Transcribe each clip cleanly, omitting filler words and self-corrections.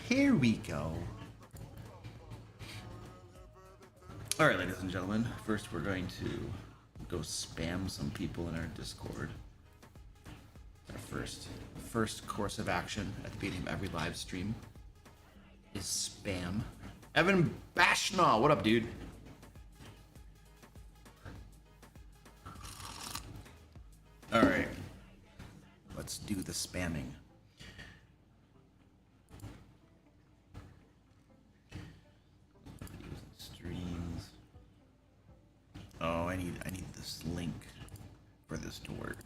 Here we go. All right, ladies and gentlemen. First, we're going to go spam some people in our Discord. Our first course of action at the beginning of every live stream is spam. Evan Bashnaw, what up, dude? All right, let's do the spamming. Streams. Oh, I need this link for this to work.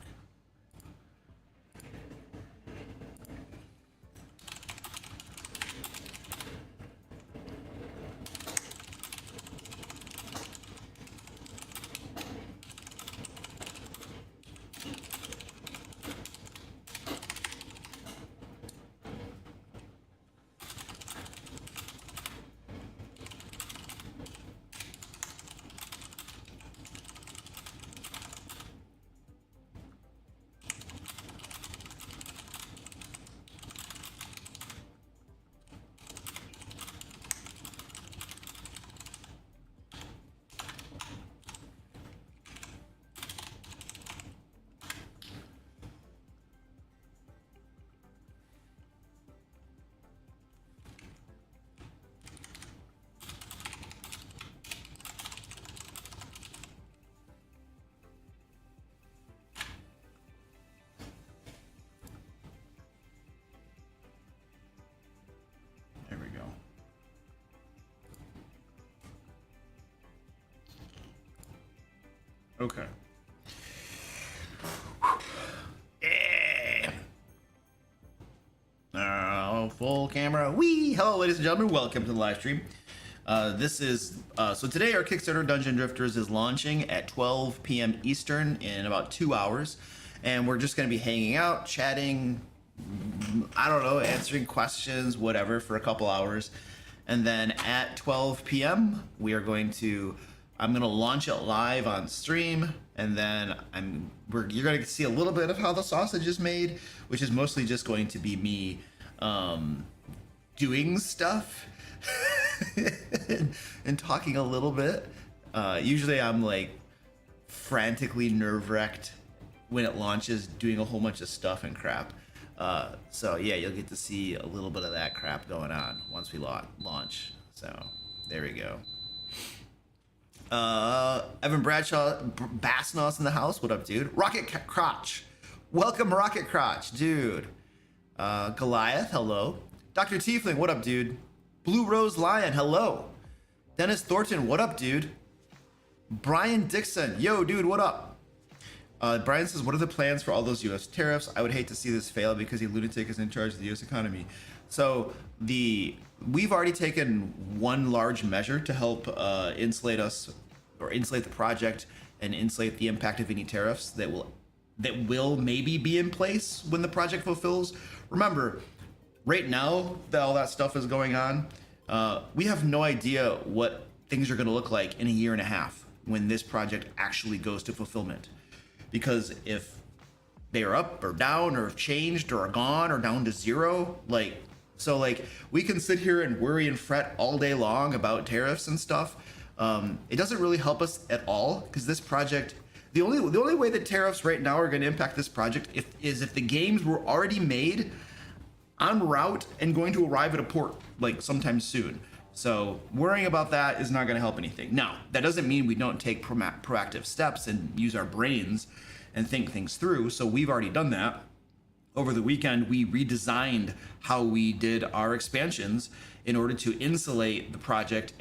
Okay. Full camera. Wee! Hello, ladies and gentlemen. Welcome to the live stream. This is so today our Kickstarter Dungeon Drifters is launching at 12 p.m. Eastern in about 2 hours, and we're just going to be hanging out, chatting. I don't know, answering questions, whatever, for a couple hours, and then at 12 p.m. I'm going to launch it live on stream, and then you're going to see a little bit of how the sausage is made, which is mostly just going to be me doing stuff and talking a little bit. Usually I'm like frantically nerve-wracked when it launches, doing a whole bunch of stuff and crap. So yeah, you'll get to see a little bit of that crap going on once we launch. So there we go. Evan Bradshaw Bassnos in the house. What up, dude? Rocket Crotch. Welcome, Rocket Crotch, dude. Goliath, hello. Dr. Tiefling, what up, dude? Blue Rose Lion, hello. Dennis Thornton, what up, dude? Brian Dixon, yo, dude, what up? Brian says, what are the plans for all those U.S. tariffs? I would hate to see this fail because a lunatic is in charge of the U.S. economy. So we've already taken one large measure to help insulate the project and insulate the impact of any tariffs that will maybe be in place when the project fulfills. Remember, right now that all that stuff is going on, we have no idea what things are going to look like in a year and a half when this project actually goes to fulfillment. Because if they are up or down or have changed or are gone or down to zero, we can sit here and worry and fret all day long about tariffs and stuff. It doesn't really help us at all, because this project, the only way that tariffs right now are going to impact this project is if the games were already made en route and going to arrive at a port like sometime soon. So worrying about that is not going to help anything. Now, that doesn't mean we don't take proactive steps and use our brains and think things through. So we've already done that. Over the weekend, we redesigned how we did our expansions in order to insulate the project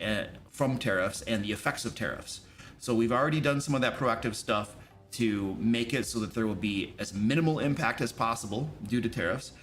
from tariffs and the effects of tariffs. So we've already done some of that proactive stuff to make it so that there will be as minimal impact as possible due to tariffs.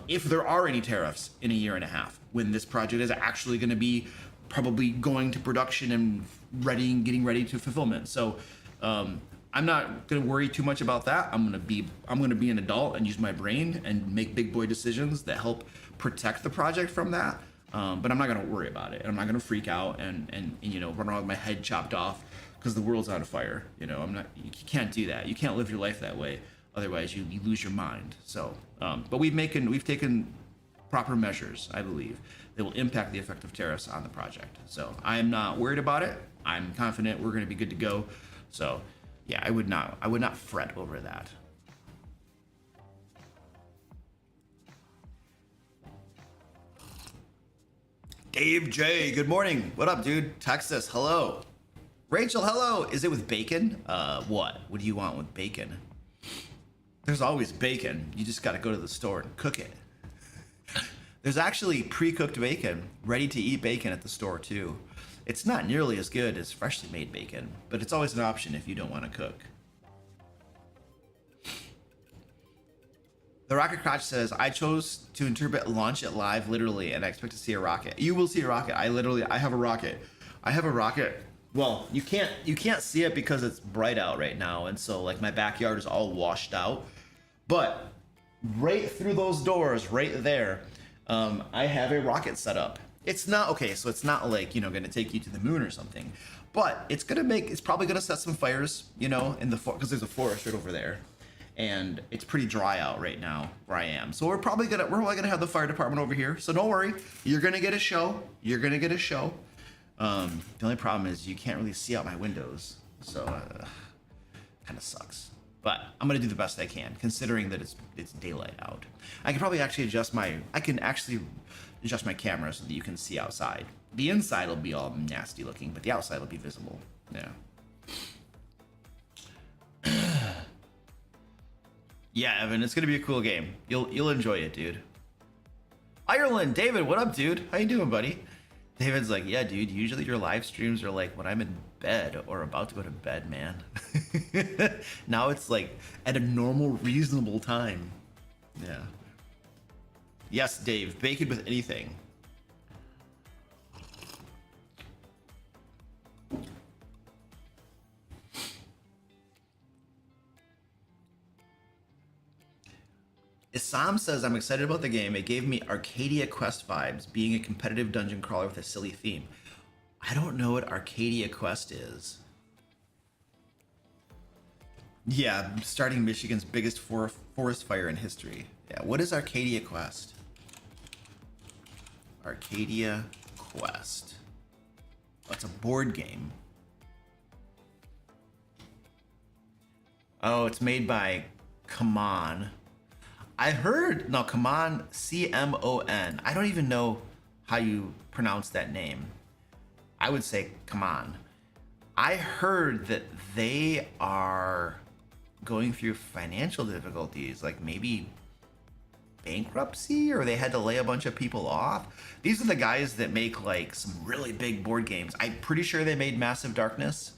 If there are any tariffs in a year and a half, when this project is actually going to be probably going to production and getting ready to fulfillment. So I'm not going to worry too much about that. I'm going to be an adult and use my brain and make big boy decisions that help protect the project from that. But I'm not going to worry about it. I'm not going to freak out and run around with my head chopped off because the world's on fire. You can't do that. You can't live your life that way. Otherwise you lose your mind. So, but we've taken proper measures, I believe, that will impact the effect of tariffs on the project. So I am not worried about it. I'm confident we're going to be good to go. So yeah, I would not fret over that. Dave J, good morning. What up, dude? Texas, hello. Rachel, hello. Is it with bacon? What? What do you want with bacon? There's always bacon. You just got to go to the store and cook it. There's actually pre-cooked bacon, ready to eat bacon at the store too. It's not nearly as good as freshly made bacon, but it's always an option if you don't want to cook. The Rocket Crotch says, I chose to interpret launch it live literally, and I expect to see a rocket. You will see a rocket. I have a rocket. I have a rocket. Well, you can't see it because it's bright out right now, and so like my backyard is all washed out. But right through those doors, right there, I have a rocket set up. It's not okay, so it's not like, you know, going to take you to the moon or something, but it's probably gonna set some fires, you know, in the because there's a forest right over there, and it's pretty dry out right now where I am. So we're probably gonna have the fire department over here. So don't worry, you're gonna get a show. You're gonna get a show. The only problem is you can't really see out my windows, so kind of sucks. But I'm gonna do the best I can, considering that it's daylight out. I can probably actually adjust my camera so that you can see outside. The inside will be all nasty looking, but the outside will be visible. Yeah. Yeah, Evan, it's gonna be a cool game. You'll enjoy it, dude. Ireland, David, what up, dude? How you doing, buddy? David's like, yeah, dude, usually your live streams are like when I'm in bed or about to go to bed, man. Now it's like at a normal, reasonable time. Yeah. Yes, Dave, bacon with anything. Isam says, I'm excited about the game. It gave me Arcadia Quest vibes, being a competitive dungeon crawler with a silly theme. I don't know what Arcadia Quest is. Yeah, starting Michigan's biggest forest fire in history. Yeah, what is Arcadia Quest? Arcadia Quest. Oh, it's a board game. Oh, it's made by Camon. I heard, no, Camon, C-M-O-N. I don't even know how you pronounce that name. I would say Camon. I heard that they are going through financial difficulties, like maybe bankruptcy, or they had to lay a bunch of people off. These are the guys that make like some really big board games. I'm pretty sure they made Massive Darkness.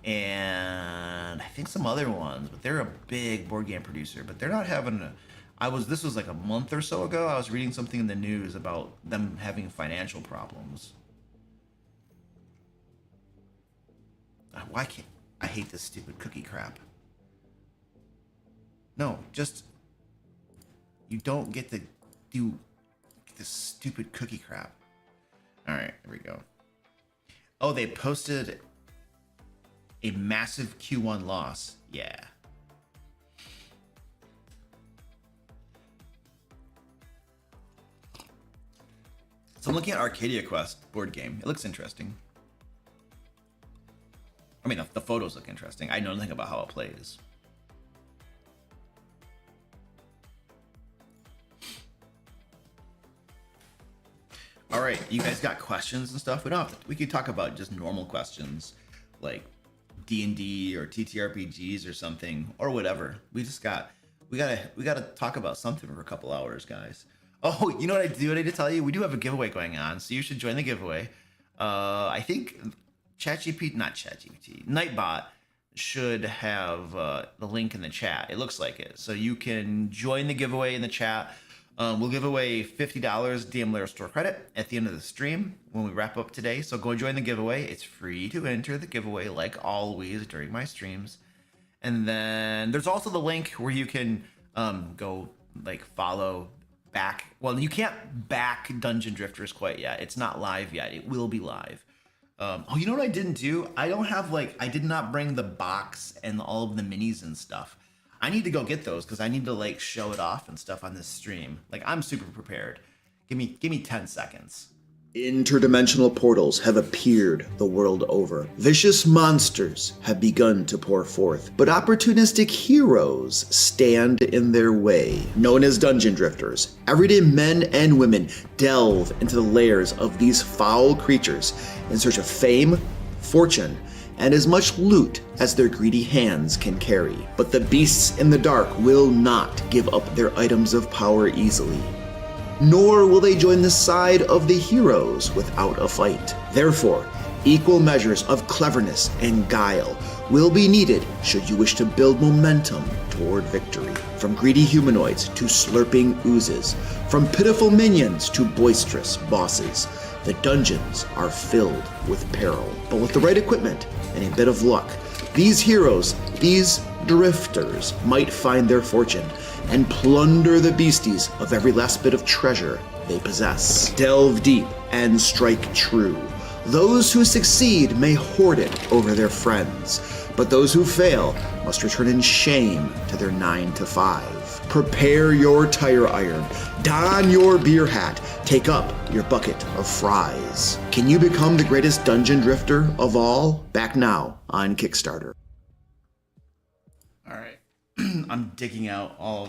And I think some other ones, but they're a big board game producer, but they're not having this was like a month or so ago. I was reading something in the news about them having financial problems. Why can't I hate this stupid cookie crap? No, just you don't get to do this stupid cookie crap. All right, here we go. Oh, they posted a massive Q1 loss. Yeah. So I'm looking at Arcadia Quest board game. It looks interesting. I mean, the photos look interesting. I know nothing about how it plays. All right, you guys got questions and stuff? We could talk about just normal questions like D&D or TTRPGs or something or whatever. We gotta talk about something for a couple hours, guys. Oh, you know what I need to tell you? We do have a giveaway going on, so you should join the giveaway. I think Nightbot should have the link in the chat. It looks like it. So you can join the giveaway in the chat. We'll give away $50 DM Layer Store credit at the end of the stream when we wrap up today. So go join the giveaway. It's free to enter the giveaway like always during my streams. And then there's also the link where you can go like follow back. Well, you can't back Dungeon Drifters quite yet. It's not live yet. It will be live. Oh, you know what I didn't do? I did not bring the box and all of the minis and stuff. I need to go get those because I need to like show it off and stuff on this stream. Like I'm super prepared. Give me 10 seconds. Interdimensional portals have appeared the world over. Vicious monsters have begun to pour forth, but opportunistic heroes stand in their way. Known as dungeon drifters, everyday men and women delve into the lairs of these foul creatures in search of fame, fortune, and as much loot as their greedy hands can carry. But the beasts in the dark will not give up their items of power easily. Nor will they join the side of the heroes without a fight. Therefore, equal measures of cleverness and guile will be needed should you wish to build momentum toward victory. From greedy humanoids to slurping oozes, from pitiful minions to boisterous bosses, the dungeons are filled with peril. But with the right equipment and a bit of luck, these heroes, these drifters, might find their fortune and plunder the beasties of every last bit of treasure they possess. Delve deep and strike true. Those who succeed may hoard it over their friends, but those who fail must return in shame to their 9 to 5. Prepare your tire iron, don your beer hat, take up your bucket of fries. Can you become the greatest dungeon drifter of all? Back now on Kickstarter. All right. I'm digging out all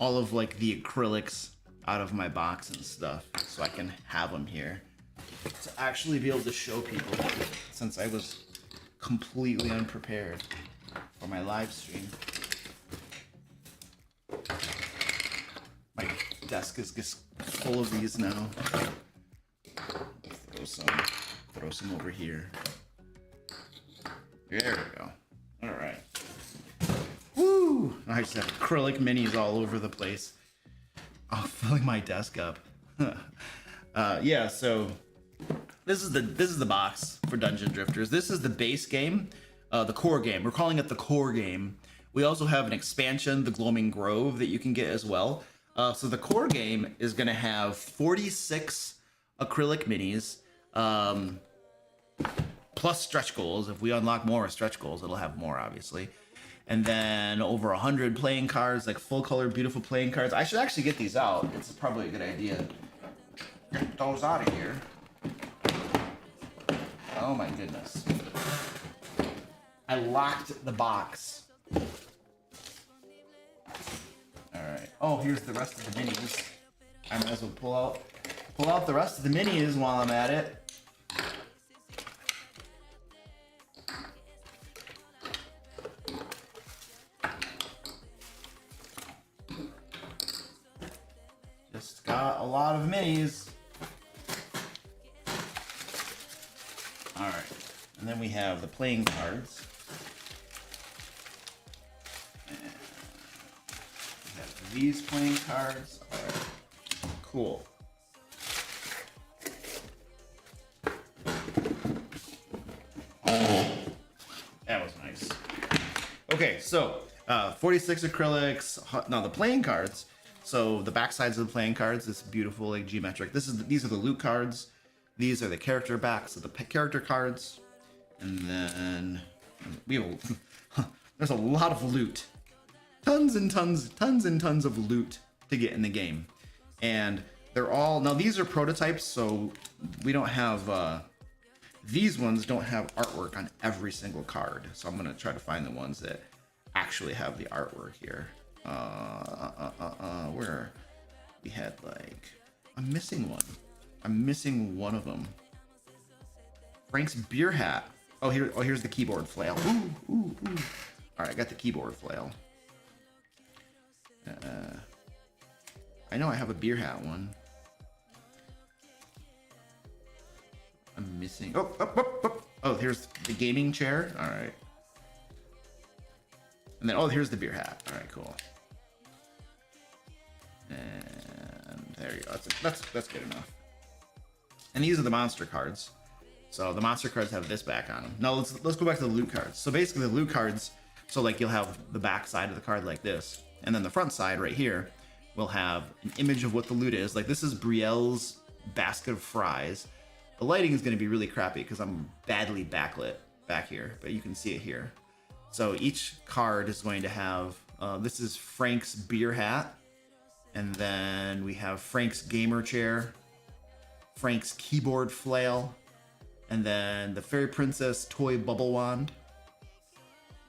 of like the acrylics out of my box and stuff so I can have them here to actually be able to show people, since I was completely unprepared for my live stream. My desk is just full of these now. Throw some over here. There we go. All right. Woo! I just have acrylic minis all over the place. Oh, filling my desk up. Yeah, so this is the box for Dungeon Drifters. This is the base game, the core game. We're calling it the core game. We also have an expansion, the Gloaming Grove, that you can get as well. So the core game is going to have 46 acrylic minis, plus stretch goals. If we unlock more stretch goals, it'll have more, obviously. And then over 100 playing cards, like full color, beautiful playing cards. I should actually get these out. It's probably a good idea. Get those out of here. Oh my goodness. I locked the box. Alright. Oh, here's the rest of the minis. I might as well pull out the rest of the minis while I'm at it. Just got a lot of minis. Alright. And then we have the playing cards. And we have these playing cards. Alright. Cool. That was nice. Okay, so 46 acrylics. Now the playing cards. So the back sides of the playing cards, this beautiful like geometric. These are the loot cards. These are the character backs of the character cards. And then we have there's a lot of loot. Tons and tons of loot to get in the game. And they're all, now these are prototypes, so we don't have these ones don't have artwork on every single card. So I'm gonna try to find the ones that actually have the artwork here. Where we had like, I'm missing one of them. Frank's beer hat. Oh, here's the keyboard flail. Ooh. All right, I got the keyboard flail. I know I have a beer hat one. I'm missing. Oh, here's the gaming chair. All right. And then, here's the beer hat. All right, cool. And there you go. That's good enough. And these are the monster cards. So the monster cards have this back on them. Now let's go back to the loot cards. So basically the loot cards, so like you'll have the back side of the card like this, and then the front side right here will have an image of what the loot is. Like this is Brielle's basket of fries. The lighting is going to be really crappy because I'm badly backlit back here, but you can see it here. So each card is going to have This is Frank's beer hat. And then we have Frank's gamer chair, Frank's keyboard flail, and then the Fairy Princess toy bubble wand.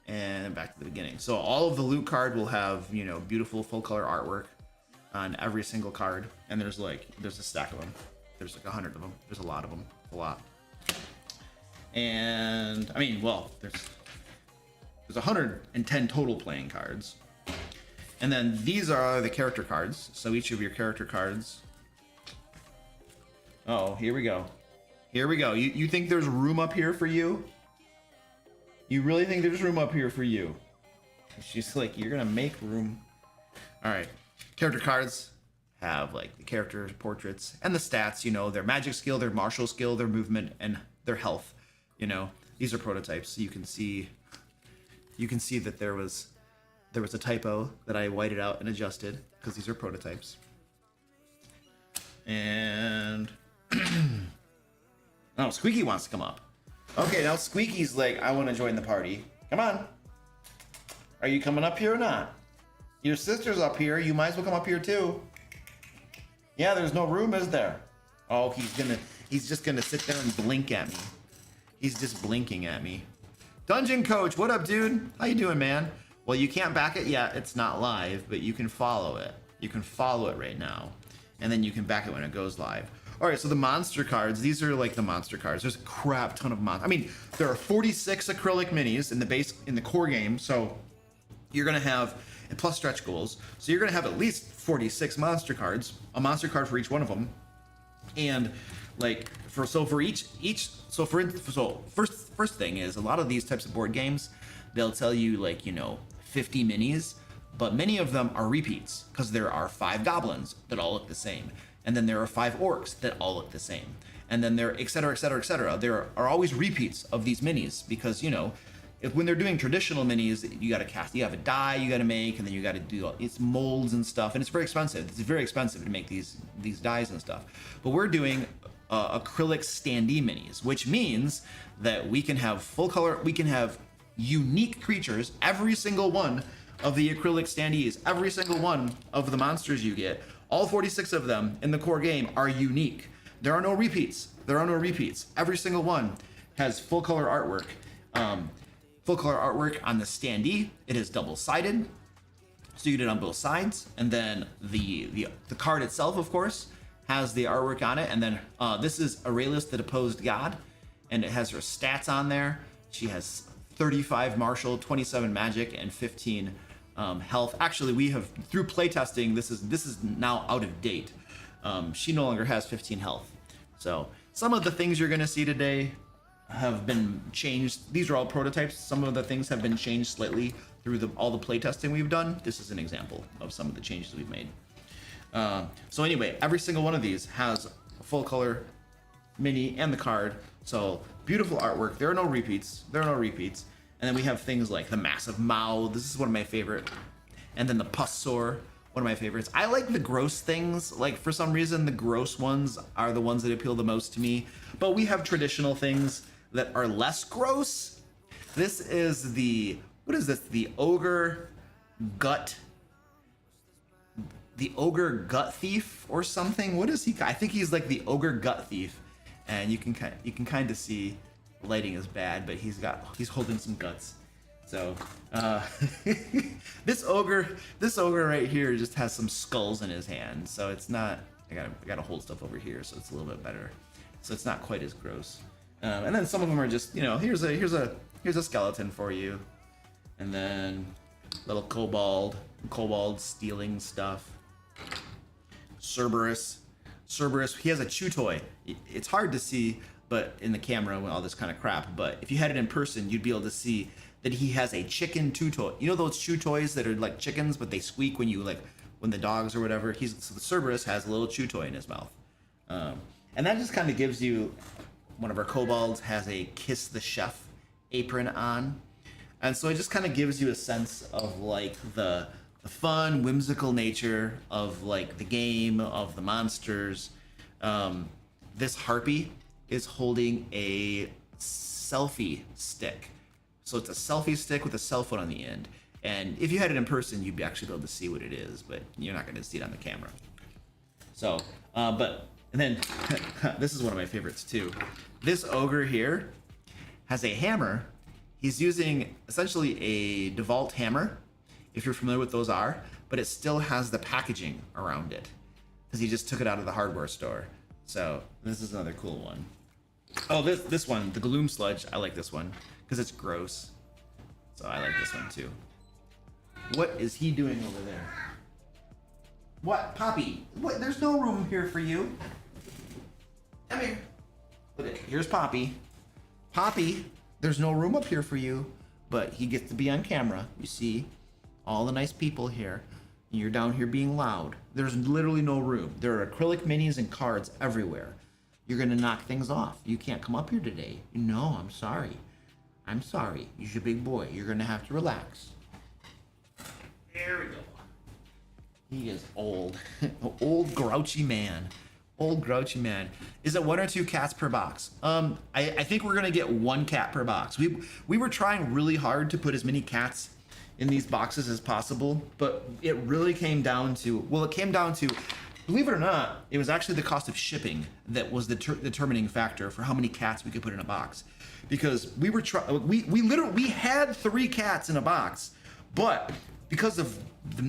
And back to the beginning. So all of the loot card will have, you know, beautiful full color artwork on every single card. And there's a stack of them. There's like 100 of them. There's a lot of them. A lot. And I mean, well, there's 110 total playing cards. And then these are the character cards. So each of your character cards. Oh, here we go. Here we go. You think there's room up here for you? You really think there's room up here for you? She's like, you're gonna make room. All right. Character cards have like the character portraits and the stats, you know, their magic skill, their martial skill, their movement, and their health. You know, these are prototypes. So you can see that there was a typo that I whited out and adjusted because these are prototypes. And oh, Squeaky wants to come up. Okay, now Squeaky's like, I want to join the party. Come on. Are you coming up here or not? Your sister's up here. You might as well come up here too. Yeah, there's no room, is there? Oh, he's just gonna sit there and blink at me. He's just blinking at me. Dungeon Coach, what up, dude? How you doing, man? Well, you can't back it yet. It's not live, but you can follow it. You can follow it right now, and then you can back it when it goes live. All right, so the monster cards, these are like the monster cards. There's a crap ton of monsters. I mean, there are 46 acrylic minis in the core game, so you're gonna have, plus stretch goals, so you're gonna have at least 46 monster cards, a monster card for each one of them. And like, first thing is, a lot of these types of board games, they'll tell you like, you know, 50 minis, but many of them are repeats because there are 5 goblins that all look the same. And then there are 5 orcs that all look the same. And then there, et cetera, et cetera, et cetera. There are always repeats of these minis because, you know, when they're doing traditional minis, you got to cast, you have a die you got to make, and then you got to do it's molds and stuff, and it's very expensive. It's very expensive to make these dies and stuff. But we're doing acrylic standee minis, which means that we can have full color, we can have unique creatures, every single one of the acrylic standees, every single one of the monsters you get. All 46 of them in the core game are unique. There are no repeats. Every single one has full color artwork. Full color artwork on the standee. It is double-sided, so you get it on both sides. And then the card itself, of course, has the artwork on it. And then this is Aurelius, the Deposed God, and it has her stats on there. She has 35 martial, 27 magic, and 15 health. Actually, we have, through playtesting, this is now out of date. She no longer has 15 health. So some of the things you're gonna see today have been changed. These are all prototypes. Some of the things have been changed slightly through all the playtesting we've done. This is an example of some of the changes we've made. So anyway, every single one of these has a full color mini and the card. So beautiful artwork. There are no repeats. And then we have things like the Massive Mao. This is one of my favorite. And then the Pussor, one of my favorites. I like the gross things. Like, for some reason, the gross ones are the ones that appeal the most to me. But we have traditional things that are less gross. This is what is this? The Ogre Gut Thief or something. What is he? I think he's like the Ogre Gut Thief. And you can kind of see lighting is bad, but he's holding some guts. So this ogre right here just has some skulls in his hand. So it's not, I gotta hold stuff over here, so it's a little bit better. So it's not quite as gross. And then some of them are just, you know, here's a skeleton for you, and then little kobold stealing stuff. Cerberus, he has a chew toy. It's hard to see, but in the camera with all this kind of crap, but if you had it in person, you'd be able to see that he has a chicken chew toy. You know those chew toys that are like chickens, but they squeak when the dogs or whatever. So the Cerberus has a little chew toy in his mouth. And that just kind of gives you, one of our kobolds has a Kiss the Chef apron on. And so it just kind of gives you a sense of like the fun, whimsical nature of like the game, of the monsters. This harpy is holding a selfie stick. So it's a selfie stick with a cell phone on the end. And if you had it in person, you'd actually be able to see what it is, but you're not going to see it on the camera. So, and then this is one of my favorites too. This ogre here has a hammer. He's using essentially a DeWalt hammer, if you're familiar with those are, but it still has the packaging around it because he just took it out of the hardware store. So this is another cool one. Oh, this one, the Gloom Sludge, I like this one because it's gross. So I like this one too. What is he doing over there? What, Poppy? What? There's no room here for you. Come here. Here's Poppy. Poppy, there's no room up here for you, but he gets to be on camera. You see all the nice people here. And you're down here being loud. There's literally no room. There are acrylic minis and cards everywhere. You're gonna knock things off. You can't come up here today. No, I'm sorry. I'm sorry. You're a big boy. You're gonna have to relax. There we go. He is old. Old grouchy man. Old grouchy man. Is it 1 or 2 cats per box? I think we're gonna get 1 cat per box. We were trying really hard to put as many cats in these boxes as possible, but it really came down to, believe it or not, it was actually the cost of shipping that was the determining factor for how many cats we could put in a box. Because we had 3 cats in a box, but because of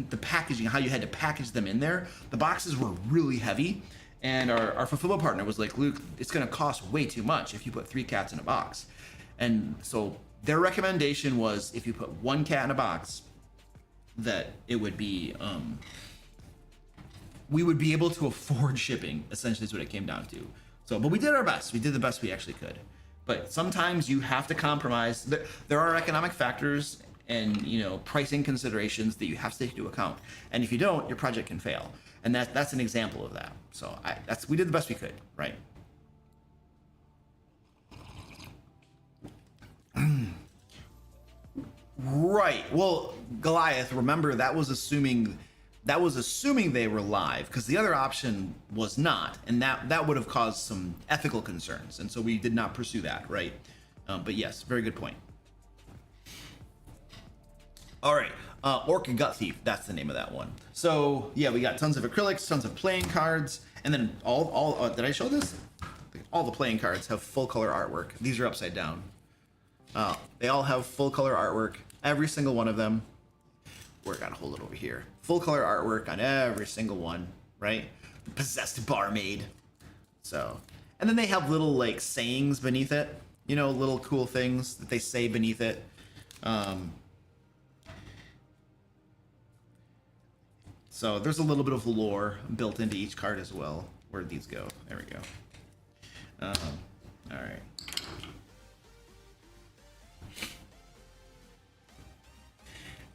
the packaging, how you had to package them in there, the boxes were really heavy. And our fulfillment partner was like, Luke, it's gonna cost way too much if you put 3 cats in a box. And so their recommendation was if you put 1 cat in a box, that it would be, we would be able to afford shipping, essentially is what it came down to. So, but we did our best. We did the best we actually could. But sometimes you have to compromise. There are economic factors and, you know, pricing considerations that you have to take into account. And if you don't, your project can fail. And that's an example of that. So we did the best we could, right? Right. Well, Goliath, remember that was assuming they were live, because the other option was not, and that would have caused some ethical concerns, and so we did not pursue that, right? But yes, very good point. All right, Orc Gut Thief, that's the name of that one. So yeah, we got tons of acrylics, tons of playing cards, and then all did I show this? All the playing cards have full color artwork. These are upside down. They all have full color artwork, every single one of them. We're gonna hold it over here. Full color artwork on every single one, right? Possessed barmaid. So, and then they have little like sayings beneath it, you know, little cool things that they say beneath it. So there's a little bit of lore built into each card as well. Where'd these go? There we go. All right.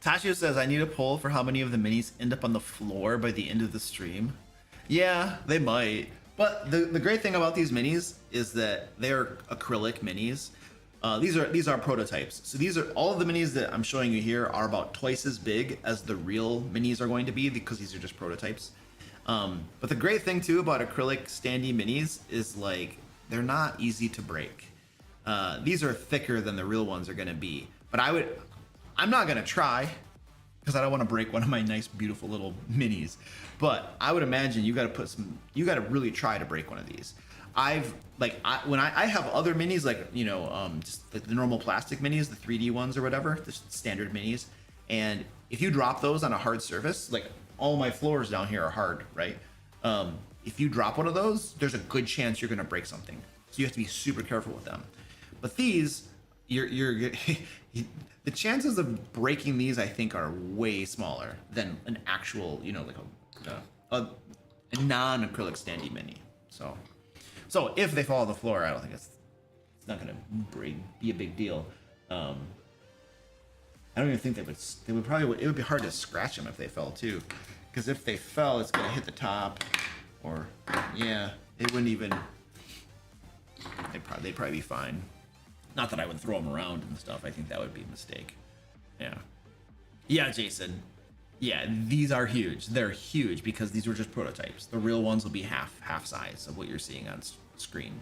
Tashio says, I need a poll for how many of the minis end up on the floor by the end of the stream. Yeah, they might. But the great thing about these minis is that they're acrylic minis. These are prototypes. So these are all of the minis that I'm showing you here are about twice as big as the real minis are going to be, because these are just prototypes. But the great thing too about acrylic standee minis is like they're not easy to break. These are thicker than the real ones are going to be. But I'm not going to try, because I don't want to break one of my nice, beautiful little minis. But I would imagine you got to really try to break one of these. I have other minis, like, you know, just like the normal plastic minis, the 3D ones or whatever, the standard minis. And if you drop those on a hard surface, like all my floors down here are hard, right? If you drop one of those, there's a good chance you're going to break something. So you have to be super careful with them. But these, you're the chances of breaking these, I think, are way smaller than an actual, you know, like a non-acrylic standee mini. So if they fall on the floor, I don't think it's not gonna be a big deal. I don't even think it would be hard to scratch them if they fell too, because if they fell, it's gonna hit the top, or yeah, it wouldn't even. They'd probably be fine. Not that I would throw them around and stuff. I think that would be a mistake. Yeah, Jason. Yeah, these are huge. They're huge because these were just prototypes. The real ones will be half size of what you're seeing on screen.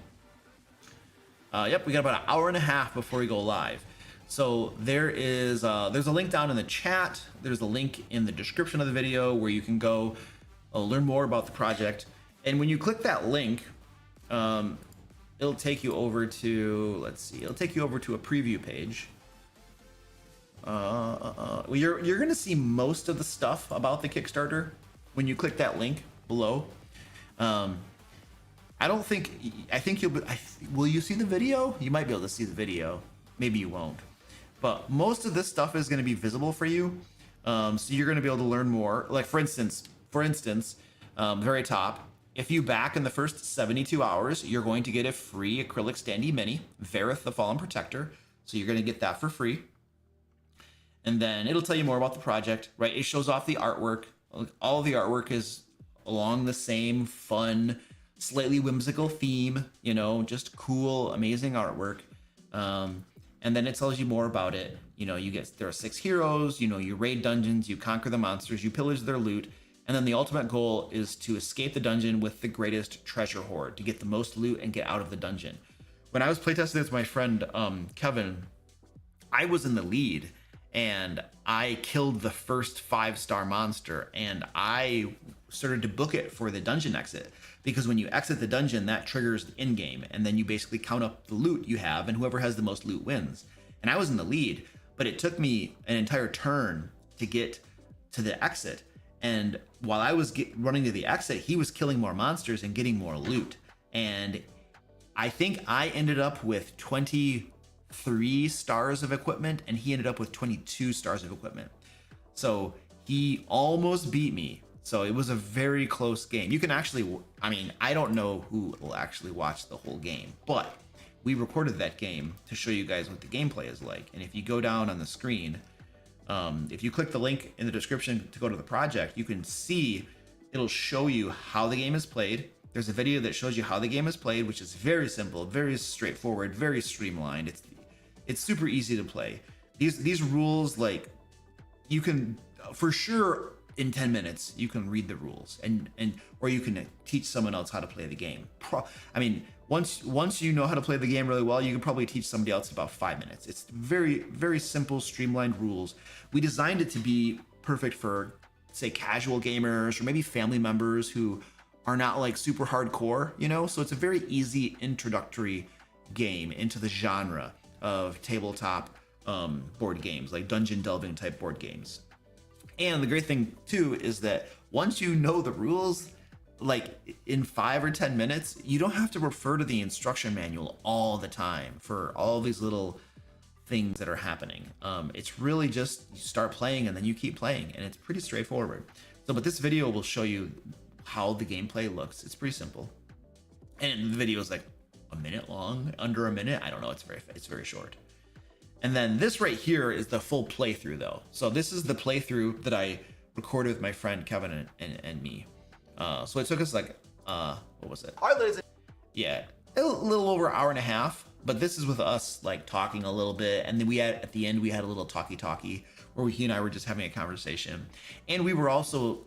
Yep, we got about an hour and a half before we go live. So there's a link down in the chat. There's a link in the description of the video where you can go learn more about the project. And when you click that link, it'll take you over to, let's see, it'll take you over to a preview page. Well, you're gonna see most of the stuff about the Kickstarter when you click that link below. I think will you see the video? You might be able to see the video. Maybe you won't. But most of this stuff is gonna be visible for you. So you're gonna be able to learn more. Like for instance, very top, if you back in the first 72 hours, you're going to get a free acrylic standee mini, Vareth the Fallen Protector. So you're gonna get that for free. And then it'll tell you more about the project, right? It shows off the artwork. All the artwork is along the same fun, slightly whimsical theme, you know, just cool, amazing artwork. And then it tells you more about it. You know, there are 6 heroes, you know, you raid dungeons, you conquer the monsters, you pillage their loot. And then the ultimate goal is to escape the dungeon with the greatest treasure hoard, to get the most loot and get out of the dungeon. When I was playtesting this with my friend, Kevin, I was in the lead. And I killed the first 5-star monster, and I started to book it for the dungeon exit, because when you exit the dungeon, that triggers the in game, and then you basically count up the loot you have, and whoever has the most loot wins. And I was in the lead, but it took me an entire turn to get to the exit. And while I was running to the exit, he was killing more monsters and getting more loot. And I think I ended up with 23 stars of equipment, and he ended up with 22 stars of equipment. So he almost beat me. So it was a very close game. You can actually, I mean, I don't know who will actually watch the whole game, but we recorded that game to show you guys what the gameplay is like. And if you go down on the screen, if you click the link in the description to go to the project, you can see it'll show you how the game is played. There's a video that shows you how the game is played, which is very simple, very straightforward, very streamlined. It's super easy to play. These rules, like, you can, for sure, in 10 minutes, you can read the rules, or you can teach someone else how to play the game. I mean, once you know how to play the game really well, you can probably teach somebody else about 5 minutes. It's very, very simple, streamlined rules. We designed it to be perfect for, say, casual gamers or maybe family members who are not like super hardcore, you know? So it's a very easy introductory game into the genre of tabletop board games, like dungeon delving type board games. And the great thing too is that once you know the rules, like in 5 or 10 minutes, you don't have to refer to the instruction manual all the time for all these little things that are happening. It's really just you start playing and then you keep playing, and it's pretty straightforward. So, but this video will show you how the gameplay looks. It's pretty simple, and the video is like a minute long, under a minute. I don't know. It's very short. And then this right here is the full playthrough though. So this is the playthrough that I recorded with my friend Kevin and me. So it took us like, what was it? Yeah, a little over an hour and a half, but this is with us like talking a little bit. And then at the end, we had a little talkie where he and I were just having a conversation. And we were also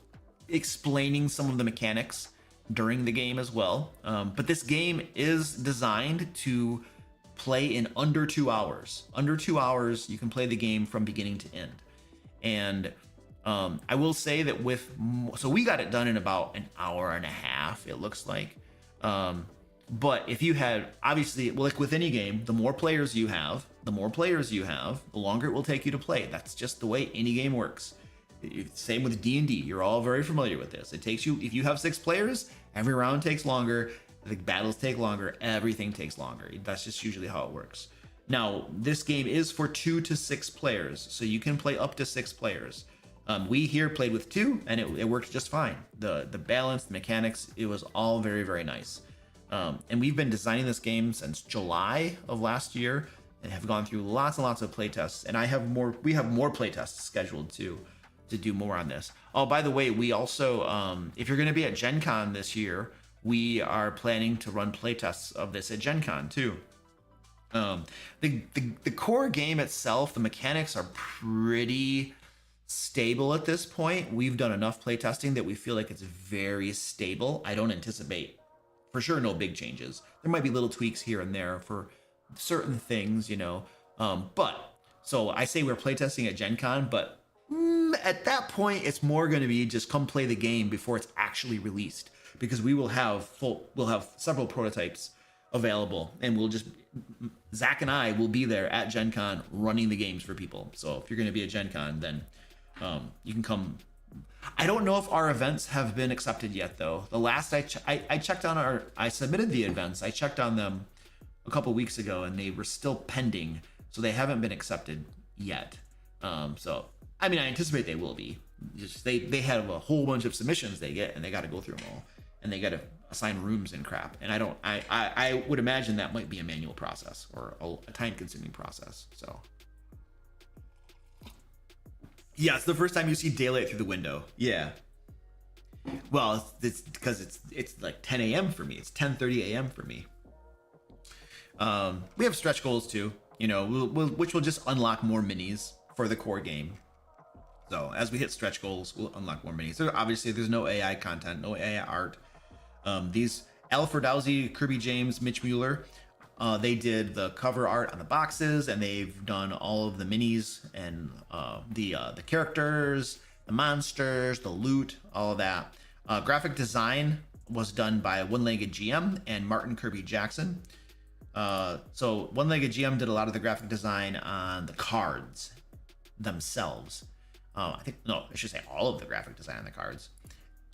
explaining some of the mechanics during the game as well. But this game is designed to play in under 2 hours. Under 2 hours, you can play the game from beginning to end. And I will say that so we got it done in about an hour and a half, it looks like. But if you had, obviously, like with any game, the more players you have, the longer it will take you to play. That's just the way any game works. Same with D&D. You're all very familiar with this. It takes you, if you have 6 players, every round takes longer, the battles take longer, everything takes longer. That's just usually how it works. Now, this game is for 2 to 6 players, so you can play up to 6 players. We here played with 2, and it worked just fine. The balance, the mechanics, it was all very, very nice. And we've been designing this game since July of last year, and have gone through lots and lots of playtests. And we have more playtests scheduled to do more on this. Oh, by the way, we also, if you're going to be at Gen Con this year, we are planning to run playtests of this at Gen Con too. The core game itself, the mechanics are pretty stable at this point. We've done enough playtesting that we feel like it's very stable. I don't anticipate, for sure, no big changes. There might be little tweaks here and there for certain things, you know. But So I say we're playtesting at Gen Con, but at that point, it's more going to be just come play the game before it's actually released, because we'll have several prototypes available, and Zach and I will be there at Gen Con running the games for people. So if you're going to be at Gen Con, then you can come. I don't know if our events have been accepted yet, though. The last I checked on I submitted the events. I checked on them a couple weeks ago, and they were still pending, so they haven't been accepted yet. So I mean, I anticipate they will be. Just they have a whole bunch of submissions they get, and they got to go through them all, and they got to assign rooms and crap. And I would imagine that might be a manual process or a time-consuming process. So yeah, it's the first time you see daylight through the window. Yeah. Well, it's because it's like 10 a.m. for me. It's 10:30 a.m. for me. We have stretch goals too, which will just unlock more minis for the core game. So as we hit stretch goals, we'll unlock more minis. Obviously, there's no AI content, no AI art. These Al Ferdowsi, Kirby James, Mitch Mueller, they did the cover art on the boxes, and they've done all of the minis and the characters, the monsters, the loot, all of that. Graphic design was done by One-Legged GM and Martin Kirby Jackson. So One-Legged GM did a lot of the graphic design on the cards themselves. I should say all of the graphic design on the cards.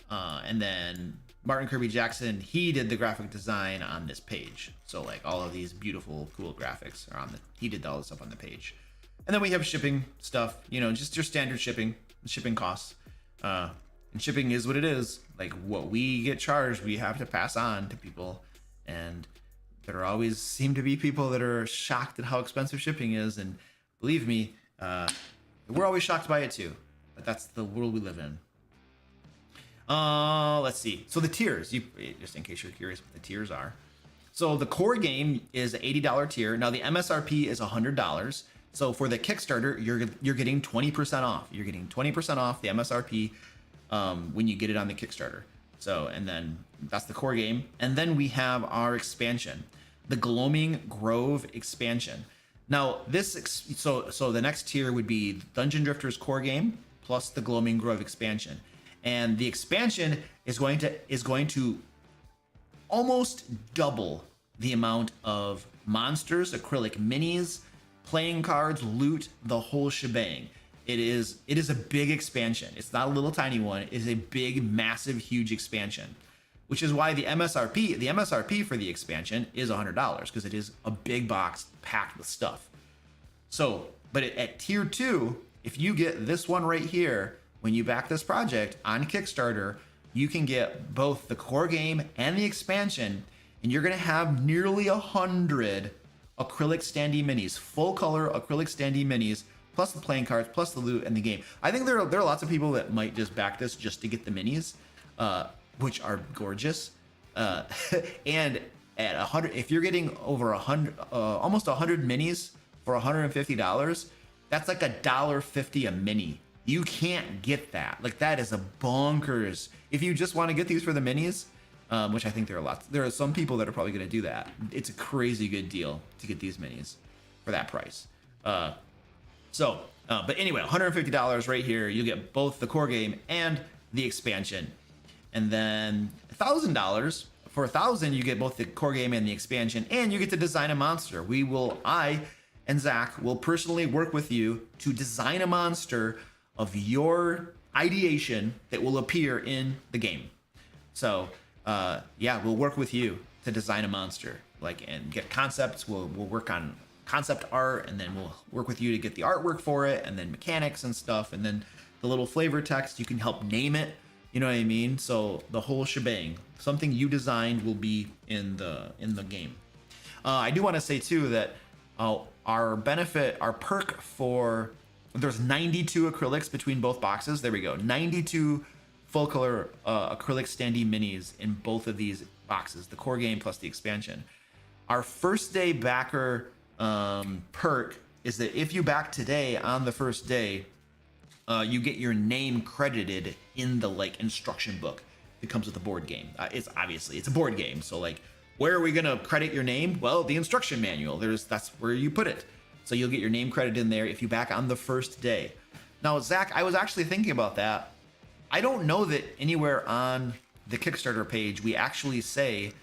And then Martin Kirby Jackson, he did the graphic design on this page. So like all of these beautiful, cool graphics are he did all this stuff on the page. And then we have shipping stuff, just your standard shipping costs. And shipping is what it is. Like what we get charged, we have to pass on to people. And there always seem to be people that are shocked at how expensive shipping is. And believe me, we're always shocked by it too, but that's the world we live in. Let's see. So the tiers, just in case you're curious what the tiers are. So the core game is an $80 tier. Now the MSRP is $100. So for the Kickstarter, you're getting 20% off. You're getting 20% off the MSRP when you get it on the Kickstarter. So, and then that's the core game. And then we have our expansion, the Gloaming Grove expansion. Now so the next tier would be Dungeon Drifters core game plus the Gloaming Grove expansion, and the expansion is going to almost double the amount of monsters, acrylic minis, playing cards, loot, the whole shebang. It is a big expansion. It's not a little tiny one. It is a big, massive, huge expansion, which is why the MSRP for the expansion is $100, because it is a big box packed with stuff. So, but at tier 2, if you get this one right here, when you back this project on Kickstarter, you can get both the core game and the expansion, and you're gonna have nearly 100 acrylic standee minis, full color acrylic standee minis, plus the playing cards, plus the loot and the game. I think there are lots of people that might just back this just to get the minis, which are gorgeous. And at 100, if you're getting over 100, almost 100 minis for $150, that's like $1.50 a mini. You can't get that. Like that is a bonkers. If you just want to get these for the minis, which I think there are some people that are probably going to do that. It's a crazy good deal to get these minis for that price. But anyway, $150 right here. You get both the core game and the expansion. And then $1,000, for $1,000, you get both the core game and the expansion, and you get to design a monster. I and Zach will personally work with you to design a monster of your ideation that will appear in the game. So, we'll work with you to design a monster, and get concepts. We'll work on concept art, and then we'll work with you to get the artwork for it, and then mechanics and stuff, and then the little flavor text. You can help name it. You know what I mean? So the whole shebang, something you designed will be in the game. I do want to say too that our perk for, there's 92 acrylics between both boxes. There we go. 92 full color acrylic standee minis in both of these boxes, the core game plus the expansion. Our first day backer perk is that if you back today on the first day, you get your name credited in the instruction book that comes with the board game. It's a board game, so where are we gonna credit your name? Well, the instruction manual. That's where you put it. So you'll get your name credit in there if you back on the first day. Now, Zach, I was actually thinking about that. I don't know that anywhere on the Kickstarter page we actually say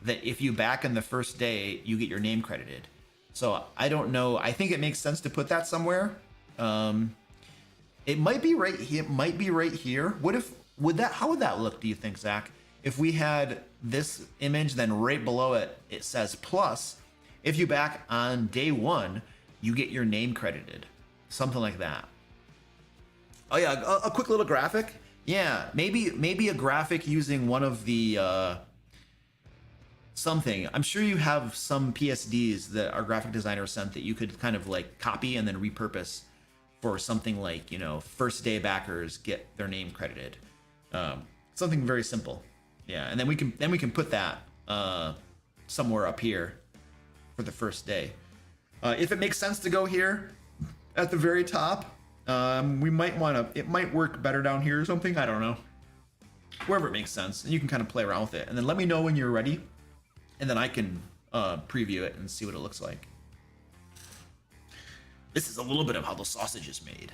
that if you back on the first day, you get your name credited. So I don't know. I think it makes sense to put that somewhere. It might be right here. It might be right here. How would that look, do you think, Zach? If we had this image, then right below it, it says plus, if you back on day 1, you get your name credited. Something like that. Oh yeah, a quick little graphic. Yeah, maybe a graphic using one of the something. I'm sure you have some PSDs that our graphic designer sent that you could kind of like copy and then repurpose for something like, you know, first day backers get their name credited. Something very simple. Yeah, and then we can put that somewhere up here for the first day. If it makes sense to go here at the very top, we might want to, it might work better down here or something. I don't know. Wherever it makes sense, and you can kind of play around with it, and then let me know when you're ready, and then I can preview it and see what it looks like. This is a little bit of how the sausage is made.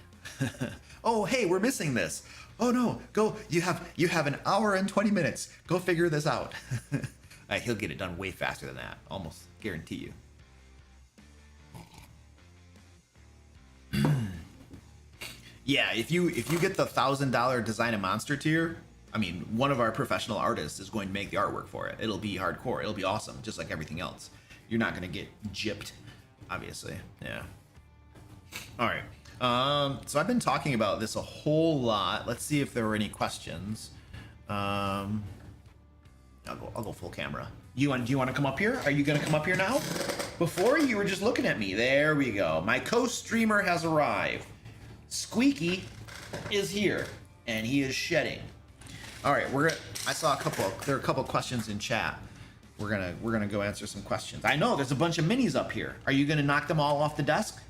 Oh, hey, we're missing this. Oh no, go, you have an hour and 20 minutes. Go figure this out. He'll get it done way faster than that, almost guarantee you. Yeah, if you get the $1,000 design a monster tier, I mean, one of our professional artists is going to make the artwork for it. It'll be hardcore. It'll be awesome, just like everything else. You're not going to get gypped, obviously. Yeah. All right. So I've been talking about this a whole lot. Let's see if there were any questions. I'll go full camera. Do you want to come up here? Are you going to come up here now? Before you were just looking at me. There we go. My co-streamer has arrived. Squeaky is here, and he is shedding. All right, I saw there are a couple questions in chat. We're gonna go answer some questions. I know there's a bunch of minis up here. Are you gonna knock them all off the desk,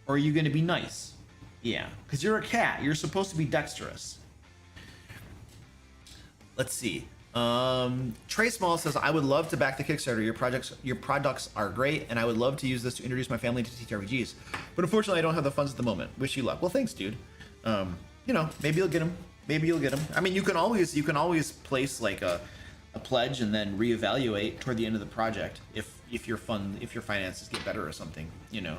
or are you gonna be nice? Yeah, because you're a cat. You're supposed to be dexterous. Let's see. Trey Small says, I would love to back the Kickstarter. Your products are great, and I would love to use this to introduce my family to TTRPGs. But unfortunately, I don't have the funds at the moment. Wish you luck. Well, thanks, dude. You know, maybe you'll get them. Maybe you'll get them. I mean, you can always place like a pledge and then reevaluate toward the end of the project if your finances get better or something. You know,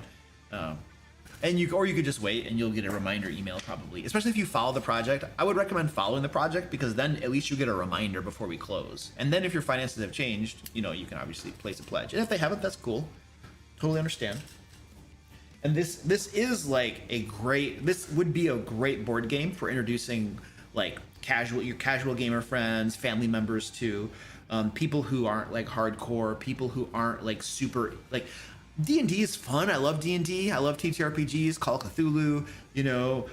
and you could just wait and you'll get a reminder email probably. Especially if you follow the project, I would recommend following the project because then at least you get a reminder before we close. And then if your finances have changed, you know, you can obviously place a pledge. And if they haven't, that's cool. Totally understand. And this would be a great board game for introducing like your casual gamer friends, family members too, people who aren't like hardcore, people who aren't like super like. D&D is fun. I love D&D. I love TTRPGs, Call of Cthulhu, you know,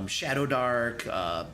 Shadow Dark,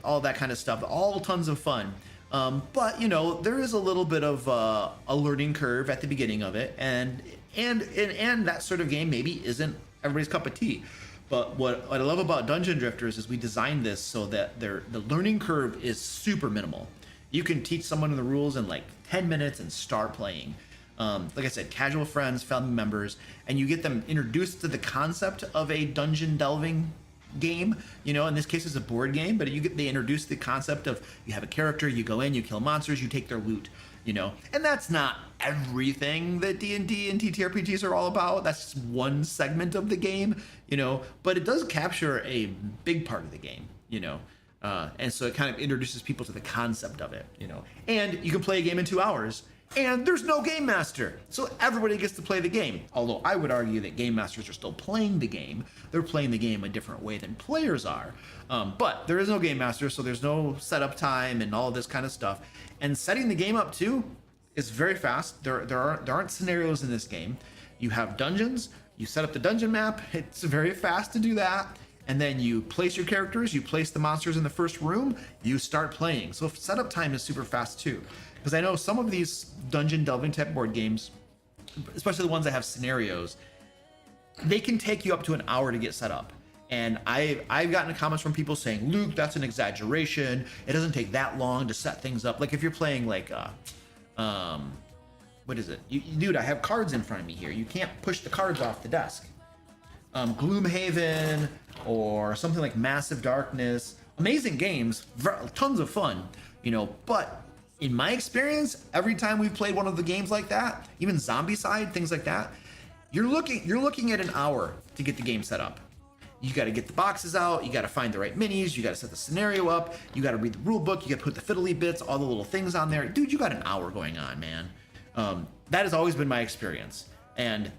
all that kind of stuff. All tons of fun. But you know, there is a little bit of a learning curve at the beginning of it, and that sort of game maybe isn't everybody's cup of tea. But what I love about Dungeon Drifters is we designed this so that the learning curve is super minimal. You can teach someone the rules in like 10 minutes and start playing. Like I said, casual friends, family members, and you get them introduced to the concept of a dungeon delving game. You know, in this case, it's a board game, but they introduce the concept of you have a character, you go in, you kill monsters, you take their loot. You know, and that's not everything that D&D and TTRPGs are all about. That's just one segment of the game, you know, but it does capture a big part of the game, you know, and so it kind of introduces people to the concept of it, you know, and you can play a game in 2 hours and there's no game master, so everybody gets to play the game. Although I would argue that game masters are still playing the game. They're playing the game a different way than players are, but there is no game master, so there's no setup time and all of this kind of stuff. And setting the game up too is very fast. There aren't scenarios in this game. You have dungeons. You set up the dungeon map. It's very fast to do that. And then you place your characters. You place the monsters in the first room. You start playing. So setup time is super fast too. Because I know some of these dungeon delving type board games, especially the ones that have scenarios, they can take you up to an hour to get set up. And I've gotten comments from people saying, Luke, that's an exaggeration. It doesn't take that long to set things up. Like if you're playing like, what is it? Dude, I have cards in front of me here. You can't push the cards off the desk. Gloomhaven or something like Massive Darkness. Amazing games, tons of fun, but in my experience, every time we've played one of the games like that, even Zombicide, things like that, you're looking at an hour to get the game set up. You got to get the boxes out, you got to find the right minis, you got to set the scenario up, you got to read the rule book, you got to put the fiddly bits, all the little things on there. Dude, you got an hour going on, man. That has always been my experience. And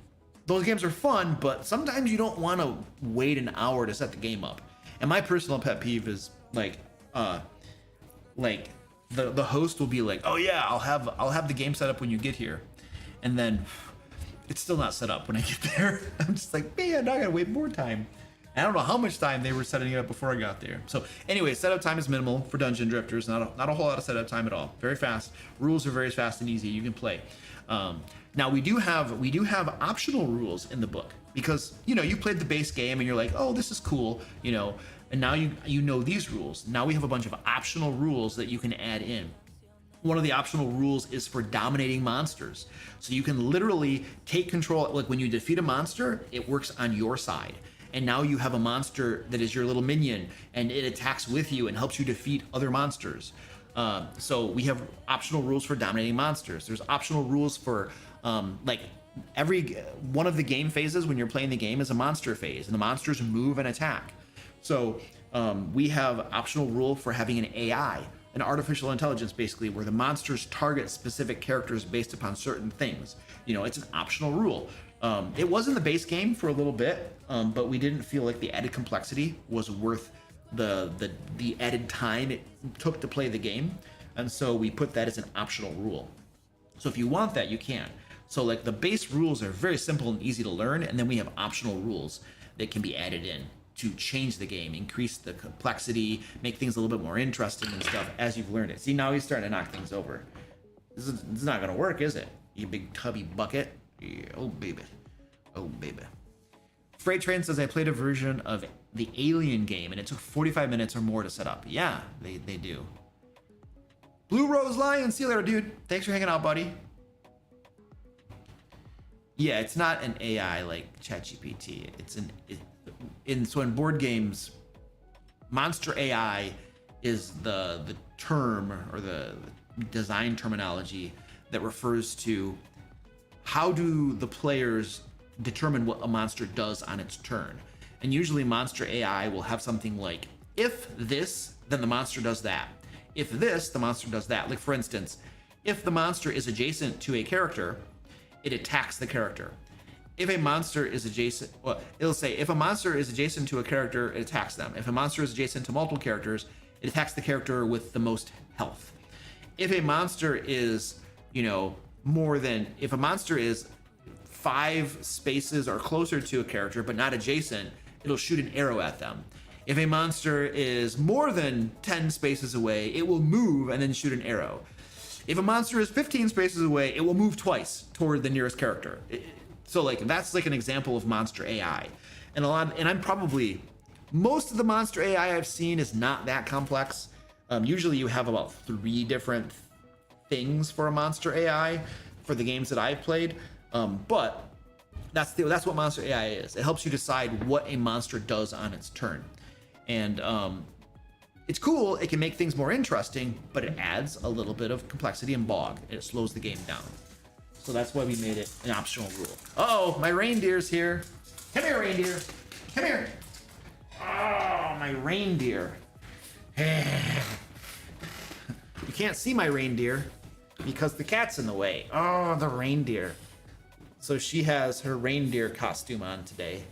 those games are fun, but sometimes you don't want to wait an hour to set the game up. And my personal pet peeve is the host will be like, oh yeah, I'll have the game set up when you get here. And then it's still not set up when I get there. I'm just like, man, I gotta wait more time. I don't know how much time they were setting it up before I got there. So anyway, setup time is minimal for Dungeon Drifters. Not a whole lot of setup time at all. Very fast. Rules are very fast and easy. You can play. Now we do have optional rules in the book because you played the base game and you're like, oh, this is cool, and now you know these rules. Now we have a bunch of optional rules that you can add in. One of the optional rules is for dominating monsters. So you can literally take control. Like when you defeat a monster, it works on your side. And now you have a monster that is your little minion and it attacks with you and helps you defeat other monsters. So we have optional rules for dominating monsters. There's optional rules for every one of the game phases when you're playing the game is a monster phase and the monsters move and attack. So we have optional rule for having an AI, an artificial intelligence, basically, where the monsters target specific characters based upon certain things. It's an optional rule. It was in the base game for a little bit, but we didn't feel like the added complexity was worth the added time it took to play the game, and so we put that as an optional rule. So if you want that, you can. So like the base rules are very simple and easy to learn, and then we have optional rules that can be added in to change the game, increase the complexity, make things a little bit more interesting and stuff as you've learned it. See, now he's starting to knock things over. This is not gonna work, is it? You big tubby bucket. Yeah, oh baby. Oh baby. Freight Train says I played a version of the Alien game and it took 45 minutes or more to set up. Yeah, they do. Blue Rose Lion, see you later, dude. Thanks for hanging out, buddy. Yeah, it's not an AI like ChatGPT. So in board games, monster AI is the term or the design terminology that refers to how do the players determine what a monster does on its turn. And usually monster AI will have something like, if this, then the monster does that. If this, the monster does that. Like for instance, if the monster is adjacent to a character, it attacks the character. If a monster is adjacent, well, it'll say if a monster is adjacent to a character, it attacks them. If a monster is adjacent to multiple characters, it attacks the character with the most health. If a monster is, if a monster is 5 spaces or closer to a character but not adjacent, it'll shoot an arrow at them. If a monster is more than 10 spaces away, it will move and then shoot an arrow. If a monster is 15 spaces away, it will move twice toward the nearest character. So that's like an example of monster AI. And I'm probably, most of the monster AI I've seen is not that complex. Usually you have about 3 different things for a monster AI for the games that I've played. But that's what monster AI is. It helps you decide what a monster does on its turn. And it's cool, it can make things more interesting, but it adds a little bit of complexity and bog, and it slows the game down. So that's why we made it an optional rule. Uh-oh, my reindeer's here. Come here, reindeer. Come here. Oh, my reindeer. You can't see my reindeer because the cat's in the way. Oh, the reindeer. So she has her reindeer costume on today.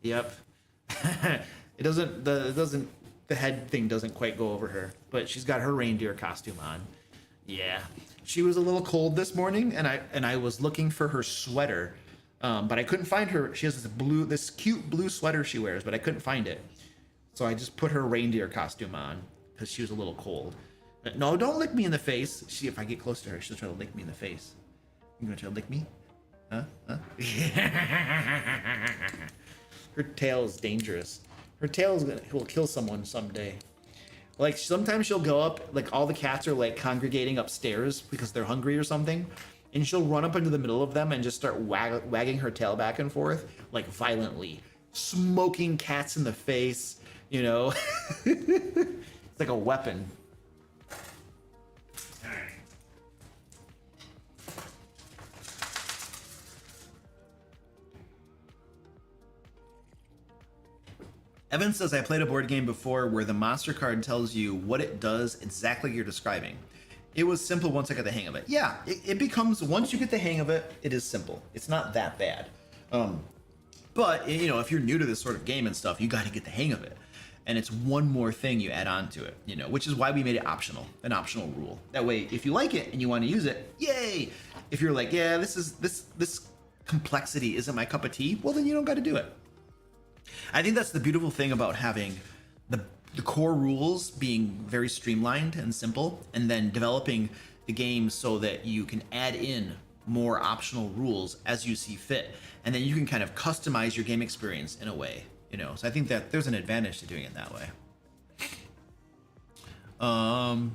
Yep. The head thing doesn't quite go over her, but she's got her reindeer costume on. Yeah. She was a little cold this morning, and I was looking for her sweater, but I couldn't find her. She has this cute blue sweater she wears, but I couldn't find it. So I just put her reindeer costume on because she was a little cold. No, don't lick me in the face. If I get close to her, she'll try to lick me in the face. You gonna try to lick me? Huh? Her tail is dangerous. Her tail will kill someone someday. Like sometimes she'll go up, like all the cats are like congregating upstairs because they're hungry or something, and she'll run up into the middle of them and just start wagging her tail back and forth like violently, smoking cats in the face, you know. It's like a weapon. Evan says, I played a board game before where the monster card tells you what it does exactly like you're describing. It was simple once I got the hang of it. Yeah, it becomes, once you get the hang of it, it is simple. It's not that bad. But, you know, if you're new to this sort of game and stuff, you got to get the hang of it. And it's one more thing you add on to it, you know, which is why we made it optional, an optional rule. That way, if you like it and you want to use it, yay! If you're like, yeah, this complexity isn't my cup of tea, well, then you don't got to do it. I think that's the beautiful thing about having the core rules being very streamlined and simple, and then developing the game so that you can add in more optional rules as you see fit, and then you can kind of customize your game experience in a way, you know. So I think that there's an advantage to doing it that way. Isam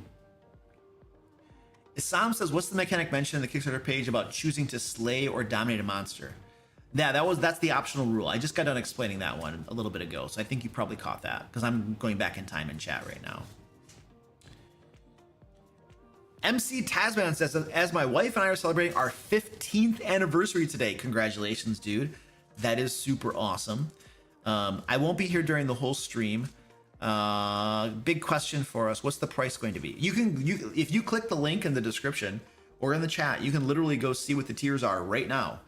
says, what's the mechanic mentioned in the Kickstarter page about choosing to slay or dominate a monster? Yeah, that's the optional rule. I just got done explaining that one a little bit ago, so I think you probably caught that because I'm going back in time in chat right now. MC Tasman says, as my wife and I are celebrating our 15th anniversary today. Congratulations, dude. That is super awesome. I won't be here during the whole stream. Big question for us. What's the price going to be? If you click the link in the description or in the chat, you can literally go see what the tiers are right now.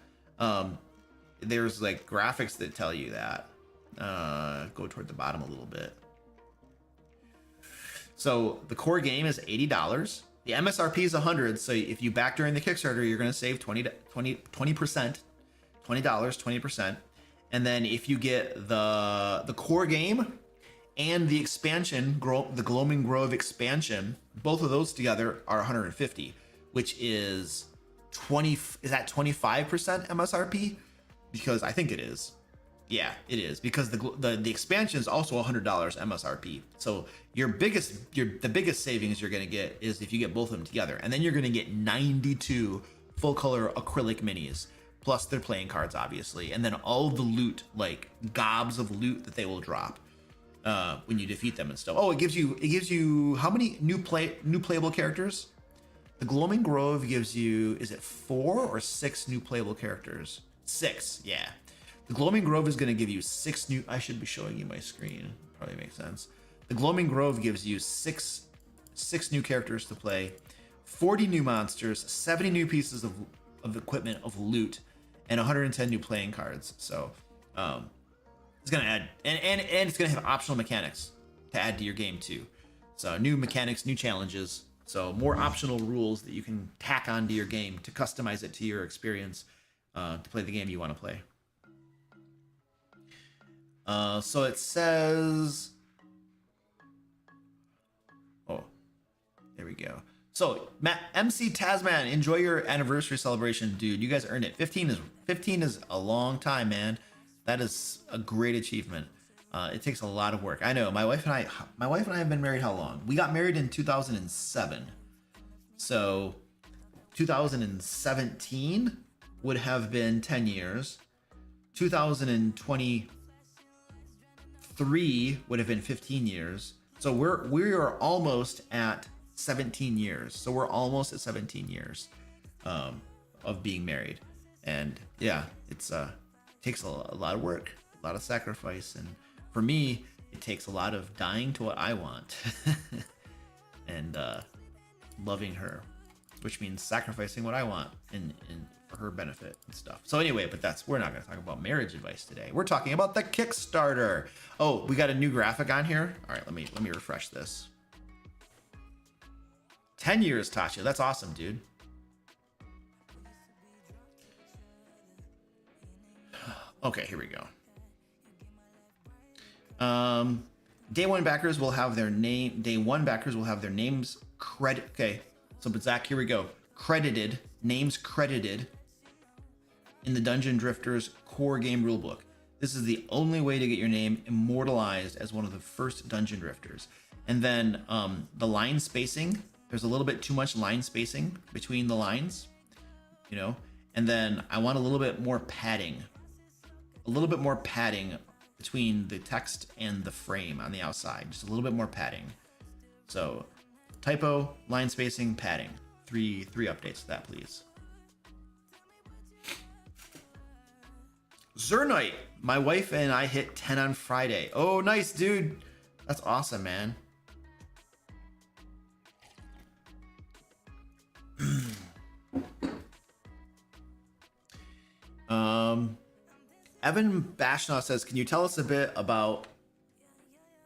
There's like graphics that tell you that. Go toward the bottom a little bit. So the core game is $80. The MSRP is $100. So if you back during the Kickstarter, you're going to save 20%, $20. And then if you get the core game and the expansion, the Gloaming Grove expansion, both of those together are $150, which is 25% MSRP? Because I think it is. Yeah, it is, because the expansion is also $100 MSRP. So the biggest savings you're gonna get is if you get both of them together, and then you're gonna get 92 full color acrylic minis, plus their playing cards, obviously, and then all of the loot, like gobs of loot that they will drop when you defeat them and stuff. Oh, it gives you how many new playable characters? The Gloaming Grove gives you, is it 4 or 6 new playable characters? 6, yeah. The Gloaming Grove is going to give you 6 new... I should be showing you my screen. Probably makes sense. The Gloaming Grove gives you 6 new characters to play, 40 new monsters, 70 new pieces of equipment, of loot, and 110 new playing cards. So it's going to add... And it's going to have optional mechanics to add to your game too. So new mechanics, new challenges. So more optional rules that you can tack onto your game to customize it to your experience to play the game you want to play. So it says, oh, there we go. So MC Tasman, enjoy your anniversary celebration, dude. You guys earned it. 15 is a long time, man. That is a great achievement. It takes a lot of work. I know. My wife and I have been married how long? We got married in 2007. So 2017 would have been 10 years. 2023 would have been 15 years. So we are almost at 17 years. So we're almost at 17 years of being married. And yeah, it's takes a lot of work, a lot of sacrifice, and for me, it takes a lot of dying to what I want and loving her, which means sacrificing what I want and for her benefit and stuff. So anyway, but we're not going to talk about marriage advice today. We're talking about the Kickstarter. Oh, we got a new graphic on here. All right, let me refresh this. 10 years, Tasha. That's awesome, dude. Okay, here we go. Day one backers will have their names credit. Okay, so but Zach, here we go. Names credited in the Dungeon Drifters core game rulebook. This is the only way to get your name immortalized as one of the first Dungeon Drifters. And then the line spacing, there's a little bit too much line spacing between the lines, and then I want a little bit more padding between the text and the frame on the outside, just a little bit more padding. So typo, line spacing, padding. Three updates to that, please. Zernite, my wife and I hit 10 on Friday. Oh, nice, dude. That's awesome, man. Evan Bashnaw says, can you tell us a bit about,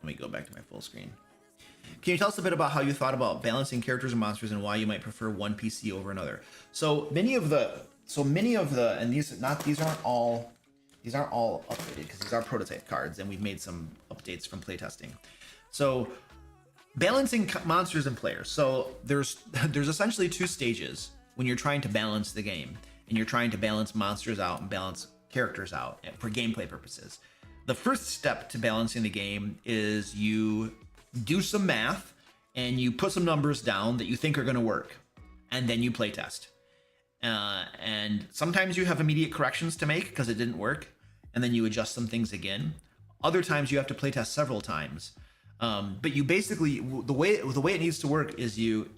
let me go back to my full screen. Can you tell us a bit about how you thought about balancing characters and monsters and why you might prefer one PC over another? So many of the, and these aren't all updated because these are prototype cards and we've made some updates from playtesting. So balancing monsters and players. So there's essentially two stages when you're trying to balance the game and you're trying to balance monsters out and balance characters out for gameplay purposes. The first step to balancing the game is you do some math and you put some numbers down that you think are going to work, and then you play test. And sometimes you have immediate corrections to make because it didn't work, and then you adjust some things again. Other times you have to play test several times. But you basically, the way it needs to work is you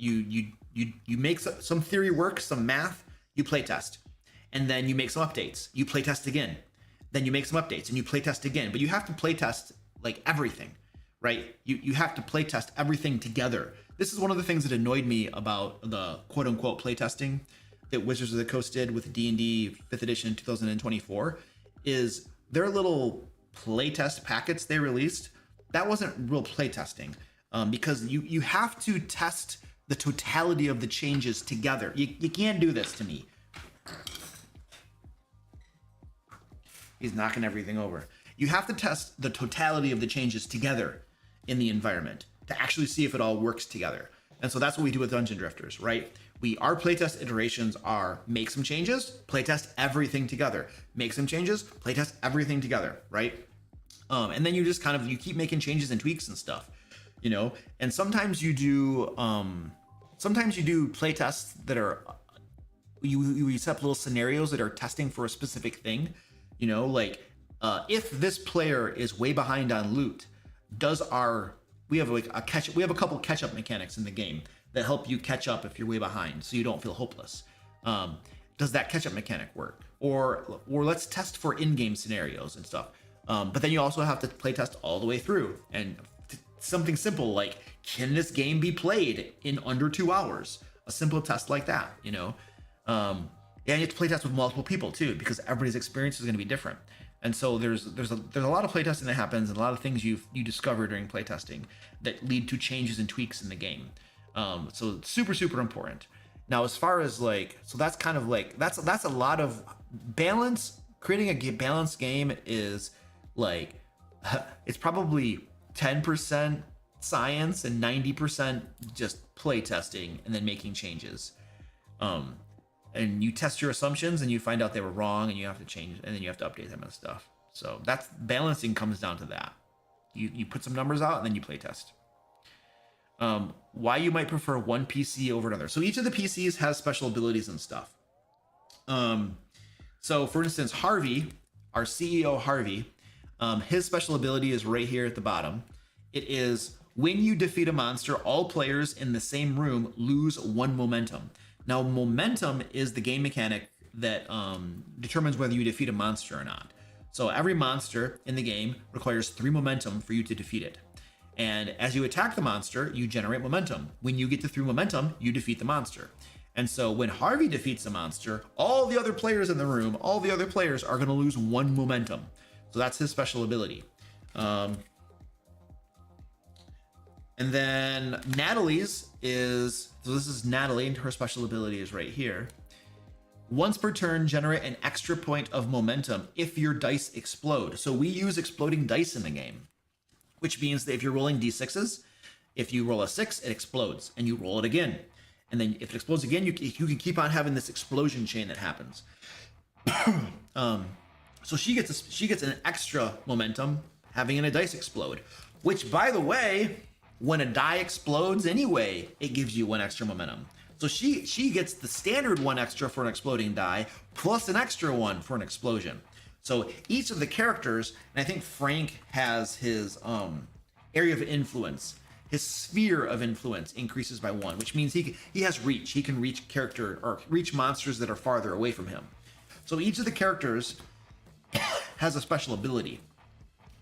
make some theory work, some math, you play test, and then you make some updates. You play test again, then you make some updates, and you play test again. But you have to play test like everything, right? You have to play test everything together. This is one of the things that annoyed me about the quote unquote playtesting that Wizards of the Coast did with D&D 5th edition 2024 is their little playtest packets they released. That wasn't real playtesting because you have to test the totality of the changes together. You can't do this to me. He's knocking everything over. You have to test the totality of the changes together in the environment to actually see if it all works together. And so that's what we do with Dungeon Drifters, right? Our playtest iterations are make some changes, playtest everything together. Make some changes, playtest everything together, right? And then you just you keep making changes and tweaks and stuff, you know? And sometimes you do playtests that are, you set up little scenarios that are testing for a specific thing, you know, like if this player is way behind on loot, we have a couple catch-up mechanics in the game that help you catch up if you're way behind so you don't feel hopeless. Does that catch-up mechanic work? Or let's test for in-game scenarios and stuff. But then you also have to play test all the way through. And something simple like, can this game be played in under 2 hours? A simple test like that, you know? And you have to play test with multiple people too, because everybody's experience is going to be different. And so there's a lot of playtesting that happens, and a lot of things you discover during playtesting that lead to changes and tweaks in the game. So it's super, super important. Now, as far as that's kind of that's a lot of balance. Creating a balanced game is it's probably 10% science and 90% just playtesting and then making changes. And you test your assumptions and you find out they were wrong and you have to change, and then you have to update them and stuff. So that's balancing comes down to that. You put some numbers out and then you play test. Why you might prefer one PC over another. So each of the PCs has special abilities and stuff. So for instance, Harvey, our CEO Harvey, his special ability is right here at the bottom. It is when you defeat a monster, all players in the same room lose 1 momentum. Now, momentum is the game mechanic that determines whether you defeat a monster or not. So every monster in the game requires 3 momentum for you to defeat it. And as you attack the monster, you generate momentum. When you get to 3 momentum, you defeat the monster. And so when Harvey defeats a monster, all the other players in the room, all the other players are going to lose 1 momentum. So that's his special ability. And then Natalie's is, so this is Natalie, and her special ability is right here. Once per turn, generate an extra point of momentum if your dice explode. So we use exploding dice in the game, which means that if you're rolling d6s, if you roll a 6, it explodes, and you roll it again. And then if it explodes again, you can keep on having this explosion chain that happens. So she gets an extra momentum having a dice explode, which, by the way, when a die explodes anyway, it gives you 1 extra momentum. So she gets the standard 1 extra for an exploding die, plus an extra 1 for an explosion. So each of the characters, and I think Frank has his area of influence, his sphere of influence increases by 1, which means he has reach. He can reach reach monsters that are farther away from him. So each of the characters has a special ability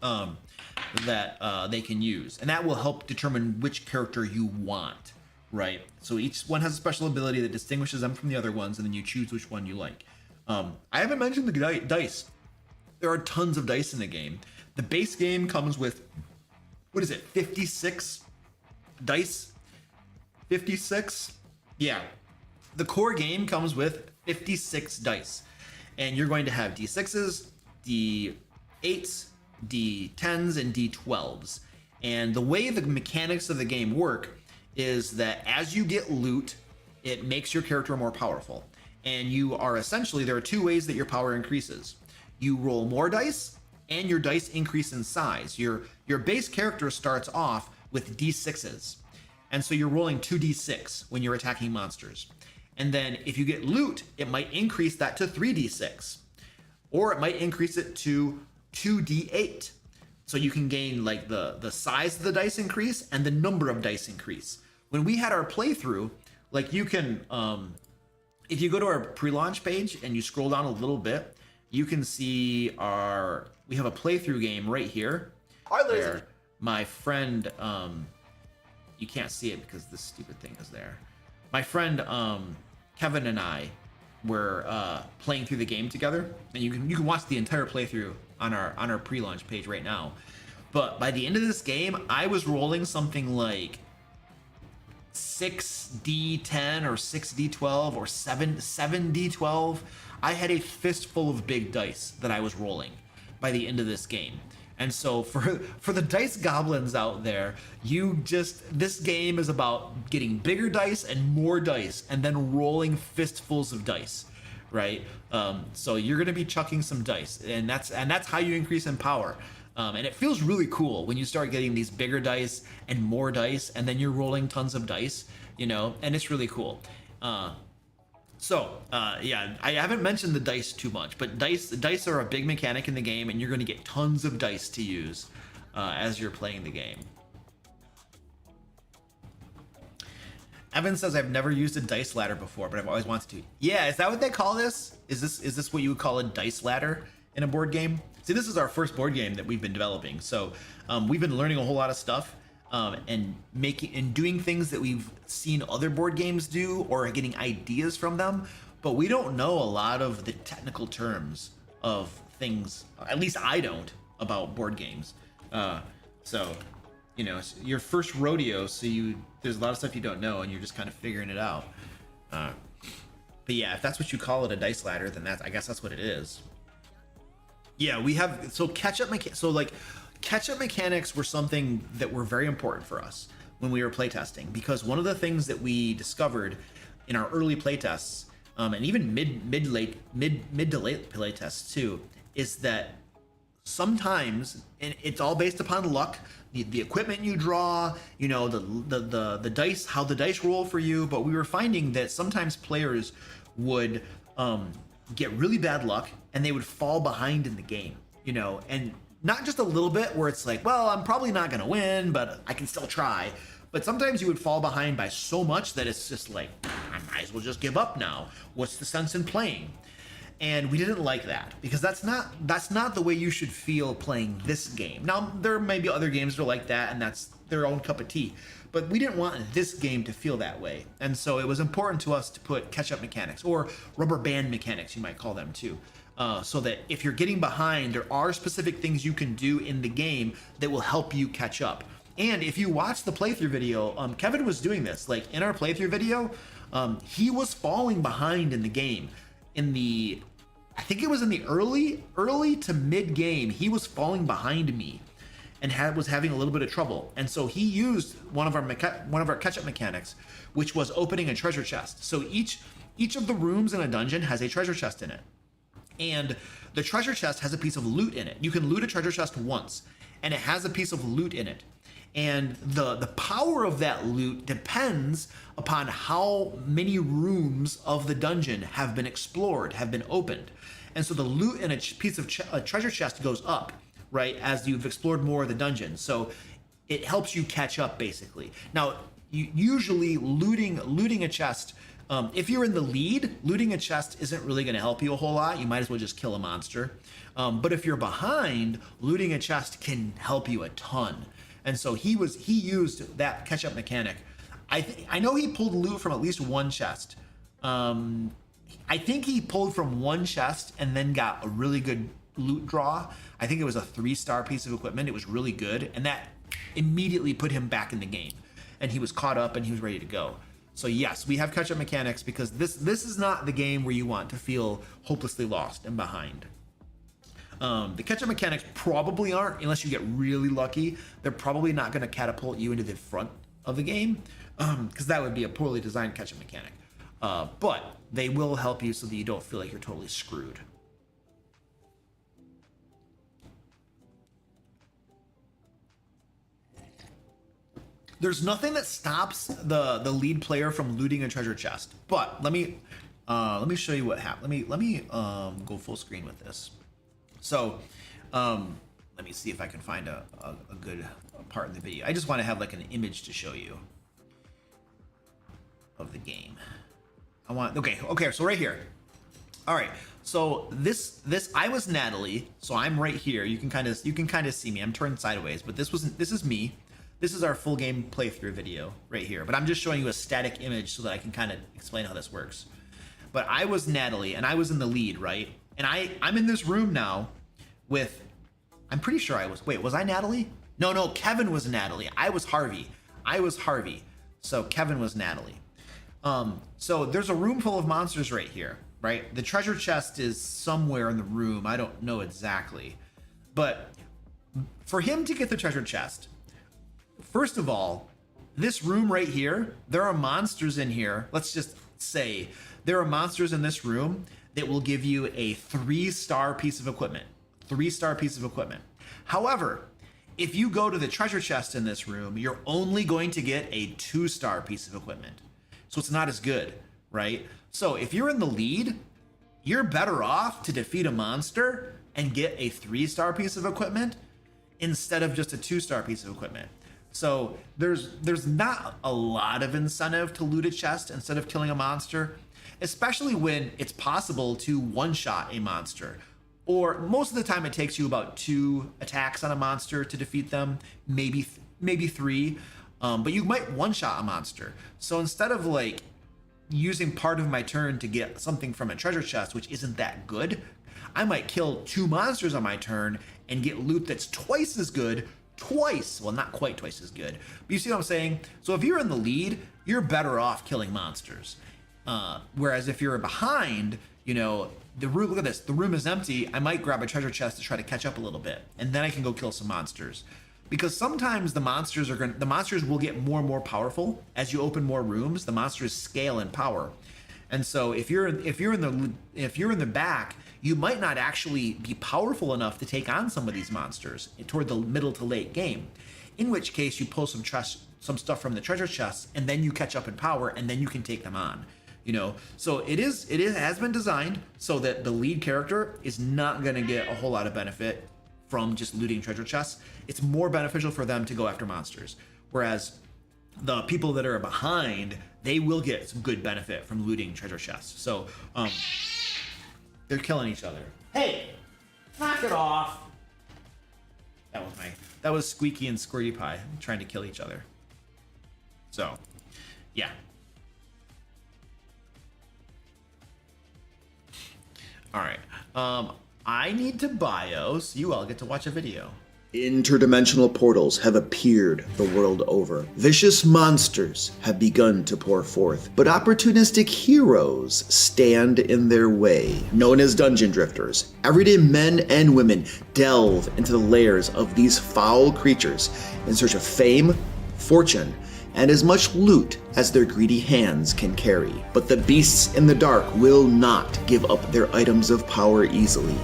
that they can use, and that will help determine which character you want, right? So each one has a special ability that distinguishes them from the other ones, and then you choose which one you like. I haven't mentioned the dice. There are tons of dice in the game. The base game comes with, 56 dice? 56? Yeah. The core game comes with 56 dice. And you're going to have D6s, D8s, D10s, and D12s. And the way the mechanics of the game work is that as you get loot, it makes your character more powerful. And you are essentially, there are 2 ways that your power increases. You roll more dice, and your dice increase in size. Your base character starts off with D6s. And so you're rolling 2d6 when you're attacking monsters. And then if you get loot, it might increase that to 3d6. Or it might increase it to 2d8. So you can gain like the size of the dice increase and the number of dice increase. When we had our playthrough, like you can, if you go to our pre-launch page and you scroll down a little bit, you can see we have a playthrough game right here. Where my friend, you can't see it because this stupid thing is there. My friend Kevin and I were playing through the game together, and you can watch the entire playthrough on our pre-launch page right now. But by the end of this game, I was rolling something like 6d10 or 6d12 or 7d12. I had a fistful of big dice that I was rolling by the end of this game. And so for the dice goblins out there, this game is about getting bigger dice and more dice and then rolling fistfuls of dice, right? So you're going to be chucking some dice, and that's how you increase in power. And it feels really cool when you start getting these bigger dice and more dice, and then you're rolling tons of dice, and it's really cool. Yeah, I haven't mentioned the dice too much, but dice are a big mechanic in the game, and you're going to get tons of dice to use as you're playing the game. Evan says, I've never used a dice ladder before, but I've always wanted to. Yeah, is that what they call this? Is this what you would call a dice ladder in a board game? See, this is our first board game that we've been developing, so we've been learning a whole lot of stuff. And doing things that we've seen other board games do or getting ideas from them, but we don't know a lot of the technical terms of things. At least I don't, about board games. So it's your first rodeo, so there's a lot of stuff you don't know, and you're just kind of figuring it out. But yeah, if that's what you call it, a dice ladder, then I guess that's what it is. Yeah, we have catch-up mechanics were something that were very important for us when we were playtesting, because one of the things that we discovered in our early playtests, and even mid to late playtests too, is that sometimes, and it's all based upon luck, the equipment you draw, the dice, how the dice roll for you, but we were finding that sometimes players would get really bad luck and they would fall behind in the game, and not just a little bit where it's like, well, I'm probably not going to win, but I can still try. But sometimes you would fall behind by so much that it's just like, I might as well just give up now. What's the sense in playing? And we didn't like that, because that's not the way you should feel playing this game. Now, there may be other games that are like that, and that's their own cup of tea. But we didn't want this game to feel that way. And so it was important to us to put catch-up mechanics, or rubber band mechanics, you might call them too. So that if you're getting behind, there are specific things you can do in the game that will help you catch up. And if you watch the playthrough video, Kevin was doing this. Like in our playthrough video, he was falling behind in the game. I think it was in the early to mid game, he was falling behind me and was having a little bit of trouble. And so he used one of our catch-up mechanics, which was opening a treasure chest. So each of the rooms in a dungeon has a treasure chest in it. And the treasure chest has a piece of loot in it. You can loot a treasure chest once, and it has a piece of loot in it. And the power of that loot depends upon how many rooms of the dungeon have been explored, have been opened. And so the loot in a piece of a treasure chest goes up, right, as you've explored more of the dungeon. So it helps you catch up, basically. Now, usually looting a chest, if you're in the lead, looting a chest isn't really going to help you a whole lot. You might as well just kill a monster. But if you're behind, looting a chest can help you a ton. And so he used that catch-up mechanic. I know he pulled loot from at least one chest. I think he pulled from one chest and then got a really good loot draw. I think it was a 3-star piece of equipment. It was really good, and that immediately put him back in the game. And he was caught up and he was ready to go. So yes, we have catch-up mechanics because this is not the game where you want to feel hopelessly lost and behind. The catch-up mechanics probably aren't, unless you get really lucky, they're probably not going to catapult you into the front of the game, because that would be a poorly designed catch-up mechanic. But they will help you so that you don't feel like you're totally screwed. There's nothing that stops the lead player from looting a treasure chest. But let me show you what happened. Let me go full screen with this. So let me see if I can find a good part in the video. I just want to have like an image to show you of the game. Okay, so right here. All right, so this I was Natalie, so I'm right here. You can kind of see me. I'm turned sideways, but this is me. This is our full game playthrough video right here, but I'm just showing you a static image so that I can kind of explain how this works. But I was Natalie, and I was in the lead, right? And I'm in this room now with, I'm pretty sure was I Natalie? No, Kevin was Natalie. I was Harvey. So Kevin was Natalie. So there's a room full of monsters right here, right? The treasure chest is somewhere in the room. I don't know exactly. But for him to get the treasure chest, first of all, this room right here, there are monsters in here. Let's just say there are monsters in this room that will give you a 3-star piece of equipment. 3-star piece of equipment. However, if you go to the treasure chest in this room, you're only going to get a 2-star piece of equipment. So it's not as good, right? So if you're in the lead, you're better off to defeat a monster and get a 3-star piece of equipment instead of just a 2-star piece of equipment. So there's not a lot of incentive to loot a chest instead of killing a monster, especially when it's possible to one-shot a monster. Or most of the time it takes you about 2 attacks on a monster to defeat them, maybe 3, but you might one-shot a monster. So instead of like using part of my turn to get something from a treasure chest, which isn't that good, I might kill 2 monsters on my turn and get loot that's twice as good, well, not quite twice as good, but you see what I'm saying? So if you're in the lead, you're better off killing monsters. Whereas if you're behind, you know, the room, look at this, the room is empty. I might grab a treasure chest to try to catch up a little bit, and then I can go kill some monsters. Because sometimes the monsters will get more and more powerful as you open more rooms. The monsters scale in power. And so if you're in the back, you might not actually be powerful enough to take on some of these monsters toward the middle to late game. In which case you pull some stuff from the treasure chests, and then you catch up in power, and then you can take them on. You know, so it has been designed so that the lead character is not going to get a whole lot of benefit from just looting treasure chests. It's more beneficial for them to go after monsters, whereas the people that are behind, they will get some good benefit from looting treasure chests. So they're killing each other. Hey, knock it off. That was Squeaky and Squirty Pie trying to kill each other. So yeah. All right. I need to BIOS. You all get to watch a video. Interdimensional portals have appeared the world over. Vicious monsters have begun to pour forth, but opportunistic heroes stand in their way. Known as dungeon drifters, everyday men and women delve into the lairs of these foul creatures in search of fame, fortune, and as much loot as their greedy hands can carry. But the beasts in the dark will not give up their items of power easily.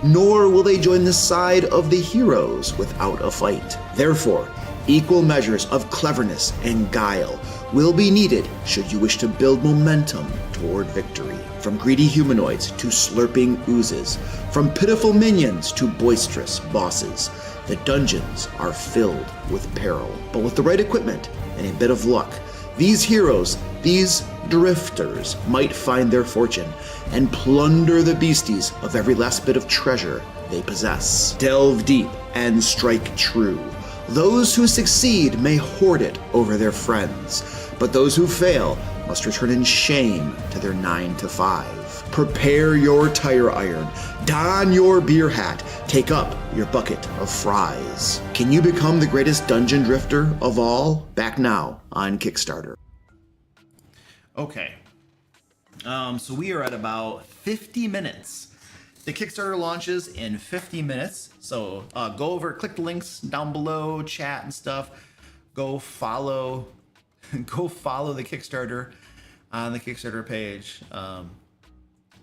Nor will they join the side of the heroes without a fight. Therefore, Equal measures of cleverness and guile will be needed should you wish to build momentum toward victory. From greedy humanoids to slurping oozes, from pitiful minions to boisterous bosses, the dungeons are filled with peril. But with the right equipment and a bit of luck, these heroes, these drifters, might find their fortune and plunder the beasties of every last bit of treasure they possess. Delve deep and strike true. Those who succeed may hoard it over their friends, but those who fail must return in shame to their 9 to 5. Prepare your tire iron, don your beer hat, take up your bucket of fries. Can you become the greatest dungeon drifter of all? Back now on Kickstarter. Okay. So we are at about 50 minutes. The Kickstarter launches in 50 minutes. So go over, click the links down below, chat and stuff. Go follow the Kickstarter on the Kickstarter page. And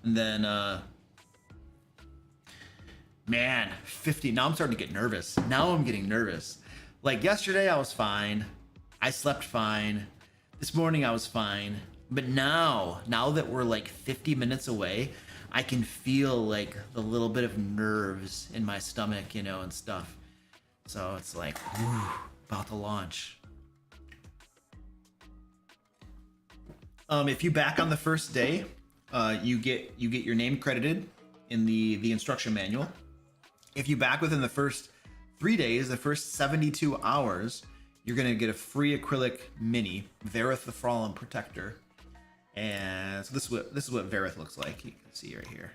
then, man, 50. Now I'm starting to get nervous. Now I'm getting nervous. Like yesterday I was fine. I slept fine. This morning I was fine. But now that we're like 50 minutes away, I can feel like the little bit of nerves in my stomach, you know, and stuff. So it's like, whew, about to launch. If you back on the first day, you get your name credited in the instruction manual. If you back within the first 3 days, the first 72 hours, you're gonna get a free acrylic mini, Verith the Fallen Protector. And so this is what Verith looks like. You can see right here,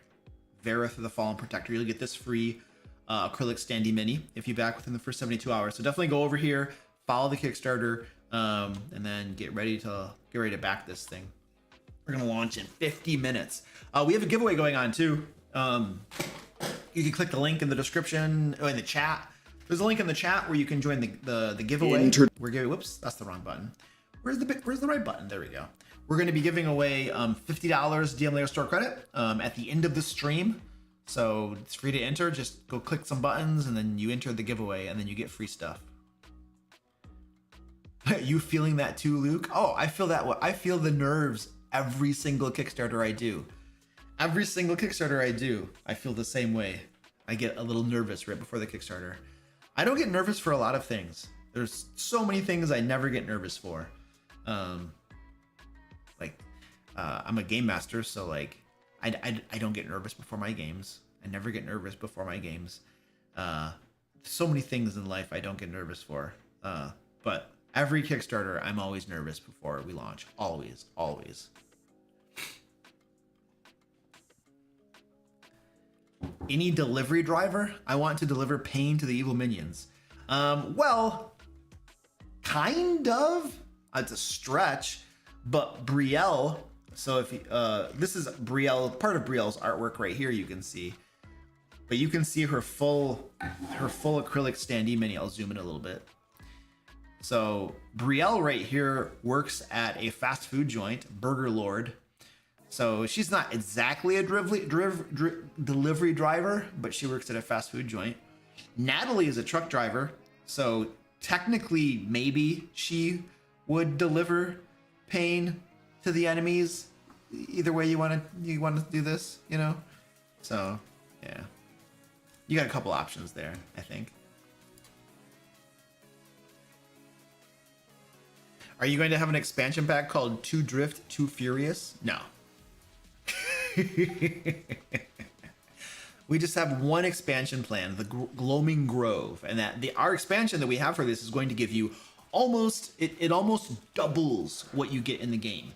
Verith the Fallen Protector. You'll get this free acrylic standee mini if you back within the first 72 hours. So definitely go over here, follow the Kickstarter, and then get ready to back this thing. We're gonna launch in 50 minutes. We have a giveaway going on too. You can click the link in the description or in the chat. There's a link in the chat where you can join the giveaway. We're giving. Whoops, that's the wrong button. Where's the right button? There we go. We're going to be giving away $50 DM Layer Store credit at the end of the stream. So it's free to enter. Just go click some buttons and then you enter the giveaway and then you get free stuff. You feeling that too, Luke? Oh, I feel that. I feel the nerves every single Kickstarter I do. Every single Kickstarter I do, I feel the same way. I get a little nervous right before the Kickstarter. I don't get nervous for a lot of things. There's so many things I never get nervous for. I'm a game master, so like I don't get nervous before my games. I never get nervous before my games. So many things in life I don't get nervous for. But every Kickstarter, I'm always nervous before we launch. Always. Any delivery driver? I want to deliver pain to the evil minions. Well, kind of. It's a stretch, but Brielle. So if this is Brielle, part of Brielle's artwork right here, you can see. But you can see her full acrylic standee mini. I'll zoom in a little bit. So Brielle right here works at a fast food joint, Burger Lord. So she's not exactly a delivery driver, but she works at a fast food joint. Natalie is a truck driver, so technically maybe she would deliver pain to the enemies. Either way you want to do this, you know. So yeah, you got a couple options there, I think. Are you going to have an expansion pack called Too Drift, Too Furious? No. We just have one expansion plan, the Gloaming Grove, and our expansion that we have for this is going to give you almost doubles what you get in the game.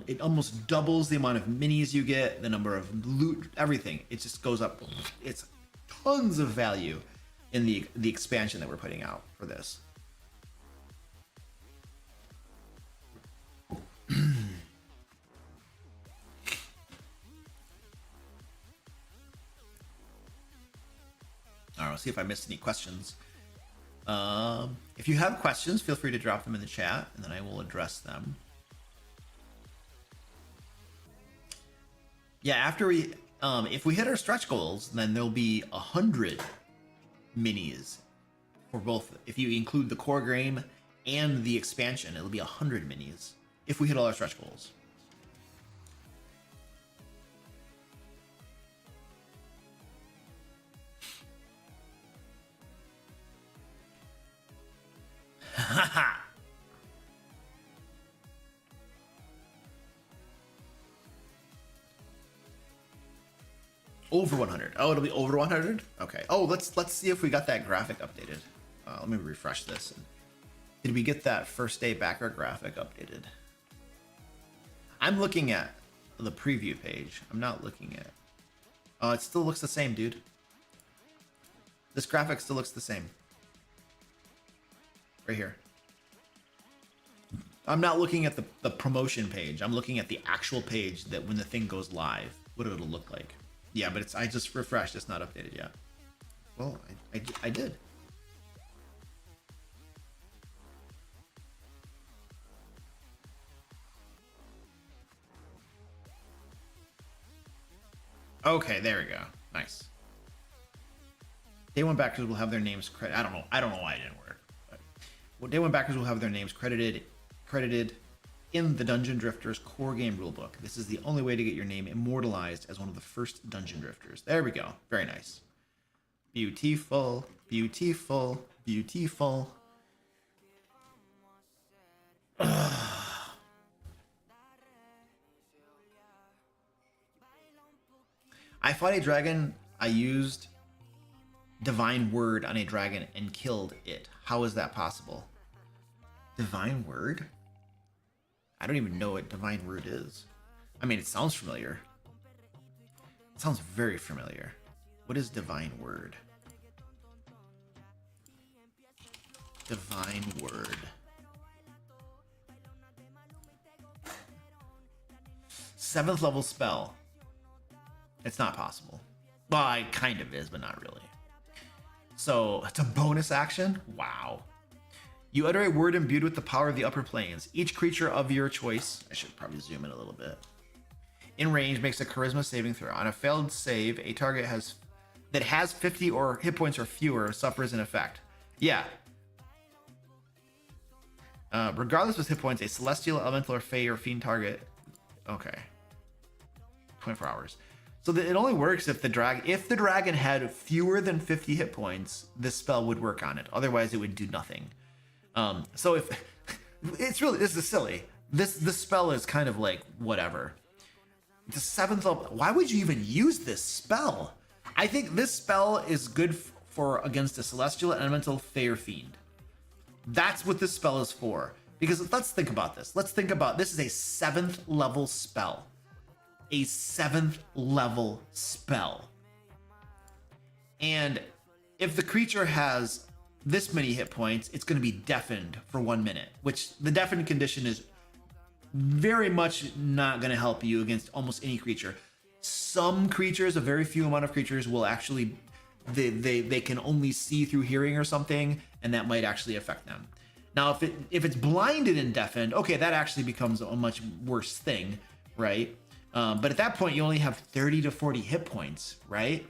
It almost doubles the amount of minis you get, the number of loot, everything. It just goes up. It's tons of value in the expansion that we're putting out for this. All right, let's see if I missed any questions. If you have questions, feel free to drop them in the chat, and then I will address them. Yeah, after we, if we hit our stretch goals, then there'll be 100 minis for both. If you include the core game and the expansion, it'll be 100 minis if we hit all our stretch goals. Over 100. Oh, it'll be over 100. Okay. Oh, let's see if we got that graphic updated. Let me refresh this. Did we get that first day backer graphic updated? I'm looking at the preview page. I'm not looking at. Oh, it still looks the same, dude. This graphic still looks the same. Right here. I'm not looking at the promotion page. I'm looking at the actual page that when the thing goes live, what it'll look like. Yeah, but I just refreshed. It's not updated yet. Well, I did. Okay, there we go. Nice. Day one backers will have their names credited. I don't know why it didn't work. But, well, day one backers will have their names credited in the Dungeon Drifters core game rulebook. This is the only way to get your name immortalized as one of the first Dungeon Drifters. There we go. Very nice. Beautiful, beautiful, beautiful. I fought a dragon. I used Divine Word on a dragon and killed it. How is that possible? Divine Word? I don't even know what Divine Word is. I mean, it sounds familiar. It sounds very familiar. What is Divine Word? Divine Word. Seventh level spell. It's not possible. Well, it kind of is, but not really. So, it's a bonus action? Wow. You utter a word imbued with the power of the upper planes. Each creature of your choice, I should probably zoom in a little bit, in range makes a charisma saving throw. On a failed save, a target that has 50 or hit points or fewer suffers an effect. Yeah. Regardless of his hit points, a celestial, elemental, or fey or fiend target. Okay. 24 hours. So it only works if the dragon had fewer than 50 hit points, this spell would work on it. Otherwise, it would do nothing. So if this is silly. This spell is kind of like whatever. The 7th level. Why would you even use this spell? I think this spell is good for against a celestial, elemental, fey, or fiend. That's what this spell is for. Because let's think about this. This is a 7th level spell. A 7th level spell. And if the creature has this many hit points, it's going to be deafened for 1 minute, which the deafened condition is very much not going to help you against almost any creature. Some creatures, a very few amount of creatures, will actually, they can only see through hearing or something, and that might actually affect them. Now, if it's blinded and deafened, okay, that actually becomes a much worse thing, right? But at that point, you only have 30 to 40 hit points, right?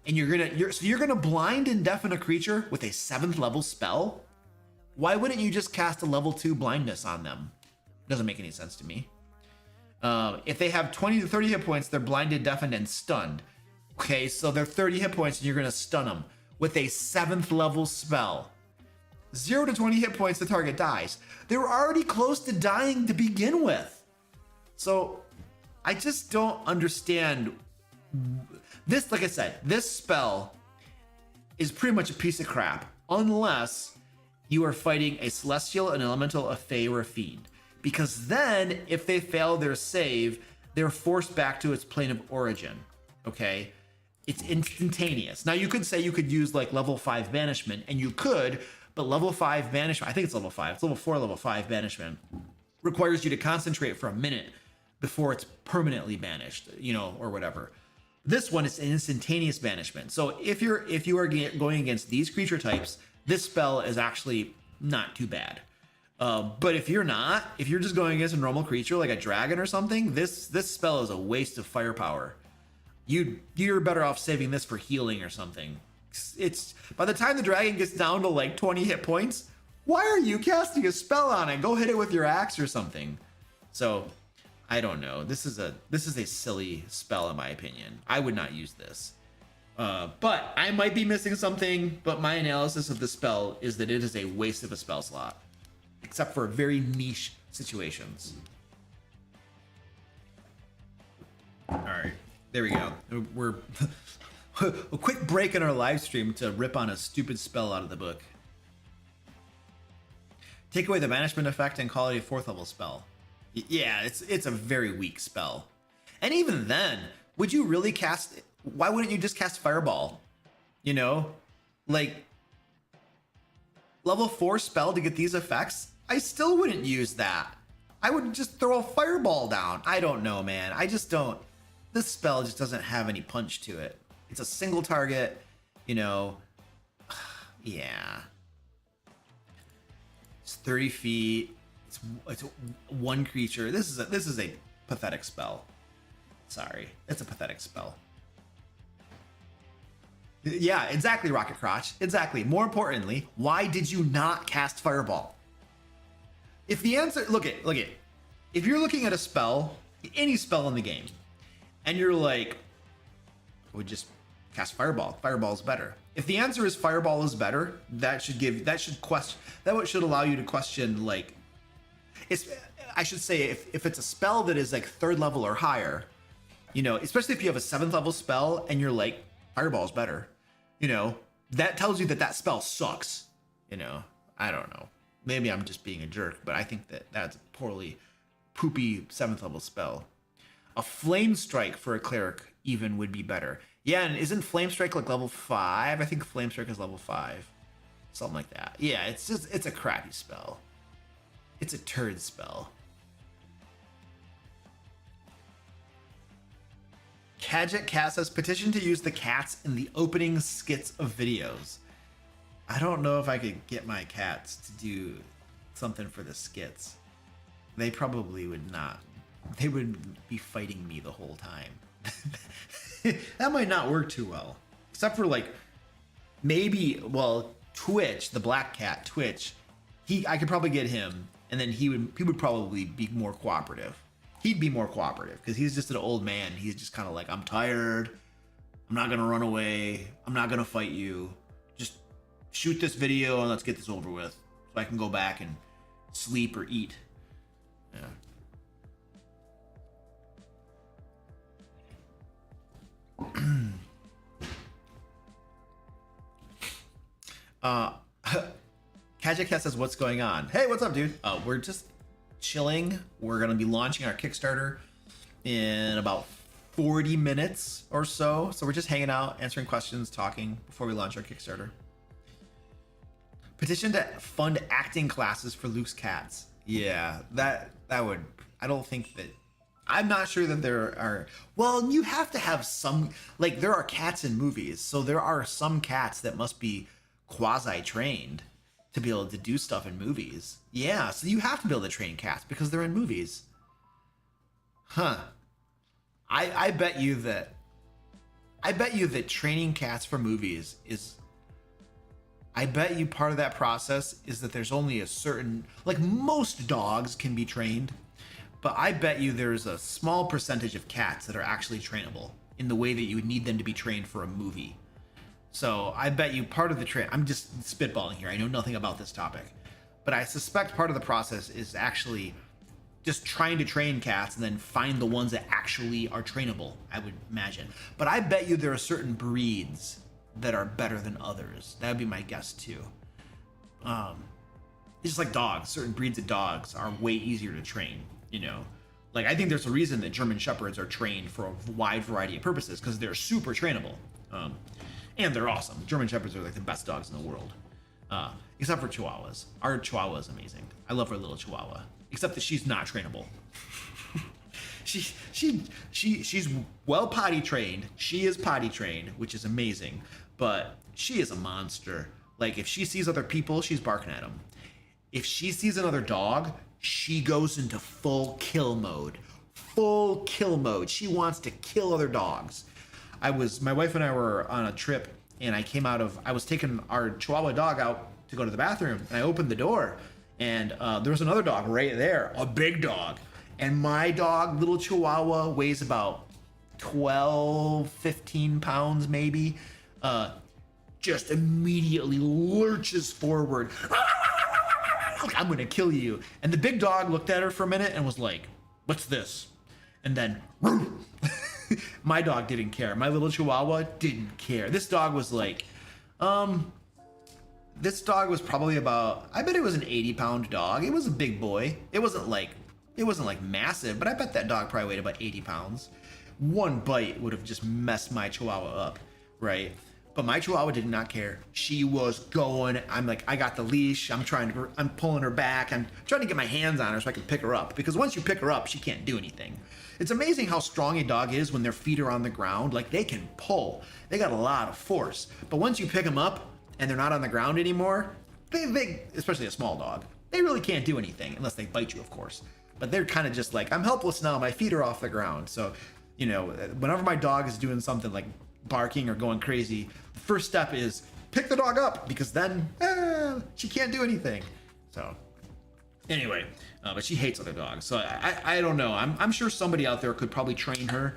And you're gonna blind and deafen a creature with a 7th level spell? Why wouldn't you just cast a level 2 blindness on them? Doesn't make any sense to me. If they have 20 to 30 hit points, they're blinded, deafened, and stunned. Okay, so they're 30 hit points and you're gonna stun them with a 7th level spell. 0 to 20 hit points, the target dies. They were already close to dying to begin with. So I just don't understand this. Like I said, this spell is pretty much a piece of crap unless you are fighting a celestial, an elemental, a fey, or a fiend. Because then if they fail their save, they're forced back to its plane of origin. Okay? It's instantaneous. Now you could say you could use like level 5 banishment, and you could, but level 5 banishment, I think it's level 5, it's level 4, level 5 banishment, requires you to concentrate for a minute before it's permanently banished, or whatever. This one is an instantaneous banishment. So if you are going against these creature types, this spell is actually not too bad. But if you're just going against a normal creature like a dragon or something, this spell is a waste of firepower. You're better off saving this for healing or something. it's by the time the dragon gets down to like 20 hit points, why are you casting a spell on it? Go hit it with your axe or something. So I don't know. This is a silly spell in my opinion. I would not use this. But I might be missing something, but my analysis of the spell is that it is a waste of a spell slot, except for very niche situations. All right, there we go. We're a quick break in our live stream to rip on a stupid spell out of the book. Take away the banishment effect and call it a 4th level spell. Yeah, it's a very weak spell. And even then, would you really cast... Why wouldn't you just cast Fireball? You know? Like, level 4 spell to get these effects? I still wouldn't use that. I would just throw a Fireball down. I don't know, man. I just don't... This spell just doesn't have any punch to it. It's a single target, you know... Yeah. It's 30 feet. It's one creature. This is a pathetic spell. Sorry, it's a pathetic spell. Yeah, exactly, Rocket Crotch. Exactly. More importantly, why did you not cast Fireball? If the answer, look it. If you're looking at a spell, any spell in the game, and you're like, I would just cast Fireball. Fireball's better. If the answer is Fireball is better, that should allow you to question, like, I should say if it's a spell that is like 3rd level or higher, you know, especially if you have a 7th level spell and you're like, Fireball's better, you know, that tells you that that spell sucks. You know, I don't know. Maybe I'm just being a jerk, but I think that that's a poorly poopy 7th level spell. A Flame Strike for a cleric even would be better. Yeah, and isn't Flame Strike like level 5? I think Flame Strike is level 5. Something like that. Yeah, it's a crappy spell. It's a turd spell. Kadget Cat says, petition to use the cats in the opening skits of videos. I don't know if I could get my cats to do something for the skits. They probably would not. They would be fighting me the whole time. That might not work too well. Except for like, maybe, well, Twitch, the black cat, Twitch, I could probably get him, and then he would probably be more cooperative. He'd be more cooperative because he's just an old man. He's just kind of like, I'm tired. I'm not gonna run away. I'm not gonna fight you. Just shoot this video and let's get this over with, so I can go back and sleep or eat. Yeah. Kajak says, what's going on? Hey, what's up, dude? We're just chilling. We're gonna be launching our Kickstarter in about 40 minutes or so. So we're just hanging out, answering questions, talking before we launch our Kickstarter. Petition to fund acting classes for Luke's cats. Yeah, that would, I don't think that, I'm not sure that there are, well, you have to have some, like there are cats in movies. So there are some cats that must be quasi-trained to be able to do stuff in movies. Yeah, so you have to be able to train cats because they're in movies. Huh. I bet you that training cats for movies is, I bet you part of that process is that there's only a certain, like most dogs can be trained, but I bet you there's a small percentage of cats that are actually trainable in the way that you would need them to be trained for a movie. So I bet you part of the I'm just spitballing here. I know nothing about this topic, but I suspect part of the process is actually just trying to train cats and then find the ones that actually are trainable, I would imagine. But I bet you there are certain breeds that are better than others. That would be my guess too. It's just like dogs. Certain breeds of dogs are way easier to train, you know? Like I think there's a reason that German Shepherds are trained for a wide variety of purposes because they're super trainable. And they're awesome. German Shepherds are like the best dogs in the world. Except for Chihuahuas. Our Chihuahua is amazing. I love our little Chihuahua. Except that she's not trainable. She's well potty trained. She is potty trained, which is amazing. But she is a monster. Like if she sees other people, she's barking at them. If she sees another dog, she goes into full kill mode. Full kill mode. She wants to kill other dogs. My wife and I were on a trip and I was taking our Chihuahua dog out to go to the bathroom, and I opened the door, and there was another dog right there, a big dog. And my dog, little Chihuahua, weighs about 12, 15 pounds maybe, just immediately lurches forward. I'm gonna kill you. And the big dog looked at her for a minute and was like, what's this? And then, my dog didn't care. My little Chihuahua didn't care. This dog was like, this dog was probably about, I bet it was an 80-pound dog. It was a big boy. It wasn't like massive, but I bet that dog probably weighed about 80 pounds. One bite would have just messed my Chihuahua up, right? But my Chihuahua did not care. She was going. I'm like, I got the leash. I'm pulling her back. I'm trying to get my hands on her so I can pick her up. Because once you pick her up, she can't do anything. It's amazing how strong a dog is when their feet are on the ground. Like, they can pull. They got a lot of force. But once you pick them up and they're not on the ground anymore, they especially a small dog, they really can't do anything unless they bite you, of course. But they're kind of just like, I'm helpless now. My feet are off the ground. So, you know, whenever my dog is doing something like barking or going crazy, the first step is pick the dog up, because then she can't do anything. So anyway, but she hates other dogs. So I don't know. I'm sure somebody out there could probably train her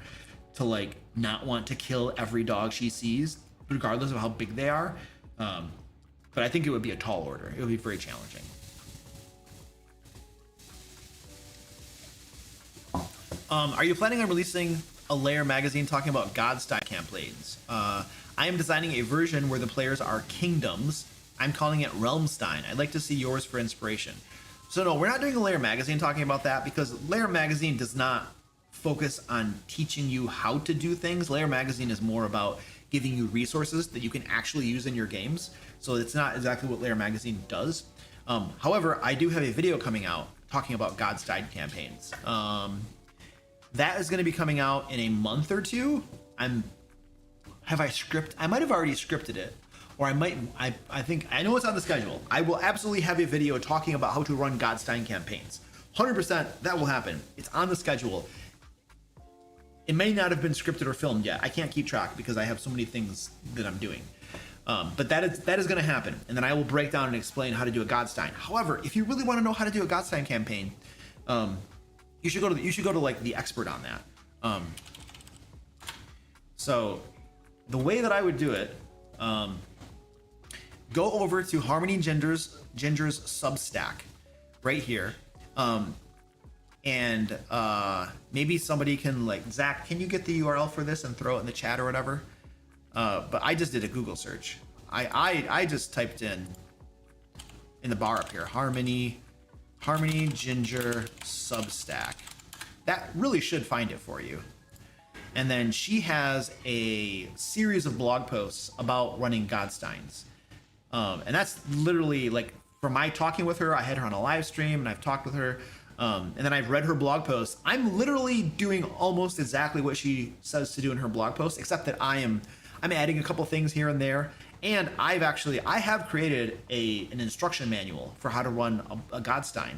to like not want to kill every dog she sees, regardless of how big they are. But I think it would be a tall order. It would be very challenging. Are you planning on releasing a Lair magazine talking about Godstein campaigns? I am designing a version where the players are kingdoms. I'm calling it Realmstein. I'd like to see yours for inspiration. So no, we're not doing a Lair magazine talking about that, because Lair magazine does not focus on teaching you how to do things. Lair magazine is more about giving you resources that you can actually use in your games. So it's not exactly what Lair magazine does. However, I do have a video coming out talking about Godstein campaigns. That is going to be coming out in a month or two. I might have already scripted it, or I think I know it's on the schedule. I will absolutely have a video talking about how to run Godstein campaigns. 100% that will happen. It's on the schedule. It may not have been scripted or filmed yet. I can't keep track because I have so many things that I'm doing. But that is going to happen, and then I will break down and explain how to do a Godstein. However, if you really want to know how to do a Godstein campaign, you should go to like the expert on that. So the way that I would do it, go over to Harmony Ginger's Substack right here. And maybe somebody can, like, Zach, can you get the URL for this and throw it in the chat or whatever? But I just did a Google search. I just typed in the bar up here, Harmony Ginger Substack. That really should find it for you. And then she has a series of blog posts about running Godsteins. And that's literally, like, from my talking with her, I had her on a live stream and I've talked with her. And then I've read her blog posts. I'm literally doing almost exactly what she says to do in her blog post, except that I'm adding a couple things here and there. And I have created an instruction manual for how to run a Godstein.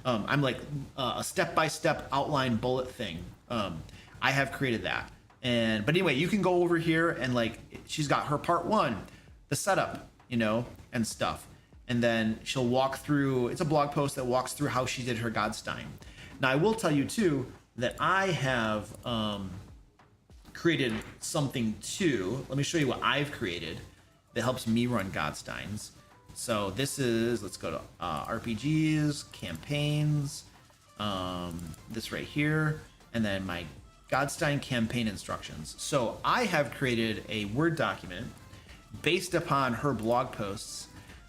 I'm like a step-by-step outline bullet thing. I have created that. But anyway, you can go over here and, like, she's got her part 1, the setup, and stuff. And then she'll walk through, it's a blog post that walks through how she did her Godstein. Now, I will tell you too that I have created something too. Let me show you what I've created that helps me run Godsteins. So this is, let's go to RPGs, campaigns, this right here, and then my Godstein campaign instructions. So I have created a Word document based upon her blog posts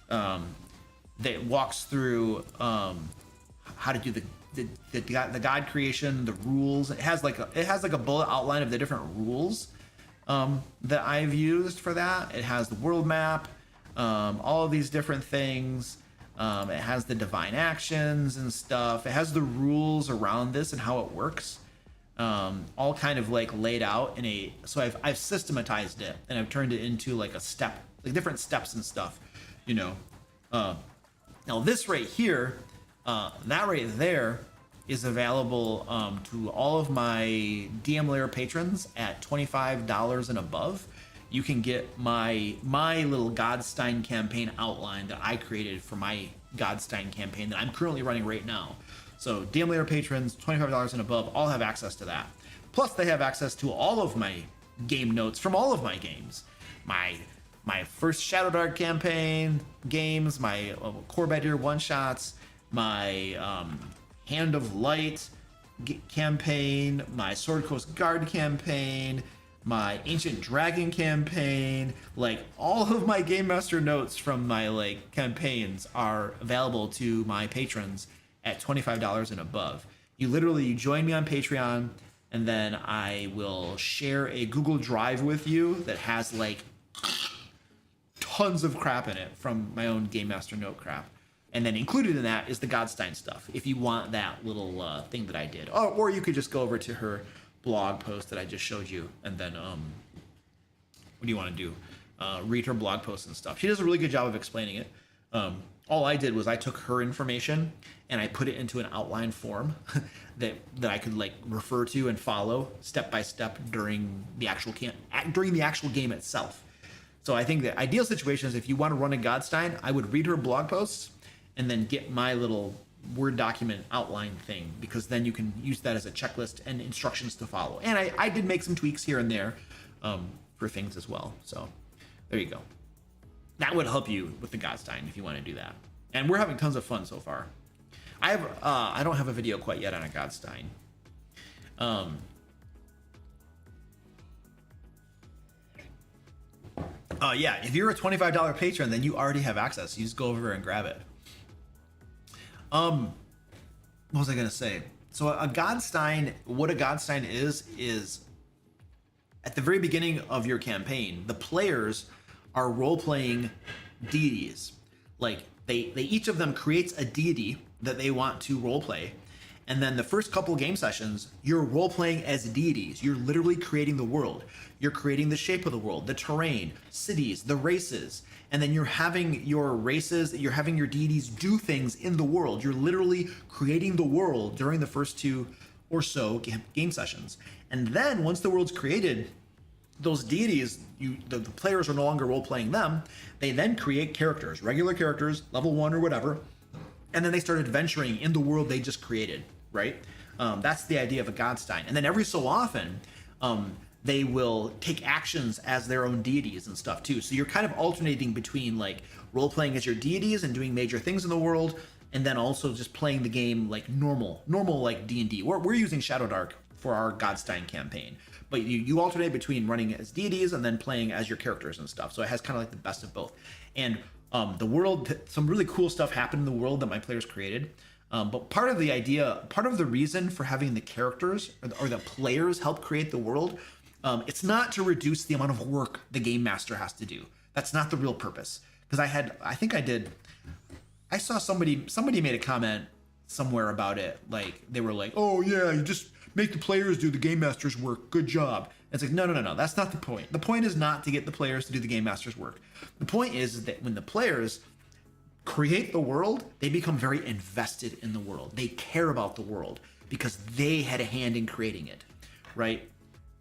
that walks through how to do the god creation, the rules. It has like a bullet outline of the different rules that I've used for that. It has the world map, all of these different things. It has the divine actions and stuff. It has the rules around this and how it works. All kind of like laid out so I've systematized it and I've turned it into like a step, like different steps and stuff, Now this right here, that right there is available to all of my DM Lair patrons at $25 and above. you can get my little Godstein campaign outline that I created for my Godstein campaign that I'm currently running right now. So DM Layer patrons, $25 and above, all have access to that. Plus, they have access to all of my game notes from all of my games. My first Shadow Dark campaign games, my Corvair one-shots, my Hand of Light campaign, my Sword Coast Guard campaign, my Ancient Dragon campaign. Like, all of my Game Master notes from my like campaigns are available to my patrons at $25 and above. You join me on Patreon, and then I will share a Google Drive with you that has like tons of crap in it from my own Game Master note crap. And then included in that is the Godstein stuff, if you want that little thing that I did. Or you could just go over to her blog post that I just showed you, and then what do you want to do? Read her blog posts and stuff. She does a really good job of explaining it. All I did was I took her information and I put it into an outline form that I could like refer to and follow step by step during the actual game itself. So I think the ideal situation is if you want to run a Godstein, I would read her blog posts and then get my little Word document outline thing, because then you can use that as a checklist and instructions to follow. And I did make some tweaks here and there for things as well. So there you go. That would help you with the Godstein if you want to do that. And we're having tons of fun so far. I don't have a video quite yet on a Godstein. Yeah, if you're a $25 patron, then you already have access. You just go over and grab it. What was I gonna say? So a Godstein, what a Godstein is at the very beginning of your campaign, the players are role-playing deities. Like they each of them creates a deity that they want to roleplay. And then the first couple game sessions, you're role-playing as deities. You're literally creating the world. You're creating the shape of the world, the terrain, cities, the races. And then you're having your races, you're having your deities do things in the world. You're literally creating the world during the first 2 or so game sessions. And then once the world's created, those deities, the players are no longer role-playing them. They then create characters, regular characters, level 1 or whatever. And then they start adventuring in the world they just created, right? That's the idea of a Godstein. And then every so often, they will take actions as their own deities and stuff too. So you're kind of alternating between like role-playing as your deities and doing major things in the world, and then also just playing the game like normal like D&D. We're using Shadow Dark for our Godstein campaign, but you alternate between running as deities and then playing as your characters and stuff. So it has kind of like the best of both. And the world, some really cool stuff happened in the world that my players created. But part of the reason for having the characters or the players help create the world, it's not to reduce the amount of work the game master has to do. That's not the real purpose. Because I saw somebody made a comment somewhere about it. Like they were like, "Oh yeah, you just make the players do the game master's work. Good job." And it's like, no. That's not the point. The point is not to get the players to do the game master's work. The point is that when the players create the world, they become very invested in the world. They care about the world because they had a hand in creating it, right?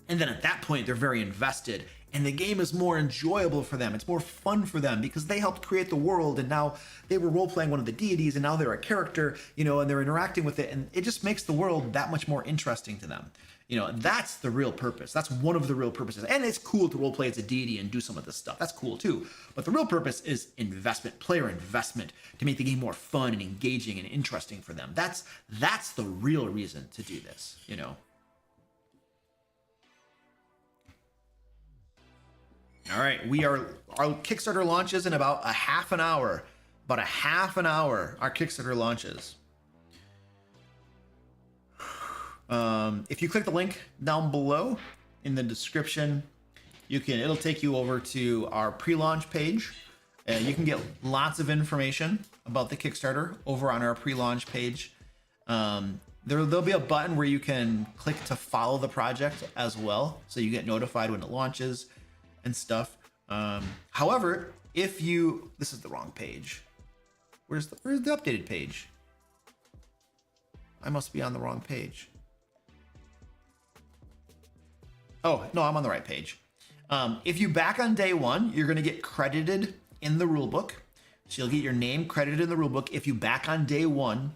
And then at that point, they're very invested, and the game is more enjoyable for them. It's more fun for them because they helped create the world, and now they were role-playing one of the deities, and now they're a character, and they're interacting with it, and it just makes the world that much more interesting to them. That's the real purpose. That's one of the real purposes. And it's cool to roleplay as a deity and do some of this stuff. That's cool too. But the real purpose is investment, player investment, to make the game more fun and engaging and interesting for them. That's the real reason to do this, All right, our Kickstarter launches in about a half an hour. Our Kickstarter launches. If you click the link down below in the description, it'll take you over to our pre-launch page. You can get lots of information about the Kickstarter over on our pre-launch page. There'll be a button where you can click to follow the project as well, so you get notified when it launches and stuff. However, this is the wrong page. Where's the updated page? I must be on the wrong page. Oh, no, I'm on the right page. If you back on day one, you're going to get credited in the rulebook. So you'll get your name credited in the rulebook if you back on day one.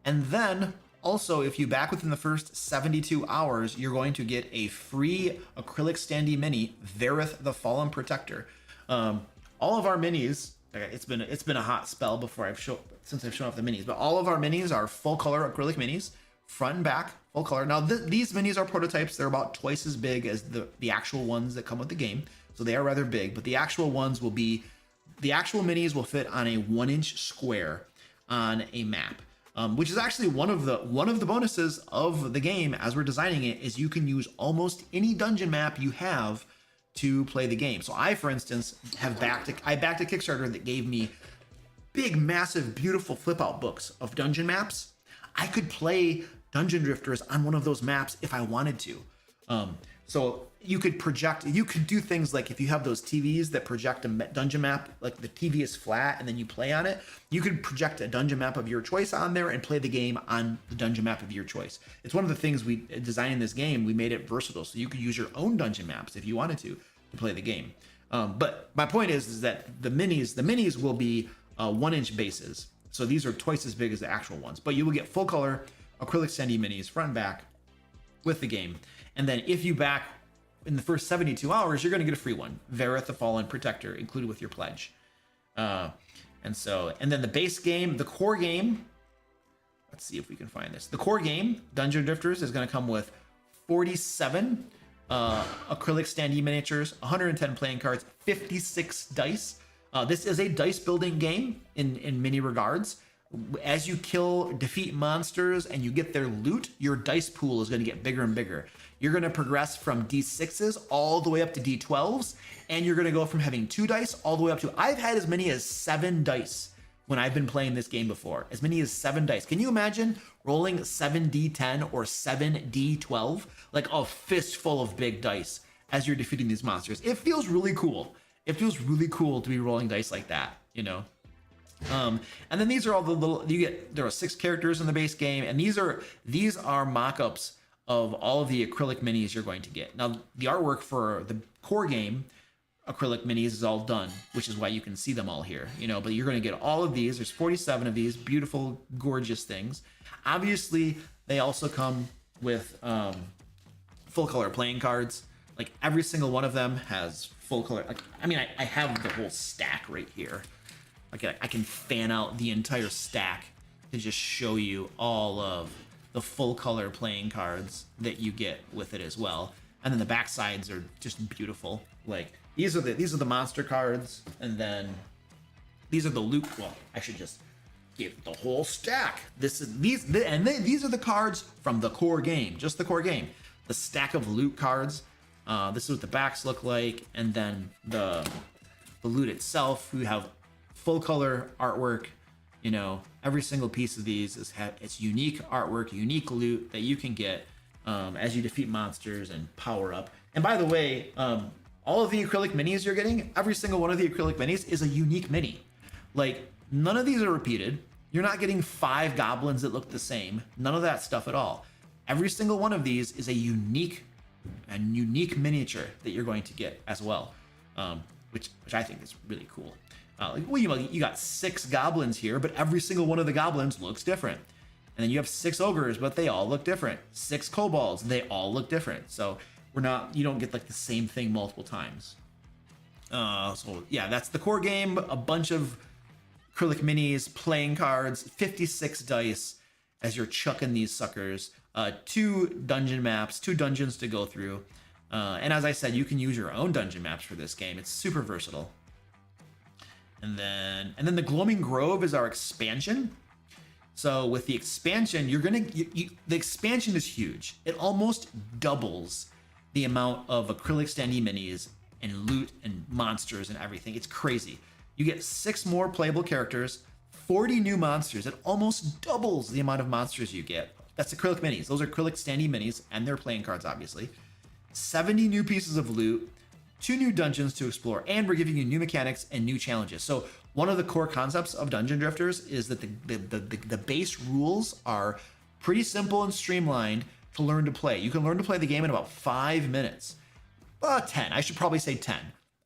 And then also, if you back within the first 72 hours, you're going to get a free acrylic standee mini, Verith the Fallen Protector. All of our minis, it's been a hot spell since I've shown off the minis, but all of our minis are full color acrylic minis, front and back, full color. Now these minis are prototypes. They're about twice as big as the actual ones that come with the game, so they are rather big. But the actual minis will fit on a 1-inch square on a map. Which is actually one of the bonuses of the game as we're designing it, is you can use almost any dungeon map you have to play the game. So I, for instance, backed a Kickstarter that gave me big, massive, beautiful flip out books of dungeon maps. I could play Dungeon Drifters on one of those maps if I wanted to. So you could do things like, if you have those TVs that project a dungeon map, like the TV is flat and then you play on it, you could project a dungeon map of your choice on there and play the game on the dungeon map of your choice. It's one of the things we designed in this game. We made it versatile, so you could use your own dungeon maps if you wanted to play the game. But my point is that the minis will be 1-inch bases. So these are twice as big as the actual ones, but you will get full color acrylic standee minis front and back with the game. And then if you back in the first 72 hours, you're going to get a free one, Verith the Fallen Protector, included with your pledge. And then the base game, the core game, let's see if we can find this. The core game, Dungeon Drifters, is going to come with 47 acrylic standee miniatures, 110 playing cards, 56 dice. This is a dice building game in many regards. As you defeat monsters and you get their loot, your dice pool is going to get bigger and bigger. You're going to progress from D6s all the way up to D12s, and you're going to go from having 2 dice all the way up to, I've had as many as 7 dice when I've been playing this game before. As many as 7 dice. Can you imagine rolling 7D10 or 7D12? Like a fistful of big dice as you're defeating these monsters. It feels really cool. It feels really cool to be rolling dice like that, you know? And then these are all the little, there are 6 characters in the base game, and these are mock-ups of all of the acrylic minis you're going to get. Now, the artwork for the core game acrylic minis is all done, which is why you can see them all here, you know, but you're going to get all of these. There's 47 of these beautiful, gorgeous things. Obviously, they also come with full color playing cards. Like every single one of them has full color. Like, I mean, I have the whole stack right here. I can fan out the entire stack to just show you all of the full color playing cards that you get with it as well. And then the back sides are just beautiful. Like these are the monster cards, and then these are the loot. Well, I should just give the whole stack. These are the cards from the core game, just the core game. The stack of loot cards. This is what the backs look like, and then the loot itself. We have full color artwork. You know, every single piece of these it's unique artwork, unique loot that you can get as you defeat monsters and power up. And by the way, all of the acrylic minis you're getting, every single one of the acrylic minis is a unique mini. Like, none of these are repeated. You're not getting 5 goblins that look the same. None of that stuff at all. Every single one of these is a unique miniature that you're going to get as well, which I think is really cool. You got 6 goblins here, but every single one of the goblins looks different. And then you have 6 ogres, but they all look different. 6 kobolds, they all look different. So you don't get like the same thing multiple times. So yeah, that's the core game. A bunch of acrylic minis, playing cards, 56 dice as you're chucking these suckers. 2 dungeon maps, 2 dungeons to go through. And as I said, you can use your own dungeon maps for this game. It's super versatile. And then the Gloaming Grove is our expansion. So with the expansion, the expansion is huge. It almost doubles the amount of acrylic standee minis and loot and monsters and everything. It's crazy. You get 6 more playable characters, 40 new monsters. It almost doubles the amount of monsters you get. That's acrylic minis. Those are acrylic standee minis and their playing cards, obviously. 70 new pieces of loot, 2 new dungeons to explore, and we're giving you new mechanics and new challenges. So one of the core concepts of Dungeon Drifters is that the base rules are pretty simple and streamlined to learn to play. You can learn to play the game in about 5 minutes. 10. I should probably say 10.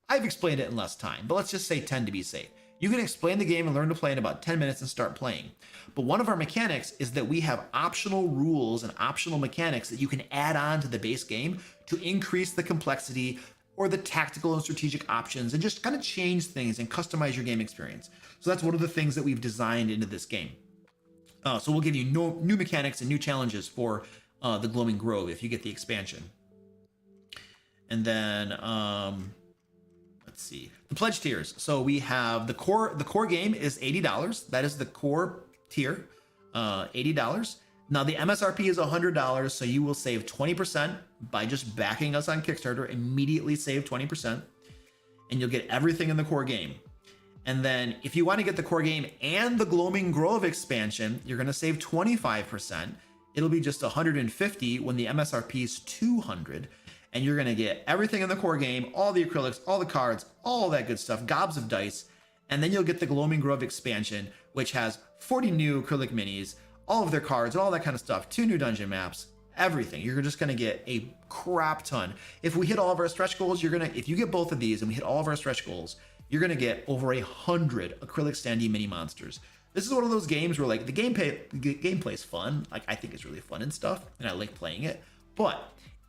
I've explained it in less time, but let's just say 10 to be safe. You can explain the game and learn to play in about 10 minutes and start playing. But one of our mechanics is that we have optional rules and optional mechanics that you can add on to the base game to increase the complexity or the tactical and strategic options and just kind of change things and customize your game experience. So that's one of the things that we've designed into this game. So we'll give you new mechanics and new challenges for the Glowing Grove if you get the expansion. And then let's see, the pledge tiers. So we have the core game is $80. That is the core tier, $80. Now the MSRP is $100, so you will save 20% by just backing us on Kickstarter. Immediately save 20%, and you'll get everything in the core game. And then if you want to get the core game and the Glowing Grove expansion, you're going to save 25%. It'll be just $150 when the MSRP is $200. And you're going to get everything in the core game, all the acrylics, all the cards, all that good stuff, gobs of dice. And then you'll get the Glowing Grove expansion, which has 40 new acrylic minis, all of their cards, all that kind of stuff, 2 new dungeon maps, everything. You're just going to get a crap ton. If we hit all of our stretch goals, if you get both of these and we hit all of our stretch goals, you're going to get over 100 acrylic standee mini monsters. This is one of those games where like the gameplay is fun. Like I think it's really fun and stuff, and I like playing it. But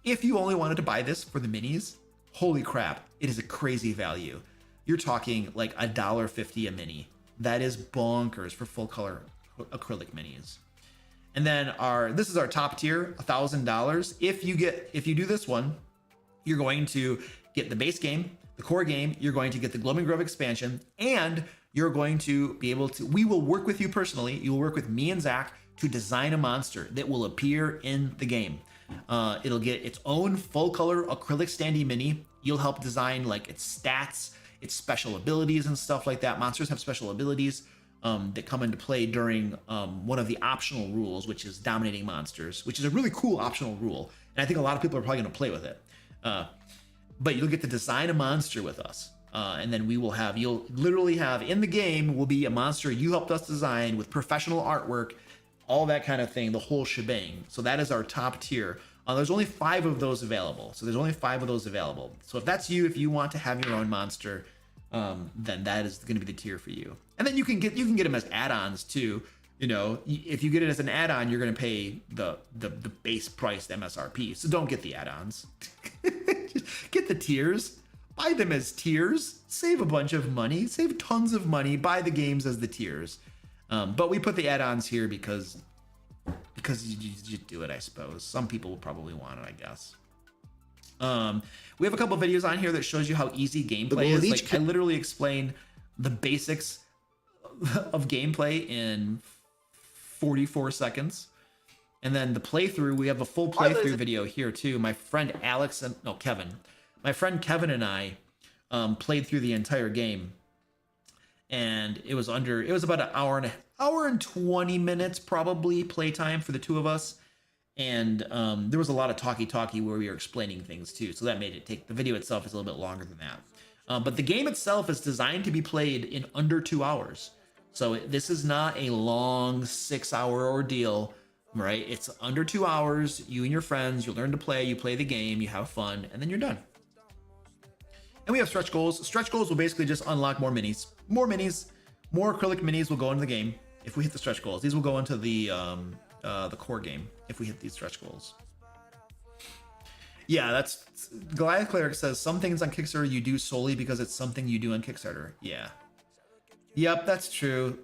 if you only wanted to buy this for the minis, holy crap, it is a crazy value. You're talking like $1.50 a mini. That is bonkers for full color acrylic minis. And then this is our top tier, $1,000. If you do this one, you're going to get the base game, the core game, you're going to get the Glowing Grove expansion, and you're going to be able to, we will work with you personally, you will work with me and Zach to design a monster that will appear in the game. It'll get its own full color acrylic standee mini. You'll help design like its stats, its special abilities and stuff like that. Monsters have special abilities that come into play during one of the optional rules, which is dominating monsters, which is a really cool optional rule. And I think a lot of people are probably going to play with it. But you'll get to design a monster with us. And then you'll literally have in the game will be a monster you helped us design with professional artwork, all that kind of thing, the whole shebang. So that is our top tier. There's only 5 of those available. So if that's you, if you want to have your own monster, then that is going to be the tier for you. And then you can get them as add-ons too. You know, if you get it as an add-on, you're going to pay the base price MSRP. So don't get the add-ons. Get the tiers. Buy them as tiers. Save a bunch of money. Save tons of money. Buy the games as the tiers. But we put the add-ons here because you do it, I suppose. Some people will probably want it, I guess. We have a couple videos on here that shows you how easy gameplay is. Like, I literally explain the basics of gameplay in 44 seconds. And then the playthrough, we have a full playthrough video here too. My friend Kevin and I played through the entire game. And it was about an hour and 20 minutes probably playtime for the two of us. And there was a lot of talkie where we were explaining things too. So that made it take, the video itself is a little bit longer than that. But the game itself is designed to be played in under 2 hours. So this is not a long 6-hour ordeal, right? It's under 2 hours. You and your friends, you learn to play, you play the game, you have fun, and then you're done. And we have stretch goals. Stretch goals will basically just unlock more minis. More acrylic minis will go into the game if we hit the stretch goals. These will go into the core game if we hit these stretch goals. Yeah, that's Goliath Cleric says some things on Kickstarter you do solely because it's something you do on Kickstarter. Yeah. Yep, that's true.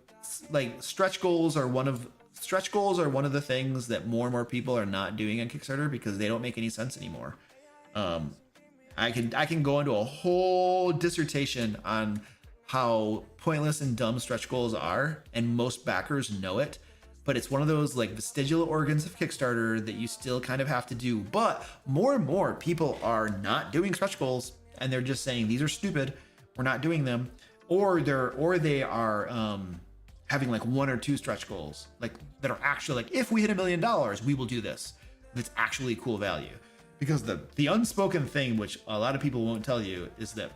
Like stretch goals are one of the things that more and more people are not doing on Kickstarter because they don't make any sense anymore. I can go into a whole dissertation on how pointless and dumb stretch goals are, and most backers know it. But it's one of those like vestigial organs of Kickstarter that you still kind of have to do. But more and more people are not doing stretch goals, and they're just saying these are stupid, we're not doing them, or they are having like 1 or 2 stretch goals like that are actually like, if we hit $1 million, we will do this. That's actually cool value. Because the unspoken thing, which a lot of people won't tell you, is that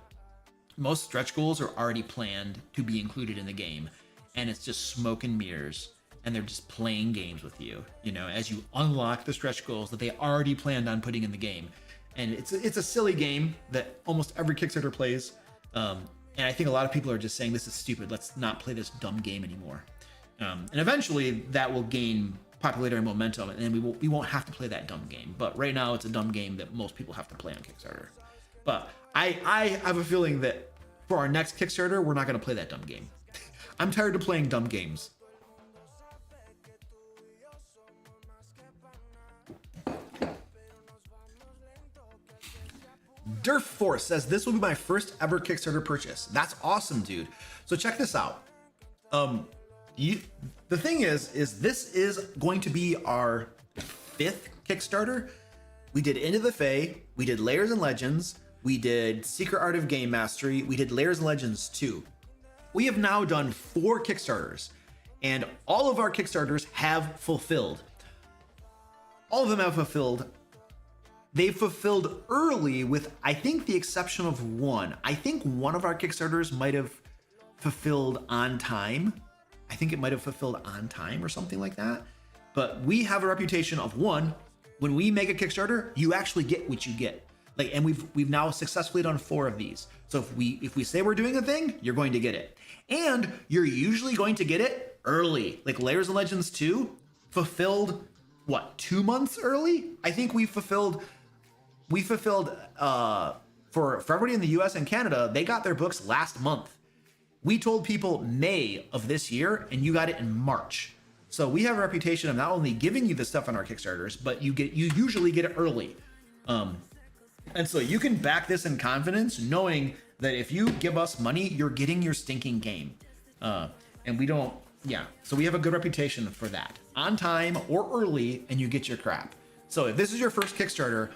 most stretch goals are already planned to be included in the game, and it's just smoke and mirrors. And they're just playing games with you, you know, as you unlock the stretch goals that they already planned on putting in the game. and it's a silly game that almost every Kickstarter plays. And I think a lot of people are just saying this is stupid. Let's not play this dumb game anymore. And eventually that will gain popularity and momentum, and then we won't have to play that dumb game. But right now it's a dumb game that most people have to play on Kickstarter. But I have a feeling that for our next Kickstarter, we're not going to play that dumb game. I'm tired of playing dumb games. Durf Force says this will be my first ever Kickstarter purchase. That's awesome, dude. So check this out. The thing is this is going to be our 5th Kickstarter. We did Into the Fae, we did Layers and Legends, we did Secret Art of Game Mastery, we did Layers and Legends 2. We have now done 4 Kickstarters, and all of our Kickstarters have fulfilled. All of them have fulfilled. They've fulfilled early with, I think, the exception of one. I think one of our Kickstarters might have fulfilled on time. I think it might have fulfilled on time or something like that. But we have a reputation of, one, when we make a Kickstarter, you actually get what you get. And we've now successfully done 4 of these. So if we say we're doing a thing, you're going to get it. And you're usually going to get it early. Like Layers of Legends 2 fulfilled, what, 2 months early? I think we fulfilled for everybody in the US and Canada, they got their books last month. We told people May of this year, and you got it in March. So we have a reputation of not only giving you the stuff on our Kickstarters, but you usually get it early. And so you can back this in confidence, knowing that if you give us money, you're getting your stinking game. And we don't, yeah. So we have a good reputation for that. On time or early, and you get your crap. So if this is your first Kickstarter,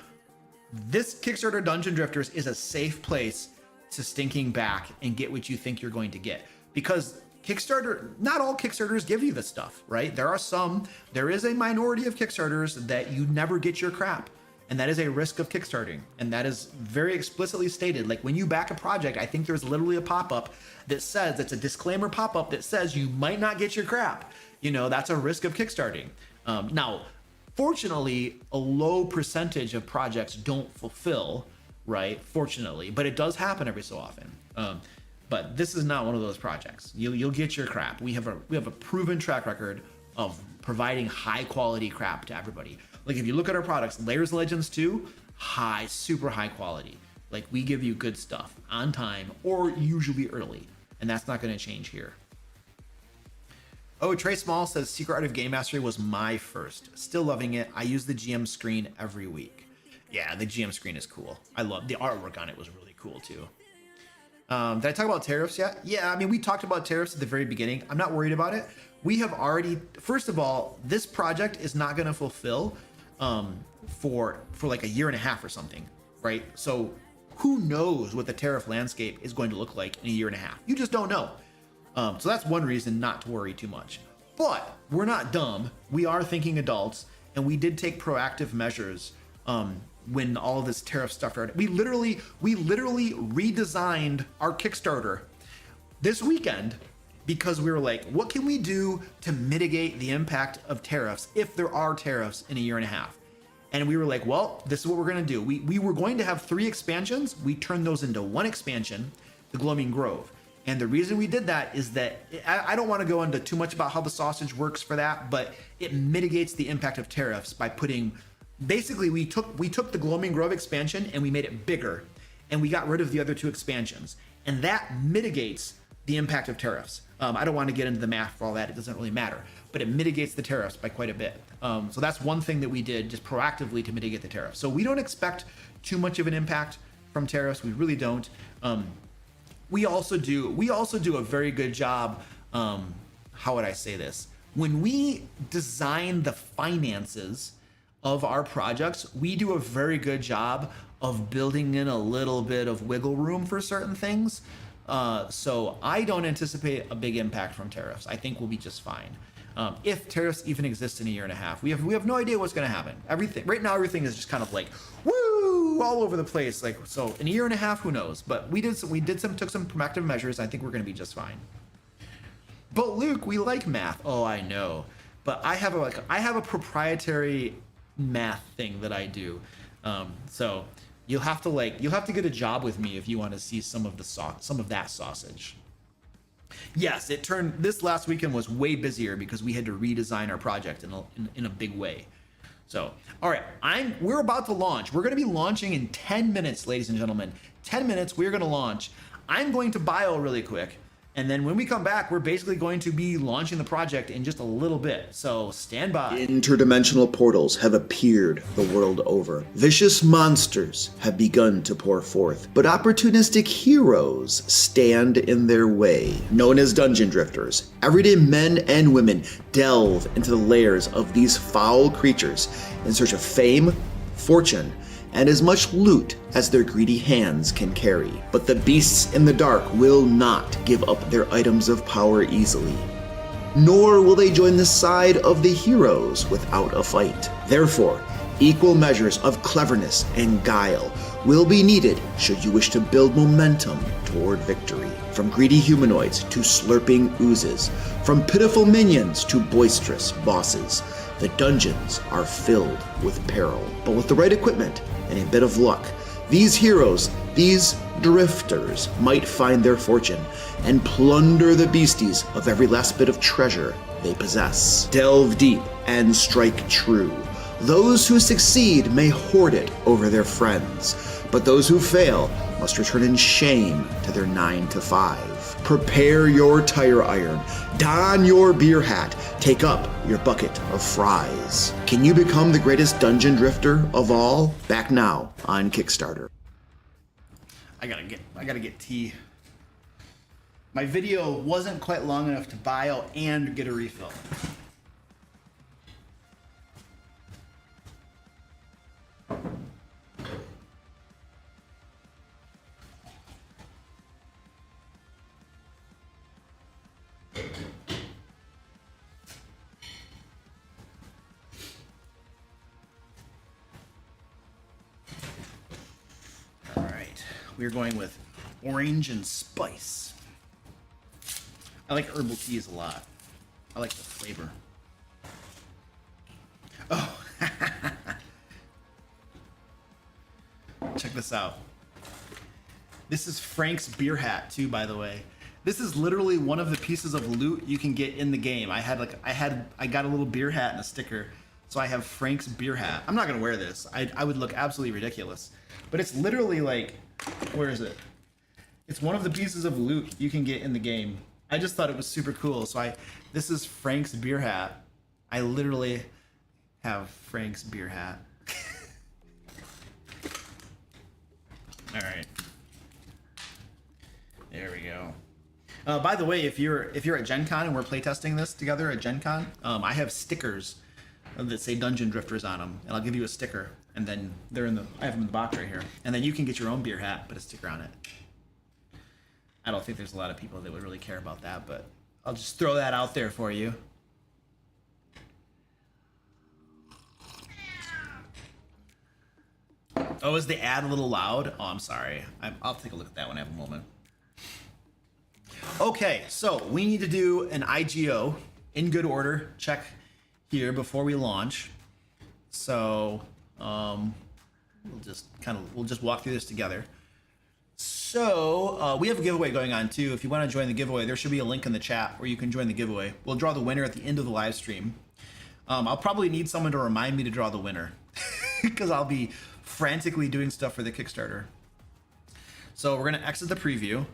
this Kickstarter Dungeon Drifters is a safe place to stinking back and get what you think you're going to get. Because Kickstarter, not all Kickstarters give you this stuff, right? There is a minority of Kickstarters that you never get your crap. And that is a risk of kickstarting. And that is very explicitly stated. Like when you back a project, I think there's literally a pop-up that says, it's a disclaimer pop-up that says you might not get your crap. You know, that's a risk of kickstarting. Now, fortunately, a low percentage of projects don't fulfill, right? Fortunately, but it does happen every so often. But this is not one of those projects. You'll get your crap. We have a proven track record of providing high quality crap to everybody. Like if you look at our products, Layers of Legends 2, super high quality. Like we give you good stuff on time or usually early, and that's not going to change here. Oh, Trey Small says Secret Art of Game Mastery was my first. Still loving it. I use the GM screen every week. Yeah, the GM screen is cool. I love the artwork on it, was really cool too. Did I talk about tariffs yet? Yeah, I mean, we talked about tariffs at the very beginning. I'm not worried about it. We have already, first of all, this project is not going to fulfill for like a year and a half or something, right? So who knows what the tariff landscape is going to look like in a year and a half? You just don't know. So that's one reason not to worry too much. But we're not dumb. We are thinking adults, and we did take proactive measures when all of this tariff stuff started. We literally redesigned our Kickstarter this weekend because we were like, what can we do to mitigate the impact of tariffs if there are tariffs in a year and a half? And we were like, well, this is what we're going to do. We were going to have 3 expansions. We turned those into 1 expansion, the Gloaming Grove. And the reason we did that is that I don't want to go into too much about how the sausage works for that, but it mitigates the impact of tariffs by putting, basically we took the Gloaming Grove expansion and we made it bigger, and we got rid of the other 2 expansions. And that mitigates the impact of tariffs. I don't want to get into the math for all that. It doesn't really matter, but it mitigates the tariffs by quite a bit. So that's one thing that we did just proactively to mitigate the tariffs. So we don't expect too much of an impact from tariffs. We really don't. We also do a very good job. How would I say this? When we design the finances of our projects, we do a very good job of building in a little bit of wiggle room for certain things. So I don't anticipate a big impact from tariffs. I think we'll be just fine. If tariffs even exist in a year and a half, we have no idea what's going to happen. Everything is just kind of like, woo, all over the place. Like, so in a year and a half, who knows? But took some proactive measures. I think we're going to be just fine. But Luke, we like math. Oh, I know. But I have a proprietary math thing that I do. So You'll have to get a job with me if you want to see some of that sausage. Yes, this last weekend was way busier because we had to redesign our project in a big way. So, all right, we're about to launch. We're going to be launching in 10 minutes, ladies and gentlemen. 10 minutes, we're going to launch. I'm going to bio really quick. And then when we come back, we're basically going to be launching the project in just a little bit. So stand by. Interdimensional portals have appeared the world over. Vicious monsters have begun to pour forth, but opportunistic heroes stand in their way. Known as dungeon drifters, everyday men and women delve into the lairs of these foul creatures in search of fame, fortune, and as much loot as their greedy hands can carry. But the beasts in the dark will not give up their items of power easily. Nor will they join the side of the heroes without a fight. Therefore, equal measures of cleverness and guile will be needed should you wish to build momentum toward victory. From greedy humanoids to slurping oozes, from pitiful minions to boisterous bosses, the dungeons are filled with peril. But with the right equipment and a bit of luck, these heroes, these drifters, might find their fortune and plunder the beasties of every last bit of treasure they possess. Delve deep and strike true. Those who succeed may hoard it over their friends, but those who fail must return in shame to their 9 to 5. Prepare your tire iron, don your beer hat, take up your bucket of fries. Can you become the greatest dungeon drifter of all? Back now on Kickstarter. I gotta get tea. My video wasn't quite long enough to bio and get a refill. All right, we're going with orange and spice. I like herbal teas a lot. I like the flavor. Oh, check this out. This is Frank's beer hat too, by the way. This is literally one of the pieces of loot you can get in the game. I got a little beer hat and a sticker, so I have Frank's beer hat. I'm not gonna wear this. I would look absolutely ridiculous, but it's literally like, where is it? It's one of the pieces of loot you can get in the game. I just thought it was super cool. So this is Frank's beer hat. I literally have Frank's beer hat. All right. There we go. By the way, if you're at Gen Con and we're playtesting this together at Gen Con, I have stickers that say Dungeon Drifters on them, and I'll give you a sticker, and then I have them in the box right here, and then you can get your own beer hat, put a sticker on it. I don't think there's a lot of people that would really care about that, but I'll just throw that out there for you. Oh, is the ad a little loud? Oh, I'm sorry. I'll take a look at that when I have a moment. Okay, so we need to do an IGO in good order check here before we launch. So we'll just walk through this together. So we have a giveaway going on too. If you want to join the giveaway, there should be a link in the chat where you can join the giveaway. We'll draw the winner at the end of the live stream. I'll probably need someone to remind me to draw the winner because I'll be frantically doing stuff for the Kickstarter. So we're gonna exit the preview,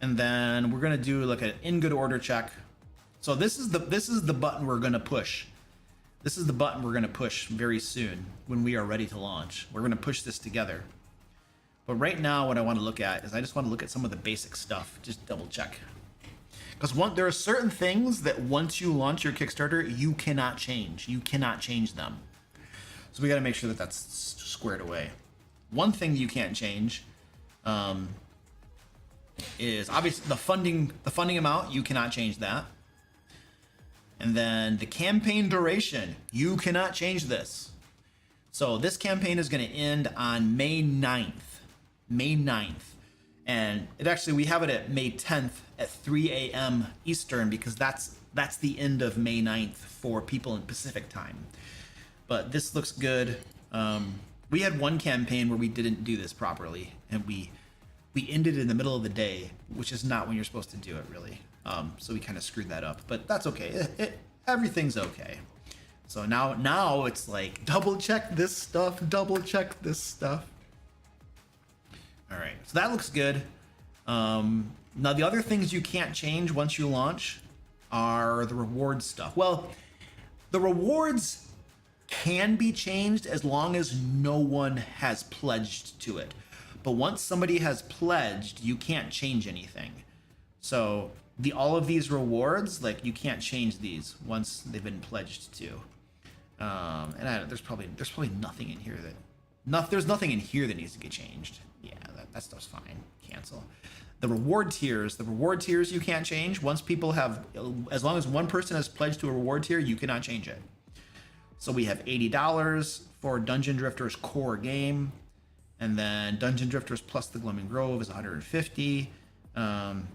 and then we're gonna do like an in good order check. So this is the button we're gonna push. This is the button we're gonna push very soon when we are ready to launch. We're gonna push this together. But right now, what I want to look at is I just want to look at some of the basic stuff, just double check. Because there are certain things that once you launch your Kickstarter, you cannot change. You cannot change them. So we got to make sure that that's squared away. One thing you can't change is obviously the funding amount. You cannot change that. And then the campaign duration, you cannot change this. So this campaign is going to end on May 9th. May 9th. And we have it at May 10th at 3 a.m. Eastern because that's the end of May 9th for people in Pacific time. But this looks good. We had one campaign where we didn't do this properly, and we ended in the middle of the day, which is not when you're supposed to do it, really. So we kind of screwed that up, but that's okay. Everything's okay. So now it's like double check this stuff, double check this stuff. All right, so that looks good. Now the other things you can't change once you launch are the reward stuff. Well, the rewards can be changed as long as no one has pledged to it. But once somebody has pledged, you can't change anything. So all of these rewards, like you can't change these once they've been pledged to. There's probably nothing in here there's nothing in here that needs to get changed. Yeah, that stuff's fine. Cancel. The reward tiers you can't change. Once people have, as long as one person has pledged to a reward tier, you cannot change it. So we have $80 for Dungeon Drifters core game, and then Dungeon Drifters plus the Gloaming Grove is $150. And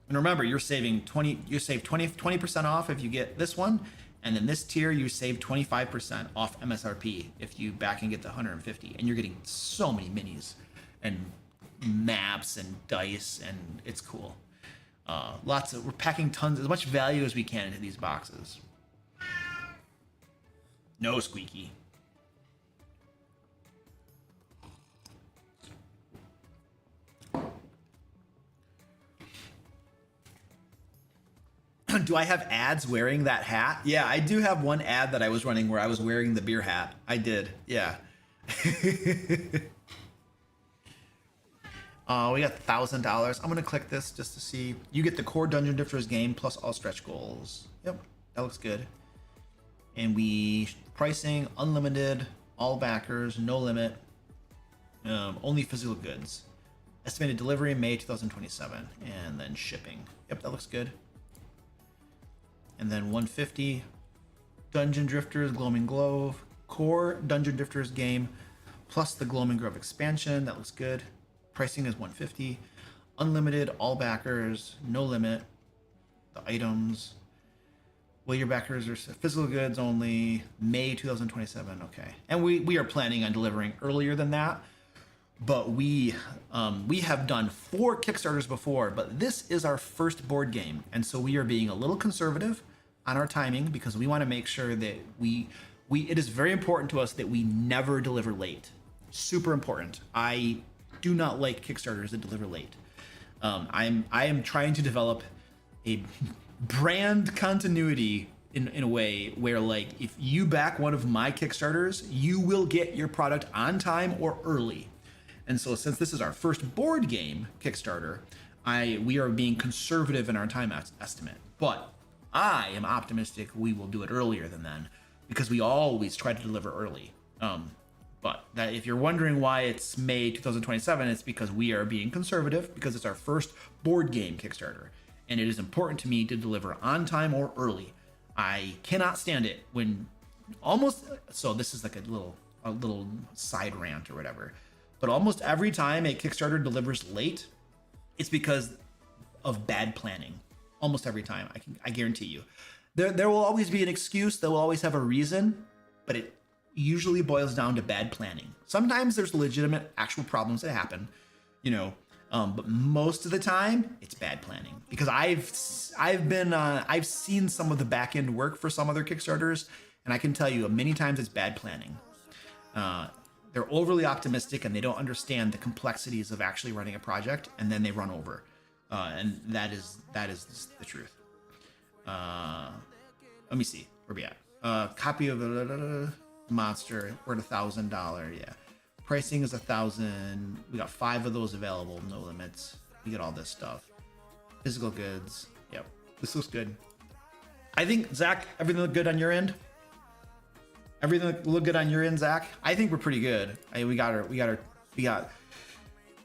remember, you're saving 20% off if you get this one, and then this tier you save 25% off MSRP if you back and get the $150, and you're getting so many minis and maps and dice, and it's cool. We're packing as much value as we can into these boxes. No squeaky. Do I have ads wearing that hat? Yeah, I do have one ad that I was running where I was wearing the beer hat. I did, yeah. We got $1,000. I'm gonna click this just to see. You get the core Dungeon Drifters game plus all stretch goals. Yep, that looks good. And pricing unlimited, all backers, no limit, only physical goods. Estimated delivery May 2027, and then shipping. Yep, that looks good. And then 150, Dungeon Drifters Gloaming Grove, core Dungeon Drifters game plus the Gloaming Grove expansion. That looks good. Pricing is 150, unlimited, all backers, no limit. The items. Well, your backers are physical goods only, May 2027. Okay, and we are planning on delivering earlier than that, but we have done 4 Kickstarters before, but this is our first board game, and so we are being a little conservative on our timing because we want to make sure that it is very important to us that we never deliver late. Super important. I do not like Kickstarters that deliver late. I am trying to develop a brand continuity in a way where, like, if you back one of my Kickstarters, you will get your product on time or early. And so since this is our first board game Kickstarter, we are being conservative in our time estimate. But I am optimistic we will do it earlier than then because we always try to deliver early. But that if you're wondering why it's May 2027, it's because we are being conservative because it's our first board game Kickstarter. And it is important to me to deliver on time or early. I cannot stand it when so this is like a little side rant or whatever, but almost every time a Kickstarter delivers late, it's because of bad planning. Almost every time, I guarantee you. There will always be an excuse, they will always have a reason, but it usually boils down to bad planning. Sometimes there's legitimate actual problems that happen, but most of the time it's bad planning because I've seen some of the back end work for some other Kickstarters, and I can tell you many times it's bad planning. They're overly optimistic and they don't understand the complexities of actually running a project, and then they run over, and that is the truth. Let me see where we at. Copy of Monster, we're at $1,000. Yeah. Pricing is $1,000. We got 5 of those available, no limits. We get all this stuff. Physical goods. Yep. This looks good. I think, Zach, everything look good on your end? Everything look good on your end, Zach? I think we're pretty good. We got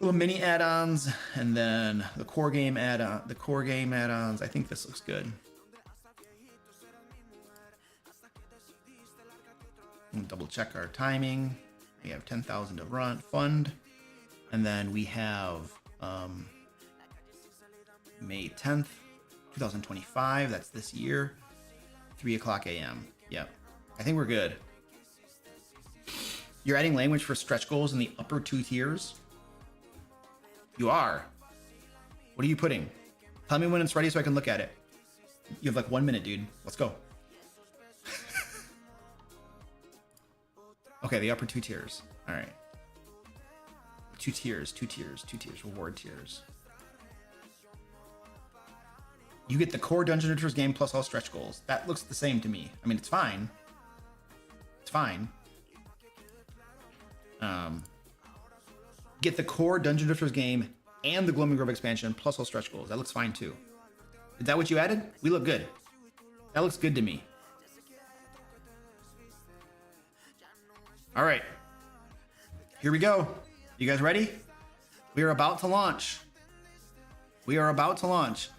little mini add-ons and then the core game add-ons. I think this looks good. Double check our timing. We have 10,000 to fund, and then we have May 10th, 2025. That's this year, 3:00 a.m. Yep, I think we're good. You're adding language for stretch goals in the upper 2 tiers? You are. What are you putting? Tell me when it's ready so I can look at it. You have like 1 minute, dude. Let's go. Okay, the upper 2 tiers. All right. 2 tiers, 2 tiers, 2 tiers, reward tiers. You get the core Dungeon Hunters game plus all stretch goals. That looks the same to me. I mean, it's fine. It's fine. Get the core Dungeon Hunters game and the Gloaming Grove expansion plus all stretch goals. That looks fine too. Is that what you added? We look good. That looks good to me. All right. Here we go. You guys ready? We are about to launch. We are about to launch.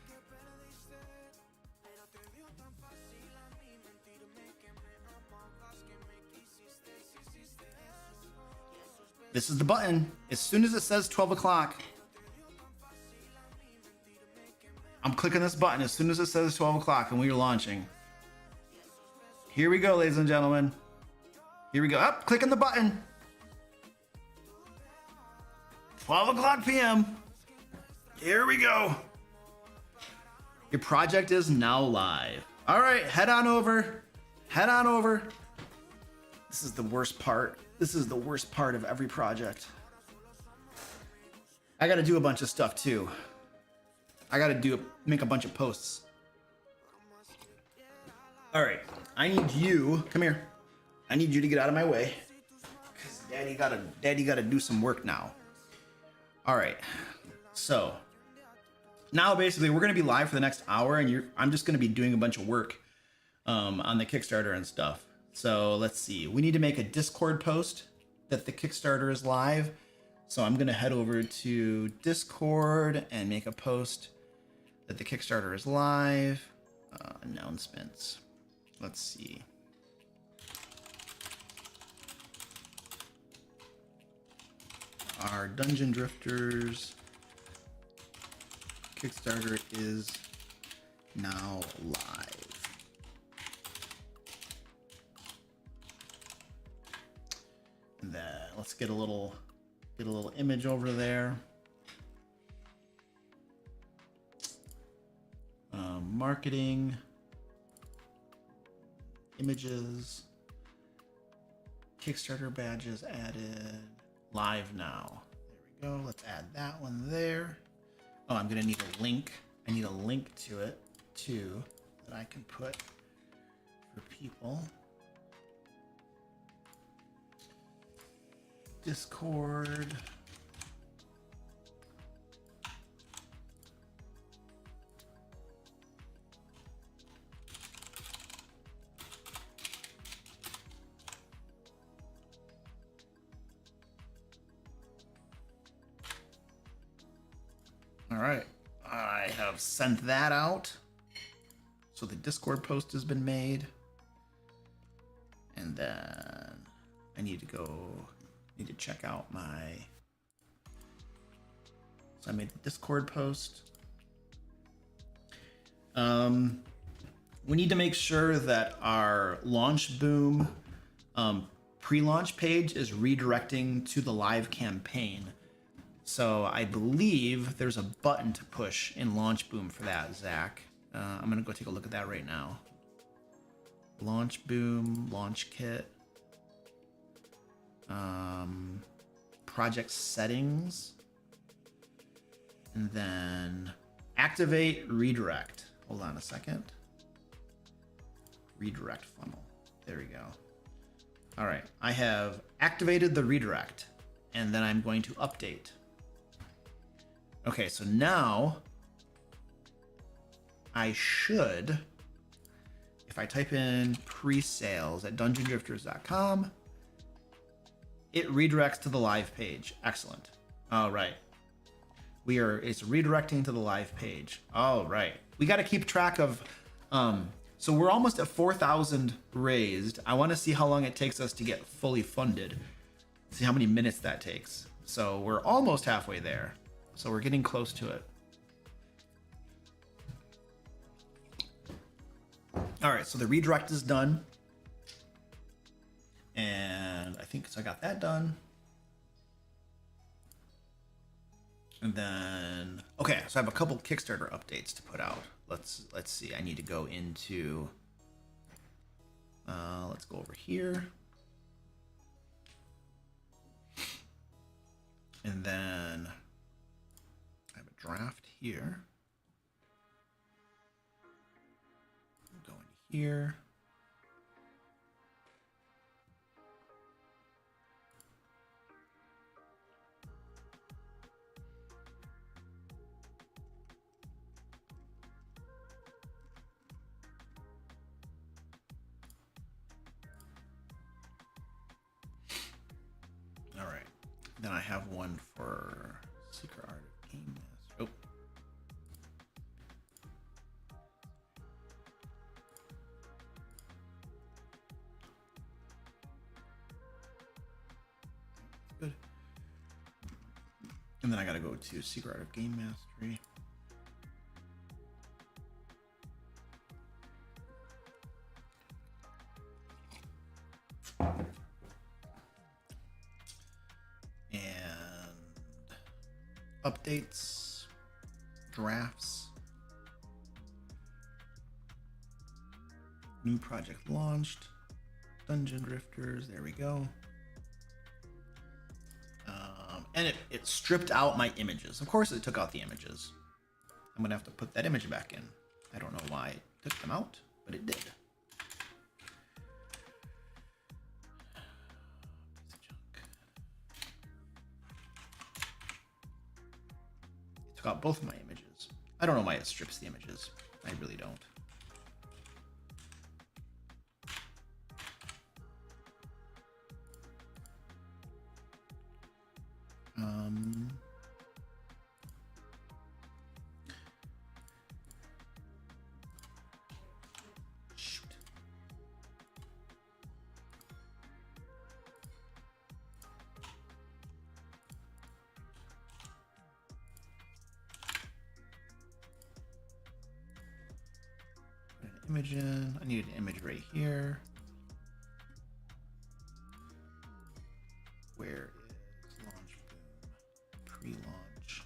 This is the button. As soon as it says 12 o'clock, I'm clicking this button as soon as it says 12 o'clock and we are launching. Here we go, ladies and gentlemen. Here we go. Up, clicking the button. 12 o'clock p.m. Here we go. Your project is now live. All right, head on over. Head on over. This is the worst part. This is the worst part of every project. I gotta do a bunch of stuff too. I gotta make a bunch of posts. All right, I need you, come here. I need you to get out of my way. Cause daddy gotta do some work now. All right, so now basically we're gonna be live for the next hour and I'm just gonna be doing a bunch of work on the Kickstarter and stuff. So let's see, we need to make a Discord post that the Kickstarter is live. So I'm gonna head over to Discord and make a post that the Kickstarter is live. Announcements. Let's see. Our Dungeon Drifters Kickstarter is now live. And then let's get a little image over there. Marketing, images, Kickstarter badges added, live now. There we go. Let's add that one there. Oh, I'm gonna need a link. I need a link to it too that I can put for people. Discord. All right, I have sent that out. So the Discord post has been made. And then I need to check out so I made the Discord post. We need to make sure that our Launch Boom pre-launch page is redirecting to the live campaign. So I believe there's a button to push in Launch Boom for that, Zach. I'm gonna go take a look at that right now. Launch Boom, Launch Kit. Project settings. And then activate redirect. Hold on a second. Redirect funnel. There we go. All right, I have activated the redirect and then I'm going to update. Okay, so now I should, if I type in pre-sales at dungeondrifters.com, it redirects to the live page. Excellent. All right. It's redirecting to the live page. All right. We got to keep track of, so we're almost at 4,000 raised. I want to see how long it takes us to get fully funded. See how many minutes that takes. So we're almost halfway there. So we're getting close to it. All right, so the redirect is done. And I think so I got that done. And then, okay, so I have a couple Kickstarter updates to put out. Let's see. I need to go into, let's go over here. And then I have a draft here. Go in here. All right. Then I have one for Secret Art of Game Master. Oh. Good. And then I gotta go to Secret Art of Game Mastery. Updates, drafts, new project launched, Dungeon Drifters, there we go. And it stripped out my images. Of course it took out the images. I'm gonna have to put that image back in. I don't know why it took them out, but it did. Took out both of my images. I don't know why it strips the images. I really don't. Shoot. Put an image in. I need an image right here. Where is launch boom? Pre-launch.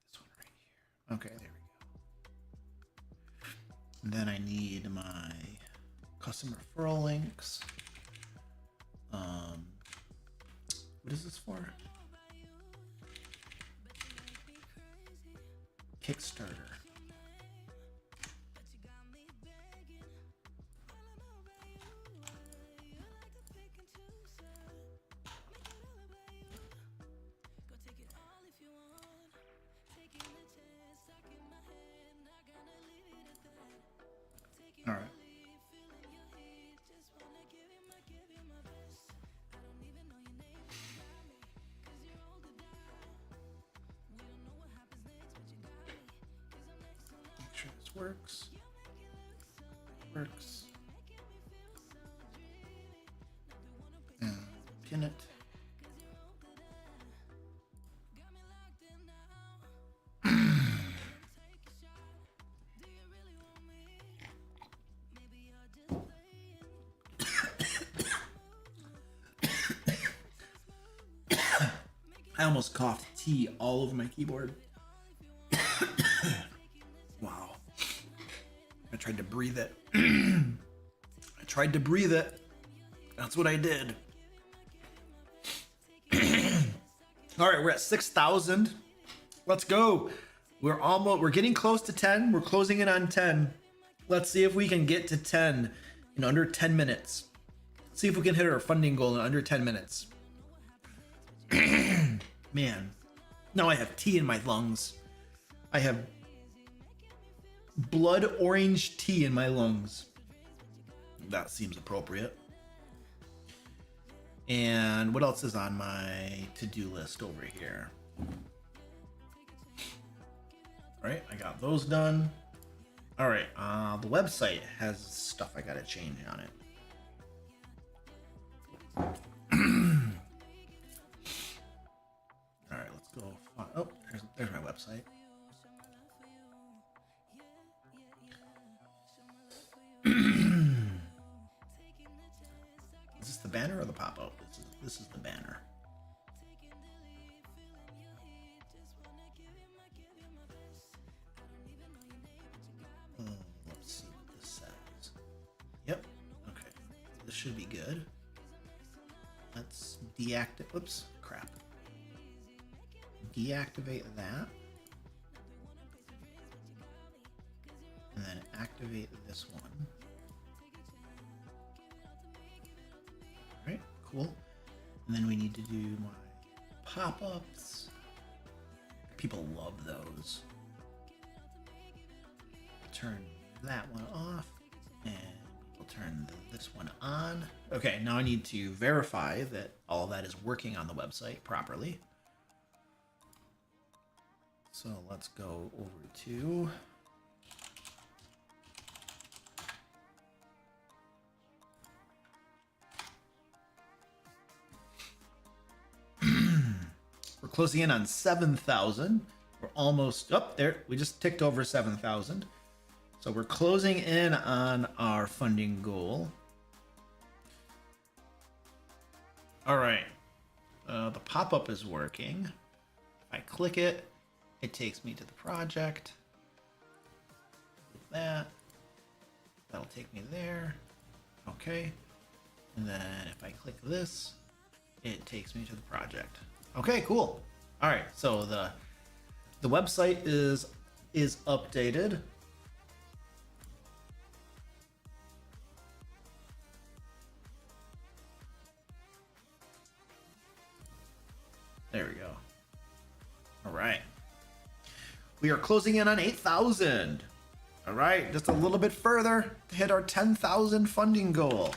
This one right here. Okay, there we go. And then I need my custom referral links. What is this for? Kickstarter. All right. Make sure this works. Works. And pin it. I almost coughed tea all over my keyboard. Wow. I tried to breathe it. I tried to breathe it. That's what I did. All right, we're at 6,000. Let's go. We're getting close to 10. We're closing in on 10. Let's see if we can get to 10 in under 10 minutes. Let's see if we can hit our funding goal in under 10 minutes. Man, now I have tea in my lungs. I have blood orange tea in my lungs. That seems appropriate. And what else is on my to-do list over here? All right, I got those done. All right, the website has stuff I gotta change on it. All right, let's go. Oh, there's my website. Is this the banner or the pop-up? This is the banner. Let's see what this says. Yep. Okay. This should be good. Let's deactivate. Oops. Crap. Deactivate that. And then activate this one. Alright, cool. And then we need to do my pop-ups. People love those. Turn that one off. And we'll turn this one on. Okay, now I need to verify that all that is working on the website properly. So let's go over to we're closing in on 7,000. We're almost up there. We just ticked over 7,000. So we're closing in on our funding goal. All right. The pop-up is working. If I click it, it takes me to the project. With that. That'll take me there. Okay. And then if I click this, it takes me to the project. Okay, cool. All right, so the website is updated. There we go. All right. We are closing in on 8,000. All right, just a little bit further to hit our 10,000 funding goal.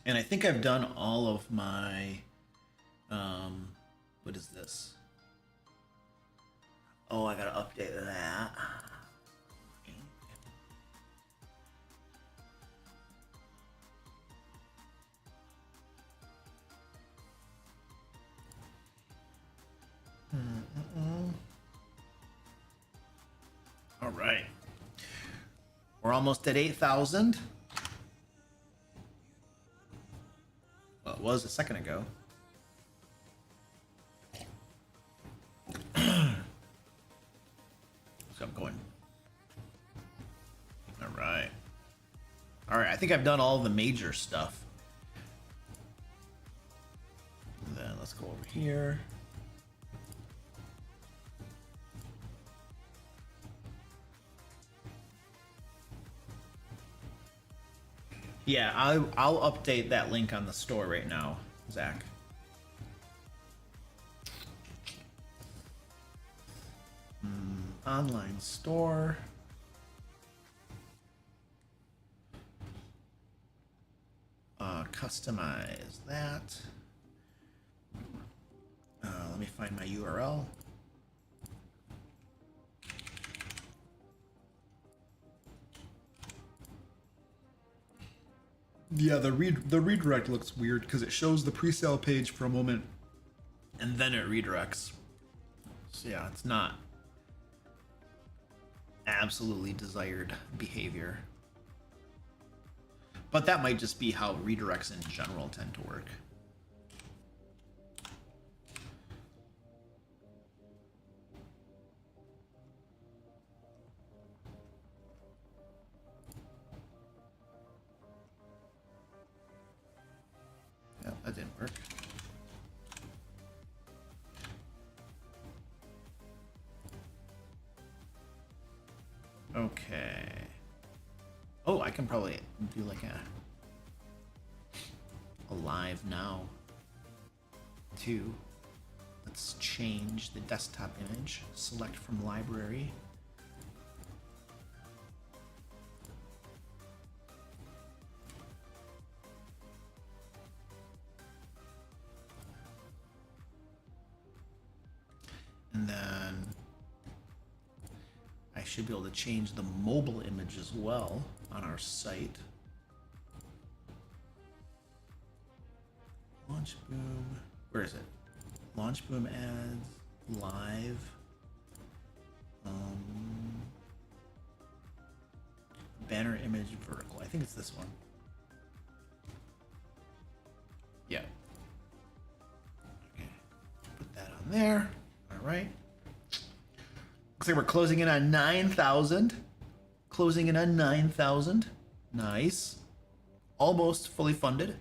And I think I've done all of my, what is this? Oh, I gotta update that. All right. We're almost at 8,000. Well, it was a second ago. So I'm going. All right. All right, I think I've done all the major stuff. And then let's go over here. Yeah, I'll update that link on the store right now, Zach. Online store. Customize that. Let me find my URL. Yeah, the redirect looks weird because it shows the pre-sale page for a moment and then it redirects. So yeah, it's not absolutely desired behavior. But that might just be how redirects in general tend to work. Yeah, that didn't work. Okay. Oh, I can probably do like a live now too. Let's change the desktop image. Select from library. And then I should be able to change the mobile image as well on our site. Launch Boom. Where is it? Launch Boom ads, live. Banner image vertical. I think it's this one. Yeah. Okay. Put that on there. All right. Looks like we're closing in on 9,000. Closing in on 9,000. Nice. Almost fully funded.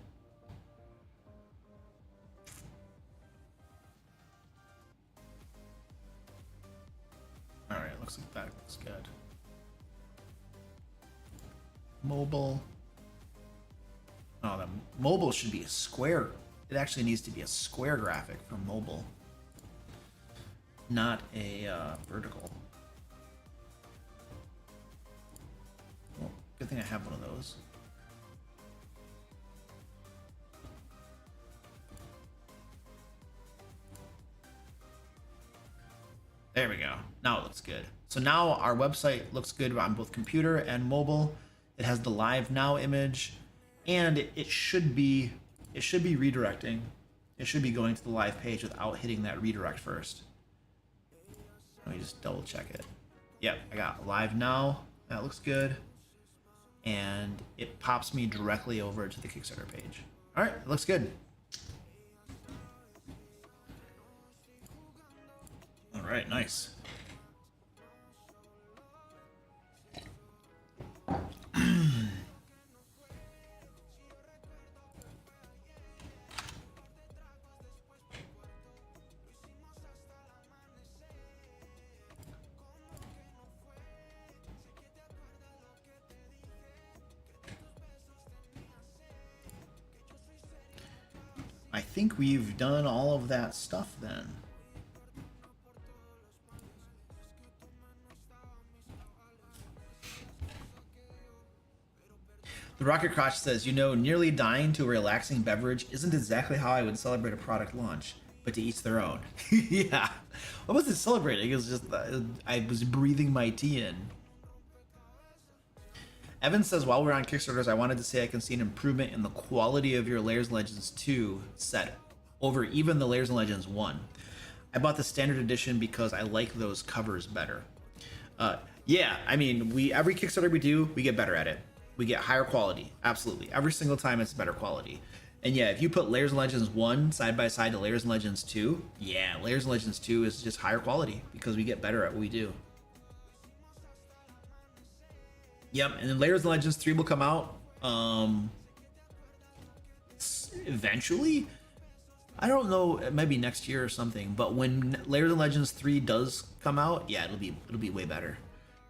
All right, looks like that looks good. Mobile. Oh, the mobile should be a square. It actually needs to be a square graphic for mobile, not a vertical. Well, good thing I have one of those. There we go. Now it looks good. So now our website looks good on both computer and mobile. It has the live now image, and it should be redirecting. It should be going to the live page without hitting that redirect first. Let me just double check it. Yep, I got live now. That looks good. And it pops me directly over to the Kickstarter page. All right, it looks good. All right, nice. I think we've done all of that stuff then. The Rocket Crotch says, you know, nearly dying to a relaxing beverage isn't exactly how I would celebrate a product launch, but to each their own. Yeah. I wasn't celebrating, it was just, I was breathing my tea in. Evan says, while we're on Kickstarters, I wanted to say I can see an improvement in the quality of your Layers and Legends 2 set over even the Layers and Legends 1. I bought the standard edition because I like those covers better. Yeah, I mean, every Kickstarter we do, we get better at it. We get higher quality, absolutely. Every single time it's better quality. And yeah, if you put Layers and Legends 1 side by side to Layers and Legends 2, yeah, Layers and Legends 2 is just higher quality because we get better at what we do. Yep, and then Layers and Legends 3 will come out eventually. I don't know, it might be next year or something, but when Layers and Legends 3 does come out, yeah, it'll be way better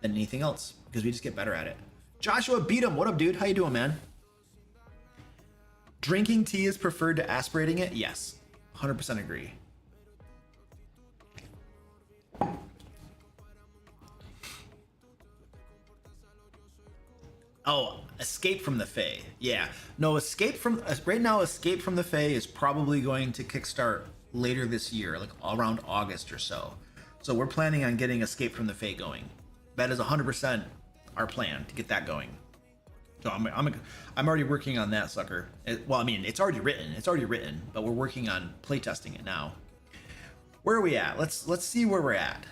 than anything else because we just get better at it. Joshua Beatum, what up, dude? How you doing, man? Drinking tea is preferred to aspirating it? Yes, 100% agree. Oh, Escape from the Fae. Yeah. No, right now, Escape from the Fae is probably going to kickstart later this year, like around August or so. So we're planning on getting Escape from the Fae going. That is 100% our plan to get that going. So I'm already working on that sucker. Well, I mean, it's already written, but we're working on playtesting it now. Where are we at? Let's see where we're at.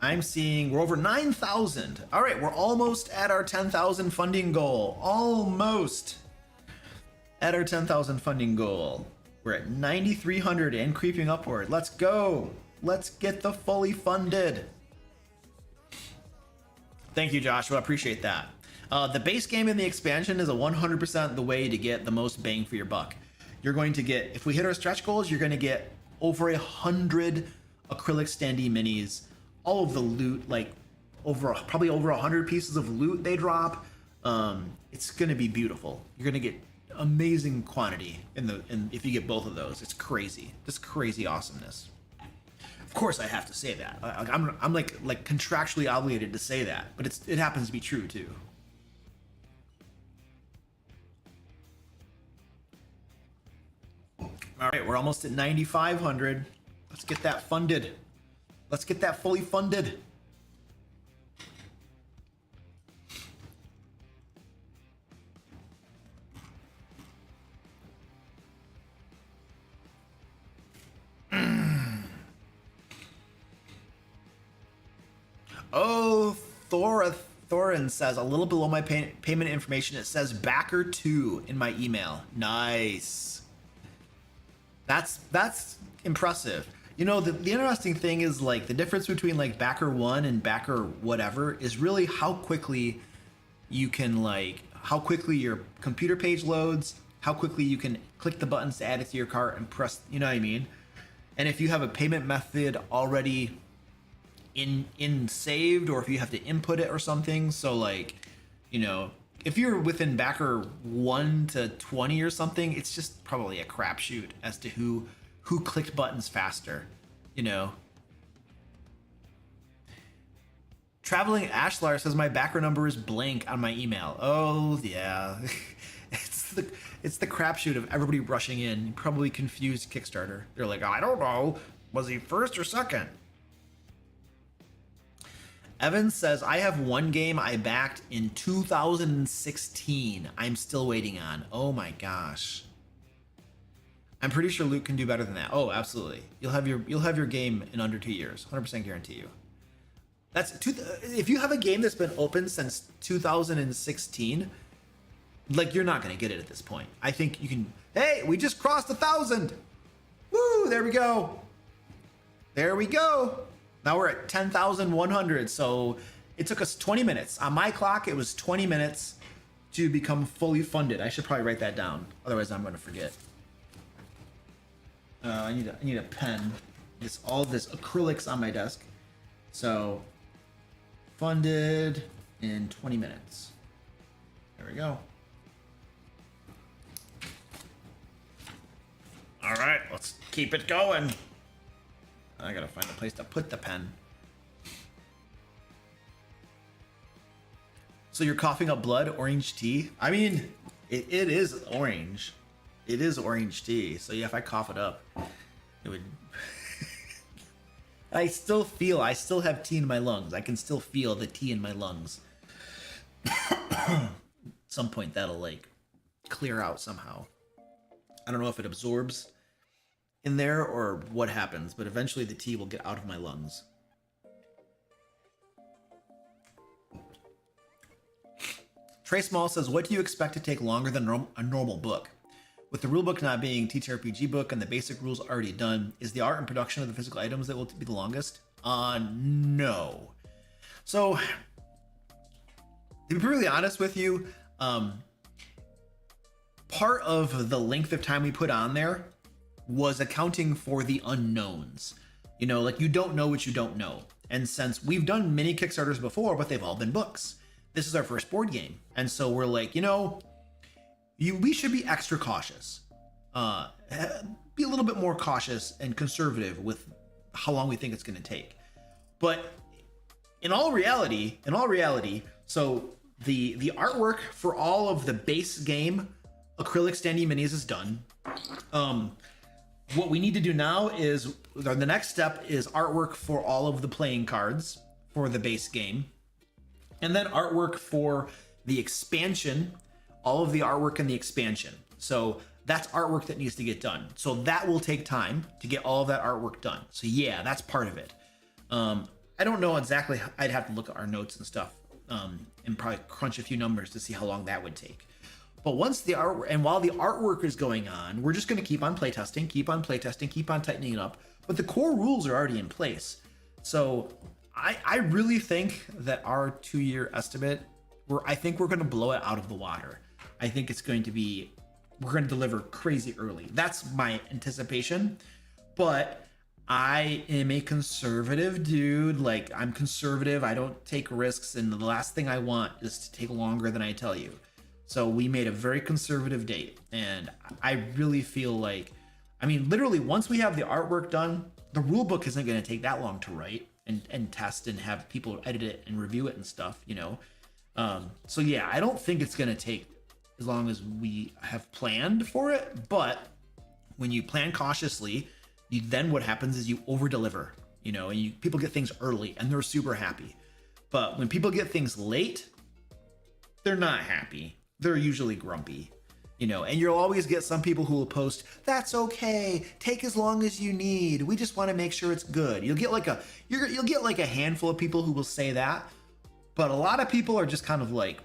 I'm seeing we're over 9,000. All right, we're almost at our 10,000 funding goal. Almost at our 10,000 funding goal. We're at 9,300 and creeping upward. Let's go. Let's get the fully funded. Thank you, Joshua. Appreciate that. The base game and the expansion is 100% the way to get the most bang for your buck. You're going to get, if we hit our stretch goals, you're going to get over 100 acrylic standee minis. All of the loot, like probably over 100 pieces of loot they drop. It's gonna be beautiful. You're gonna get amazing quantity if you get both of those. It's crazy, just crazy awesomeness. Of course, I have to say that. I'm like contractually obligated to say that, but it happens to be true too. All right, we're almost at 9,500. Let's get that funded. Let's get that fully funded. Oh, Thorin says, a little below my payment information, it says backer 2 in my email. Nice. That's impressive. You know, the interesting thing is, like, the difference between, like, backer 1 and backer whatever is really how quickly you can, like, how quickly your computer page loads, how quickly you can click the buttons to add it to your cart and press, you know what I mean? And if you have a payment method already in saved, or if you have to input it or something. So, like, you know, if you're within backer 1 to 20 or something, it's just probably a crapshoot as to who clicked buttons faster, you know. Traveling Ashlar says my backer number is blank on my email. Oh yeah. it's the crapshoot of everybody rushing in. Probably confused Kickstarter. They're like, I don't know, was he first or second? Evan says, I have one game I backed in 2016 I'm still waiting on. Oh my gosh. I'm pretty sure Luke can do better than that. Oh, absolutely. You'll have your game in under 2 years. 100% guarantee you. If you have a game that's been open since 2016, like, you're not going to get it at this point. I think you can. Hey, we just crossed 1,000. Woo, there we go. There we go. Now we're at 10,100. So it took us 20 minutes. On my clock, it was 20 minutes to become fully funded. I should probably write that down. Otherwise, I'm going to forget. I need a pen. All this acrylics on my desk. So funded in 20 minutes. There we go. All right, let's keep it going. I gotta find a place to put the pen. So you're coughing up blood, orange tea? I mean, it is orange. It is orange tea. So yeah, if I cough it up, it would... I still have tea in my lungs. I can still feel the tea in my lungs. At some point that'll, like, clear out somehow. I don't know if it absorbs in there or what happens, but eventually the tea will get out of my lungs. Trey Small says, what do you expect to take longer than a normal book? With the rulebook not being TTRPG book and the basic rules already done, is the art and production of the physical items that will be the longest? No. So, to be really honest with you, part of the length of time we put on there was accounting for the unknowns. You know, like, you don't know what you don't know. And since we've done many Kickstarters before, but they've all been books, this is our first board game. And so we're like, you know, we should be extra cautious. Be a little bit more cautious and conservative with how long we think it's going to take. But in all reality, so the artwork for all of the base game acrylic standee minis is done. What we need to do now is, the next step is artwork for all of the playing cards for the base game. And then artwork for the expansion, all of the artwork in the expansion. So that's artwork that needs to get done. So that will take time to get all of that artwork done. So yeah, that's part of it. I don't know exactly. I'd have to look at our notes and stuff and probably crunch a few numbers to see how long that would take. But once the art, and while the artwork is going on, we're just going to keep on playtesting, keep on tightening it up. But the core rules are already in place. So I really think that our 2-year estimate, I think we're going to blow it out of the water. I think it's going to be, we're going to deliver crazy early. That's my anticipation. But I am a conservative dude. Like, I'm conservative. I don't take risks. And the last thing I want is to take longer than I tell you. So we made a very conservative date. And I really feel like, I mean, literally, once we have the artwork done, the rule book isn't going to take that long to write and test and have people edit it and review it and stuff, you know? So yeah, I don't think it's going to take as long as we have planned for it. But when you plan cautiously, then what happens is you over deliver. you know, and people get things early and they're super happy. But when people get things late, they're not happy. They're usually grumpy, you know, and you'll always get some people who will post, "That's okay. Take as long as you need. We just want to make sure it's good." You'll get like a handful of people who will say that, but a lot of people are just kind of like,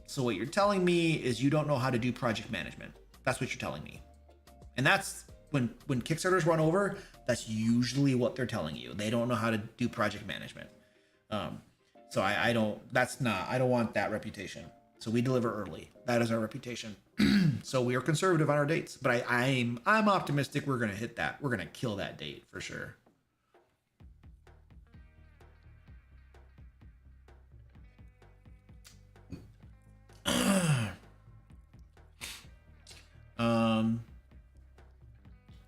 "So what you're telling me is you don't know how to do project management. That's what you're telling me." And that's when Kickstarters run over, that's usually what they're telling you. They don't know how to do project management. So I don't want that reputation. So we deliver early. That is our reputation. So we are conservative on our dates, but I'm optimistic we're gonna hit that. We're gonna kill that date for sure.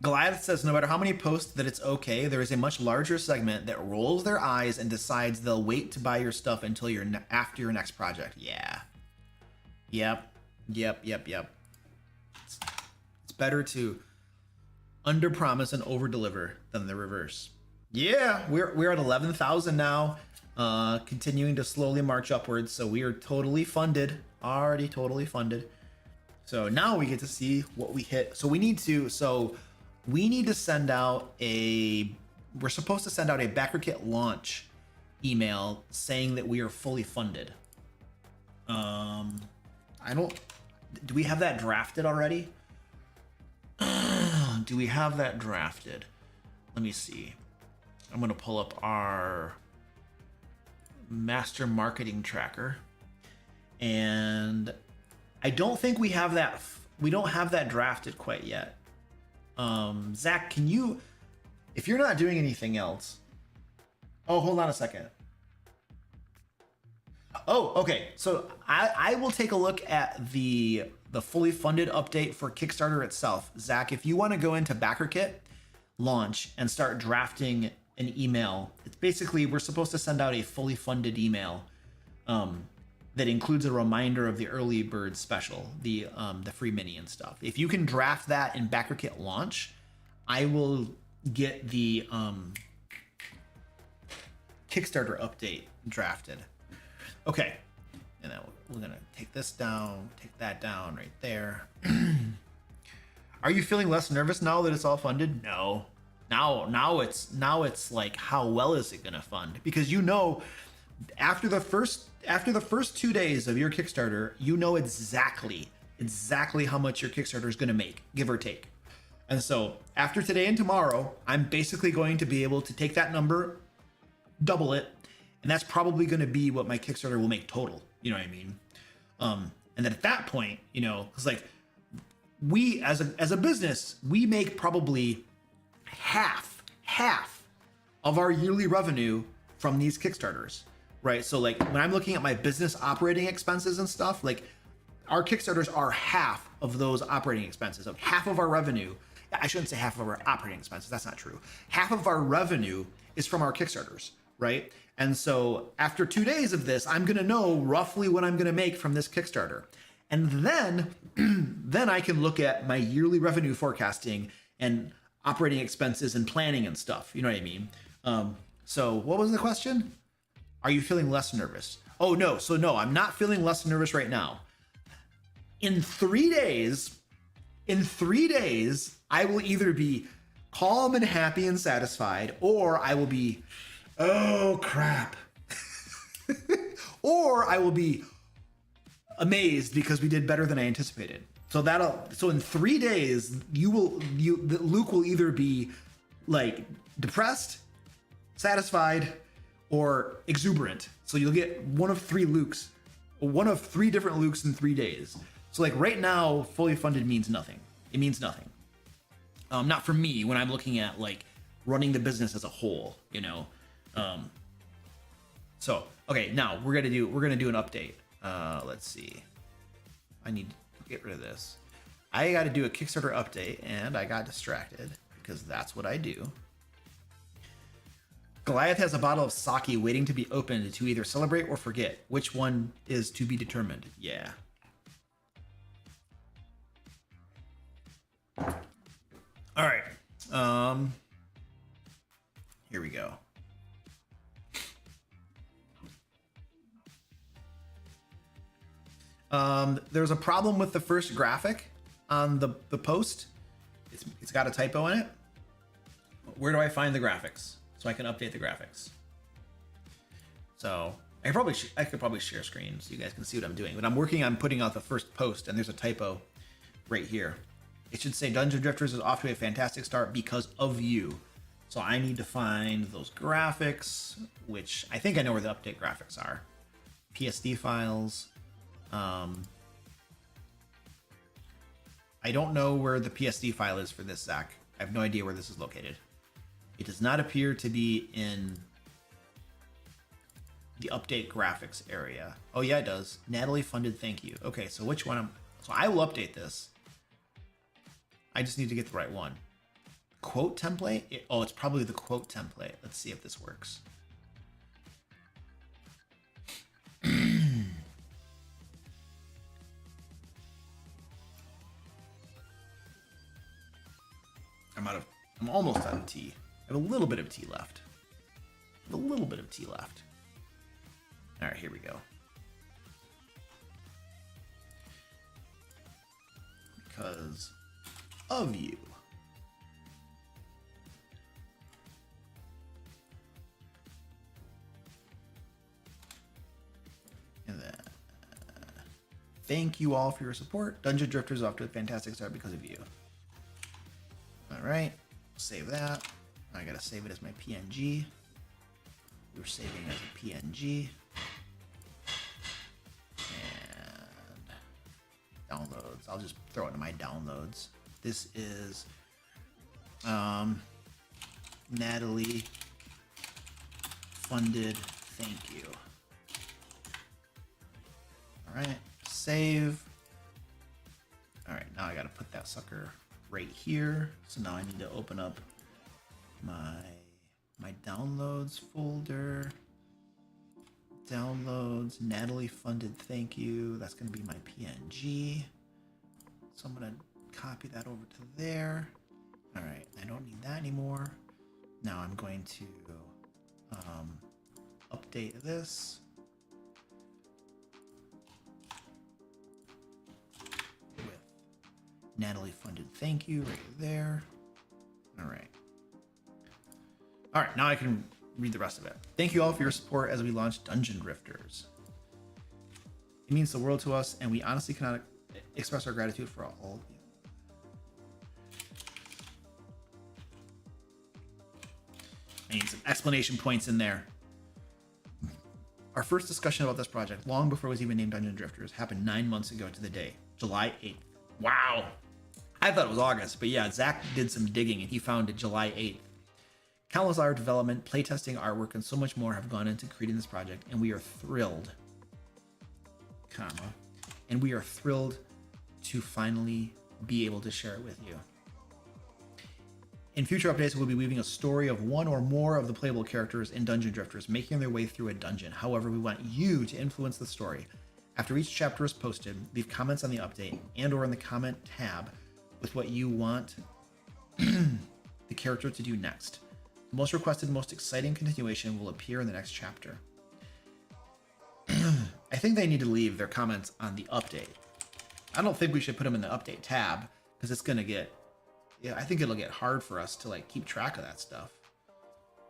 Goliath says, no matter how many posts that it's okay, there is a much larger segment that rolls their eyes and decides they'll wait to buy your stuff until after your next project. Yeah. Yep. It's better to underpromise and overdeliver than the reverse. Yeah, we're at 11,000 now, continuing to slowly march upwards. So we are totally funded, already totally funded. So now we get to see what we hit. So we need to send out we're supposed to send out a BackerKit launch email saying that we are fully funded. Do we have that drafted already? Do we have that drafted? Let me see. I'm going to pull up our master marketing tracker. And I don't think we have that. We don't have that drafted quite yet. Zach, can you, if you're not doing anything else, hold on a second. Okay. So I will take a look at the fully funded update for Kickstarter itself. Zach, if you want to go into BackerKit launch and start drafting an email, it's basically, we're supposed to send out a fully funded email, that includes a reminder of the early bird special, the free mini and stuff. If you can draft that in BackerKit launch, I will get the Kickstarter update drafted. Okay, and then we're gonna take this down, take that down right there. Are you feeling less nervous now that it's all funded? No. Now it's like, how well is it gonna fund? Because you know, after the first 2 days of your Kickstarter, you know exactly how much your Kickstarter is going to make, give or take. And so after today and tomorrow, I'm basically going to be able to take that number, double it, and that's probably going to be what my Kickstarter will make total. You know what I mean? And then at that point, you know, because like we as a business, we make probably half of our yearly revenue from these Kickstarters. Right. So like when I'm looking at my business operating expenses and stuff, like our Kickstarters are half of those operating expenses. Of half of our revenue. I shouldn't say half of our operating expenses. That's not true. Half of our revenue is from our Kickstarters. Right. And so after 2 days of this, I'm going to know roughly what I'm going to make from this Kickstarter. And then I can look at my yearly revenue forecasting and operating expenses and planning and stuff. You know what I mean? So what was the question? Are you feeling less nervous? Oh, no. So no, I'm not feeling less nervous right now. In 3 days, I will either be calm and happy and satisfied, or I will be, oh crap. Or I will be amazed because we did better than I anticipated. So in 3 days, Luke will either be like depressed, satisfied, or exuberant. So you'll get one of 3 Lukes, one of 3 different Lukes in 3 days. So like right now, fully funded means nothing. It means nothing. Not for me when I'm looking at like running the business as a whole, you know. So okay, now we're gonna do an update. Let's see. I need to get rid of this. I got to do a Kickstarter update, and I got distracted because that's what I do. Goliath has a bottle of sake waiting to be opened to either celebrate or forget. Which one is to be determined? Yeah. All right. Here we go. There's a problem with the first graphic on the post. It's got a typo in it. Where do I find the graphics so I can update the graphics? So I could probably share screen so you guys can see what I'm doing. But I'm working on putting out the first post, and there's a typo right here. It should say Dungeon Drifters is off to a fantastic start because of you. So I need to find those graphics, which I think I know where the update graphics are. PSD files. I don't know where the PSD file is for this, Zach. I have no idea where this is located. It does not appear to be in the update graphics area. Oh yeah, it does. Natalie funded, thank you. Okay, so which one? So I will update this. I just need to get the right one. Quote template? It's probably the quote template. Let's see if this works. I'm almost out of tea. I have a little bit of tea left. All right, here we go. Because of you. And then, thank you all for your support. Dungeon Drifters off to a fantastic start because of you. All right, save that. I gotta save it as my PNG. We're saving as a PNG. And downloads. I'll just throw it in my downloads. This is Natalie funded, thank you. All right, save. All right, now I gotta put that sucker right here. So now I need to open up my downloads folder. Downloads, Natalie funded, thank you. That's gonna be my PNG. So I'm gonna copy that over to there. All right, I don't need that anymore. Now I'm going to update this. With Natalie funded, thank you, right there. All right. All right, now I can read the rest of it. Thank you all for your support as we launch Dungeon Drifters. It means the world to us, and we honestly cannot express our gratitude for all of you. I need some explanation points in there. Our first discussion about this project, long before it was even named Dungeon Drifters, happened 9 months ago to the day, July 8th. Wow. I thought it was August, but yeah, Zach did some digging and he found it July 8th. Countless hours of development, playtesting, artwork, and so much more have gone into creating this project, and we are thrilled, and we are thrilled to finally be able to share it with you. In future updates, we'll be weaving a story of one or more of the playable characters in Dungeon Drifters making their way through a dungeon. However, we want you to influence the story. After each chapter is posted, leave comments on the update and or in the comment tab with what you want the character to do next. The most requested, most exciting continuation will appear in the next chapter. I think they need to leave their comments on the update. I don't think we should put them in the update tab because it's gonna get, yeah, I think it'll get hard for us to like keep track of that stuff.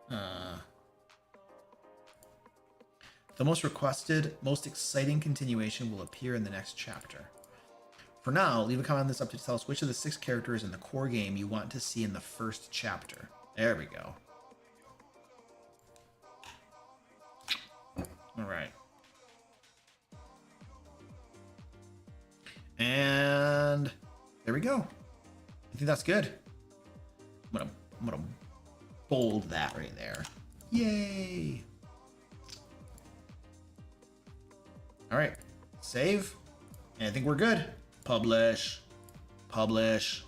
The most requested, most exciting continuation will appear in the next chapter. For now, leave a comment on this update to tell us which of the 6 characters in the core game you want to see in the first chapter. There we go. All right. And there we go. I think that's good. I'm gonna bold that right there. Yay. All right, save. And I think we're good. Publish. Publish.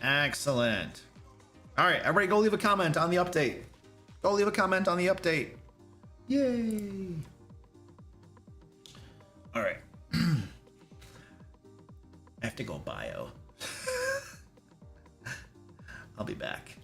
Excellent. All right, everybody go leave a comment on the update. Go leave a comment on the update. Yay. All right. I have to go bio. I'll be back.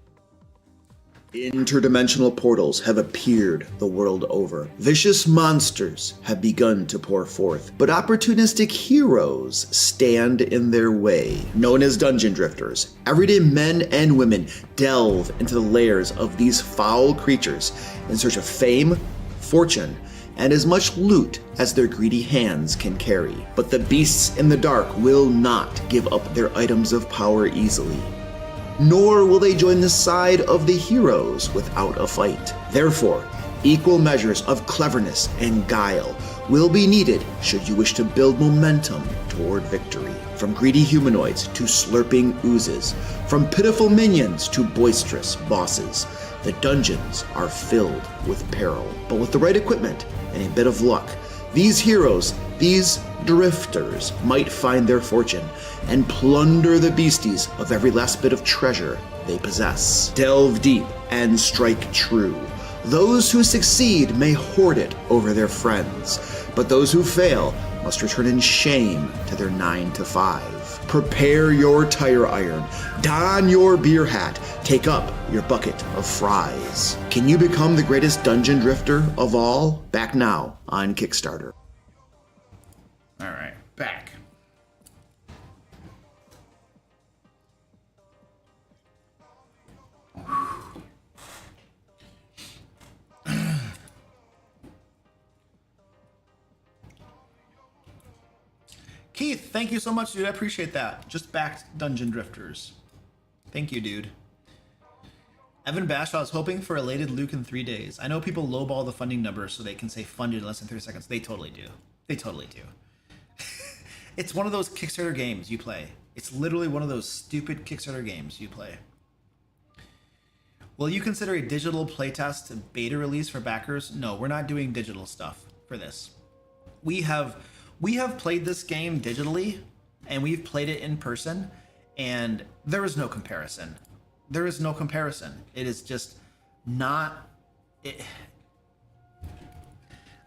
Interdimensional portals have appeared the world over. Vicious monsters have begun to pour forth, but opportunistic heroes stand in their way. Known as dungeon drifters, everyday men and women delve into the lairs of these foul creatures in search of fame, fortune, and as much loot as their greedy hands can carry. But the beasts in the dark will not give up their items of power easily. Nor will they join the side of the heroes without a fight. Therefore, equal measures of cleverness and guile will be needed should you wish to build momentum toward victory. From greedy humanoids to slurping oozes, from pitiful minions to boisterous bosses, the dungeons are filled with peril. But with the right equipment and a bit of luck, these heroes, these drifters, might find their fortune and plunder the beasties of every last bit of treasure they possess. Delve deep and strike true. Those who succeed may hoard it over their friends, but those who fail must return in shame to their 9 to 5. Prepare your tire iron, don your beer hat, take up your bucket of fries. Can you become the greatest dungeon drifter of all? Back now on Kickstarter. All right, back. Keith, thank you so much, dude. I appreciate that. Just backed Dungeon Drifters. Thank you, dude. Evan Bashaw is hoping for elated Luke in 3 days. I know people lowball the funding numbers so they can say funded in less than 30 seconds. They totally do. They totally do. It's one of those Kickstarter games you play. It's literally one of those stupid Kickstarter games you play. Will you consider a digital playtest and beta release for backers? No, we're not doing digital stuff for this. We have played this game digitally, and we've played it in person, and there is no comparison. There is no comparison. It is just not...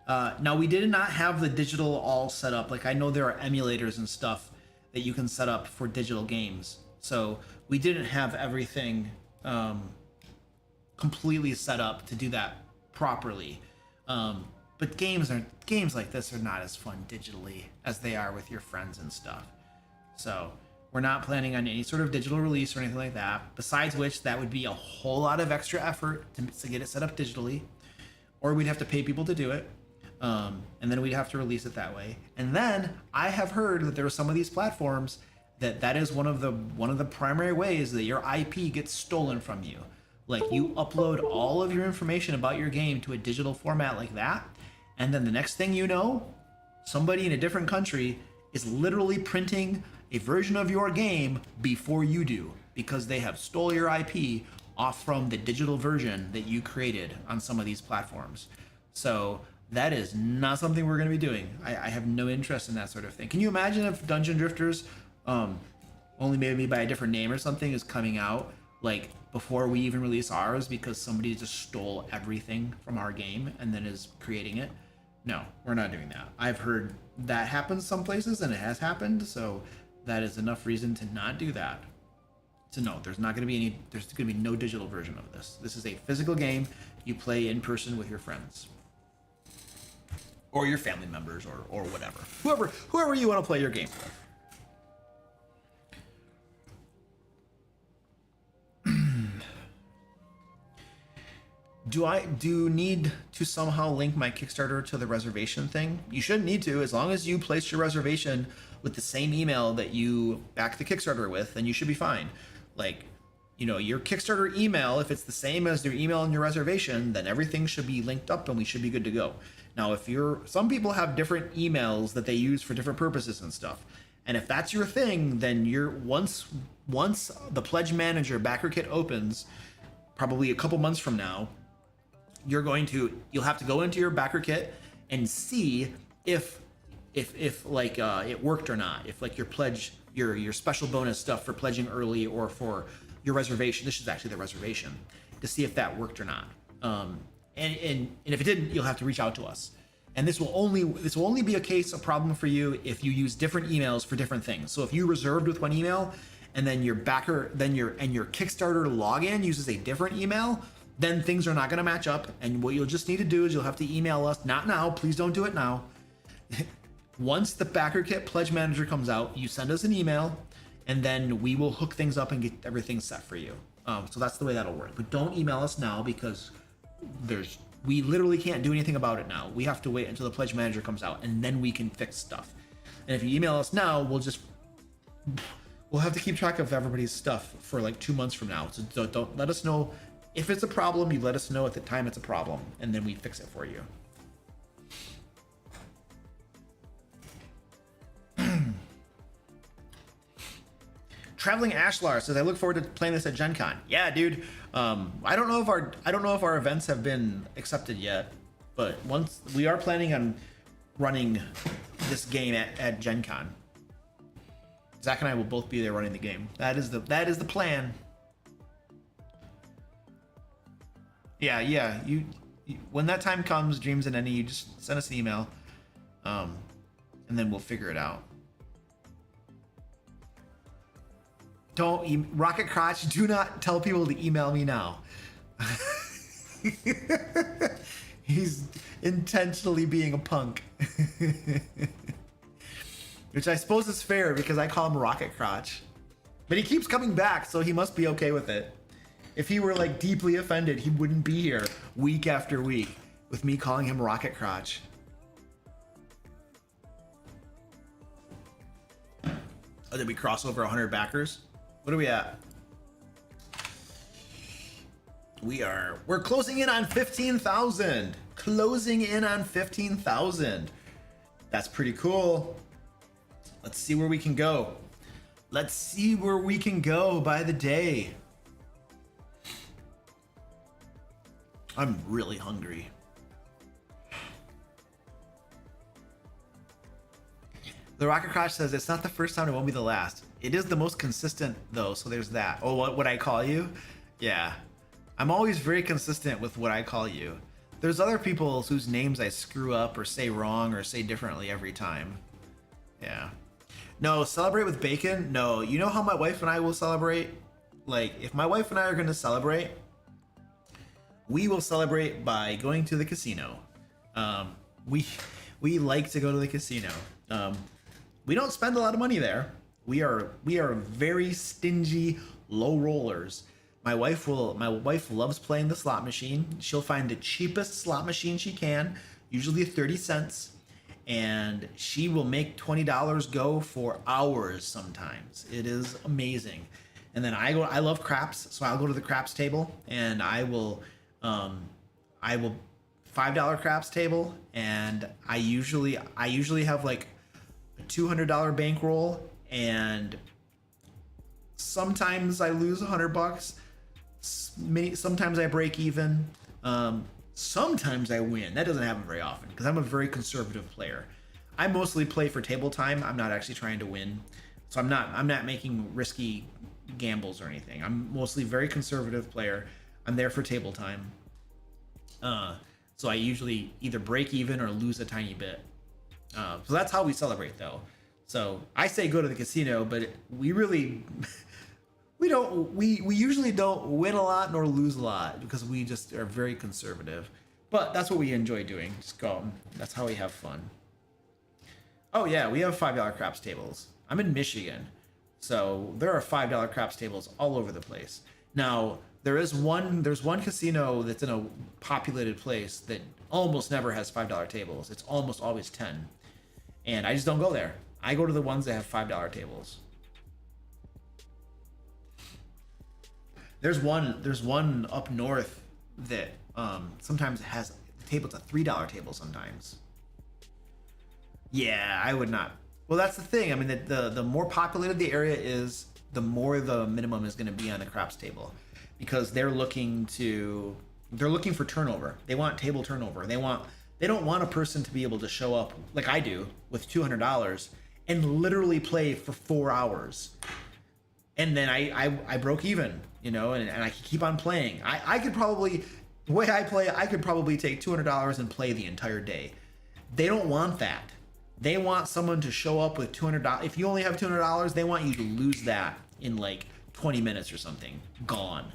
now, we did not have the digital all set up. Like, I know there are emulators and stuff that you can set up for digital games. So we didn't have everything completely set up to do that properly. But games like this are not as fun digitally as they are with your friends and stuff. So we're not planning on any sort of digital release or anything like that. Besides which, that would be a whole lot of extra effort to get it set up digitally, or we'd have to pay people to do it. And then we'd have to release it that way. And then I have heard that there are some of these platforms that is one of the primary ways that your IP gets stolen from you. Like, you upload all of your information about your game to a digital format like that, and then the next thing you know, somebody in a different country is literally printing a version of your game before you do, because they have stole your IP off from the digital version that you created on some of these platforms. So that is not something we're going to be doing. I have no interest in that sort of thing. Can you imagine if Dungeon Drifters, only maybe by a different name or something, is coming out like before we even release ours because somebody just stole everything from our game and then is creating it? No, we're not doing that. I've heard that happens some places, and it has happened, so that is enough reason to not do that. So no, there's going to be no digital version of this. This is a physical game you play in person with your friends. Or your family members, or whatever. Whoever you want to play your game with. Do you need to somehow link my Kickstarter to the reservation thing? You shouldn't need to. As long as you place your reservation with the same email that you back the Kickstarter with, then you should be fine. Like, you know, your Kickstarter email, if it's the same as your email and your reservation, then everything should be linked up and we should be good to go. Now, some people have different emails that they use for different purposes and stuff. And if that's your thing, then once the Pledge Manager backer kit opens, probably a couple months from now, you'll have to go into your backer kit and see if it worked or not. If like your pledge, your special bonus stuff for pledging early or for your reservation, this is actually the reservation, to see if that worked or not. And if it didn't, you'll have to reach out to us. And this will only be a problem for you if you use different emails for different things. So if you reserved with one email and then your backer, your Kickstarter login uses a different email, then things are not going to match up. And what you'll just need to do is you'll have to email us. Not now, please don't do it now. Once the backer kit pledge manager comes out, you send us an email, and then we will hook things up and get everything set for you. So that's the way that'll work. But don't email us now, because we literally can't do anything about it now. We have to wait until the pledge manager comes out, and then we can fix stuff. And if you email us now, we'll have to keep track of everybody's stuff for like 2 months from now. So don't let us know if it's a problem. You let us know at the time it's a problem, and then we fix it for you. Traveling Ashlar says, I look forward to playing this at Gen Con. Yeah, dude. I don't know if our events have been accepted yet, but once we are planning on running this game at Gen Con. Zach and I will both be there running the game. That is the plan. Yeah. You when that time comes, Dreams and Any, you just send us an email, and then we'll figure it out. Rocket Crotch, do not tell people to email me now. He's intentionally being a punk. Which I suppose is fair, because I call him Rocket Crotch. But he keeps coming back, so he must be okay with it. If he were like deeply offended, he wouldn't be here week after week with me calling him Rocket Crotch. Oh, did we cross over 100 backers? What are we at? We're closing in on 15,000. Closing in on 15,000. That's pretty cool. Let's see where we can go. Let's see where we can go by the day. I'm really hungry. The Rocket Crash says it's not the first time, it won't be the last. It is the most consistent though, so there's that. Oh, what I call you? Yeah. I'm always very consistent with what I call you. There's other people whose names I screw up or say wrong or say differently every time. Yeah. No, celebrate with bacon? No. You know how my wife and I will celebrate? Like, if my wife and I are going to celebrate, we will celebrate by going to the casino. We like to go to the casino. We don't spend a lot of money there. We are very stingy low rollers. My wife loves playing the slot machine. She'll find the cheapest slot machine she can, usually 30 cents, and she will make $20 go for hours sometimes. It is amazing. And then I love craps, so I'll go to the craps table, and I will $5 craps table, and I usually have like a $200 bankroll, and sometimes I lose $100. Sometimes I break even. Sometimes I win. That doesn't happen very often because I'm a very conservative player. I mostly play for table time. I'm not actually trying to win, so I'm not making risky gambles or anything. I'm mostly very conservative player. I'm there for table time. So I usually either break even or lose a tiny bit. So that's how we celebrate though. So I say go to the casino, but we usually don't win a lot nor lose a lot because we just are very conservative. But that's what we enjoy doing. Just go. That's how we have fun. Oh yeah, we have $5 craps tables. I'm in Michigan, so there are $5 craps tables all over the place. Now there's one casino that's in a populated place that almost never has $5 tables. It's almost always 10, and I just don't go there. I go to the ones that have $5 tables. There's one up north that sometimes has the table's a $3 table sometimes. Yeah, I would not. Well, that's the thing. I mean, the more populated the area is, the more the minimum is going to be on the craps table, because they're looking for turnover. They want table turnover. They don't want a person to be able to show up like I do with $200 and literally play for 4 hours. And then I broke even, and I could keep on playing. I could probably, the way I play, I could probably take $200 and play the entire day. They don't want that. They want someone to show up with $200. If you only have $200, they want you to lose that in like 20 minutes or something, gone.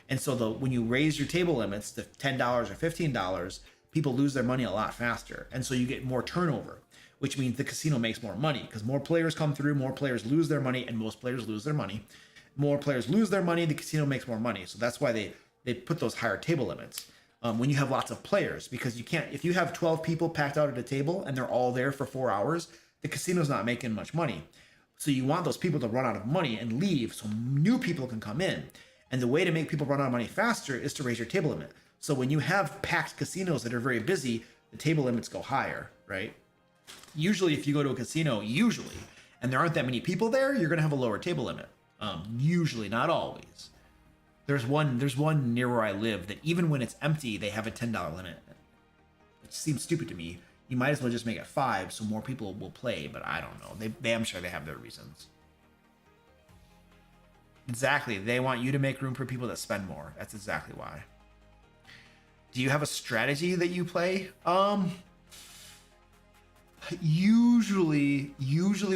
And so when you raise your table limits to $10 or $15, people lose their money a lot faster. And so you get more turnover, which means the casino makes more money because more players come through, more players lose their money, and most players lose their money. More players lose their money, the casino makes more money. So that's why they put those higher table limits when you have lots of players, because you can't, if you have 12 people packed out at a table and they're all there for 4 hours, the casino's not making much money. So you want those people to run out of money and leave so new people can come in. And the way to make people run out of money faster is to raise your table limit. So when you have packed casinos that are very busy, the table limits go higher, right? Usually if you go to a casino, and there aren't that many people there, you're gonna have a lower table limit. Usually, not always. There's one near where I live that even when it's empty, they have a $10 limit. It seems stupid to me. You might as well just make it 5 so more people will play, but I don't know. I'm sure they have their reasons. Exactly. They want you to make room for people that spend more. That's exactly why. Do you have a strategy that you play? Usually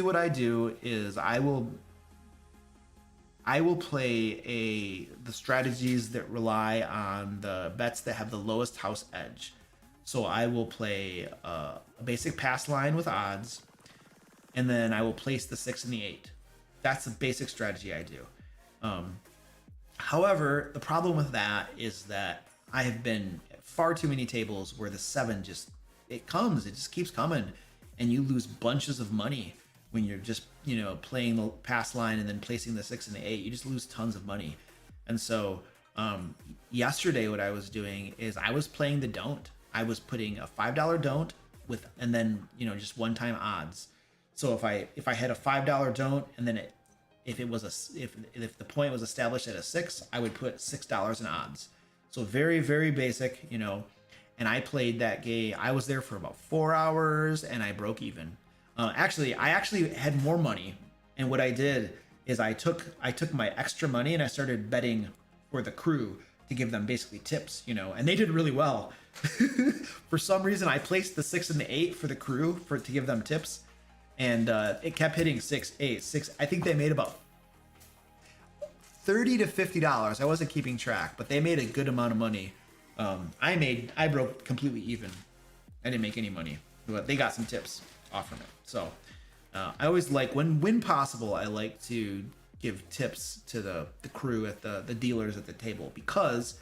what I do is I will play the strategies that rely on the bets that have the lowest house edge. So I will play a basic pass line with odds, and then I will place the 6 and the 8. That's the basic strategy I do. However, the problem with that is that I have been at far too many tables where the 7 just keeps coming, and you lose bunches of money when you're just, playing the pass line and then placing the 6 and the 8. You just lose tons of money. And so yesterday what I was doing is I was playing the don't. I was putting a $5 don't and then just one-time odds. So if I had a $5 don't, and then if the point was established at a 6, I would put $6 in odds. So very, very basic, and I played that game. I was there for about 4 hours and I broke even. I actually had more money, and what I did is I took my extra money and I started betting for the crew to give them basically tips, and they did really well. For some reason, I placed the 6 and the 8 for the crew to give them tips, and it kept hitting 6, 8, 6. I think they made about $30 to $50. I wasn't keeping track, but they made a good amount of money. I broke completely even. I didn't make any money, but they got some tips off from it. So I always when possible, I like to give tips to the crew at the dealers at the table, because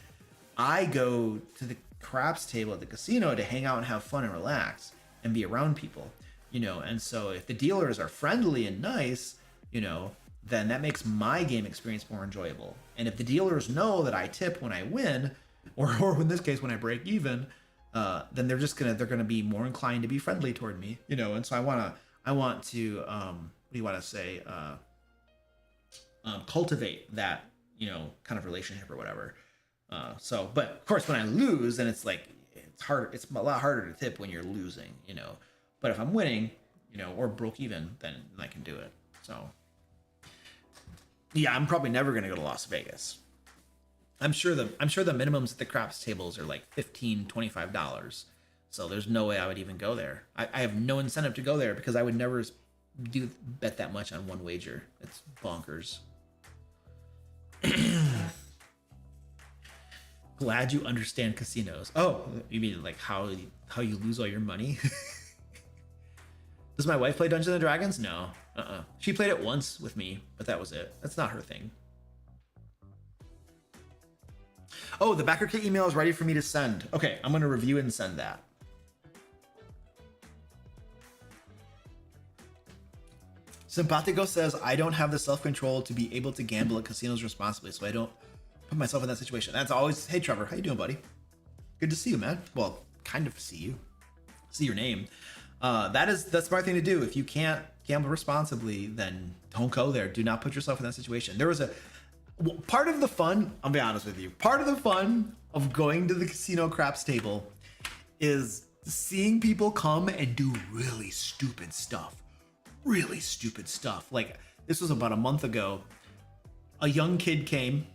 I go to the craps table at the casino to hang out and have fun and relax and be around people, and so if the dealers are friendly and nice, then that makes my game experience more enjoyable. And if the dealers know that I tip when I win, or in this case when I break even, then they're gonna be more inclined to be friendly toward me, and so I want to what do you want to say, cultivate that kind of relationship or whatever. But of course when I lose, then it's a lot harder to tip when you're losing, but if I'm winning, or broke even, then I can do it. So yeah, I'm probably never gonna go to Las Vegas. I'm sure the minimums at the craps tables are like $15, $25. So there's no way I would even go there. I have no incentive to go there because I would never bet that much on one wager. It's bonkers. Glad you understand casinos. Oh, you mean like how you lose all your money? Does my wife play Dungeons and Dragons? No. She played it once with me, but that was it. That's not her thing. Oh, the backer kit email is ready for me to send. Okay, I'm going to review and send that. Simpatico says, I don't have the self-control to be able to gamble at casinos responsibly, so I don't put myself in that situation. That's always, hey Trevor, how you doing, buddy? Good to see you, man. Well, kind of see you. See your name. That's the smart thing to do. If you can't gamble responsibly, then don't go there. Do not put yourself in that situation. There was part of the fun, I'll be honest with you, part of the fun of going to the casino craps table is seeing people come and do really stupid stuff. Like, this was about a month ago. A young kid came.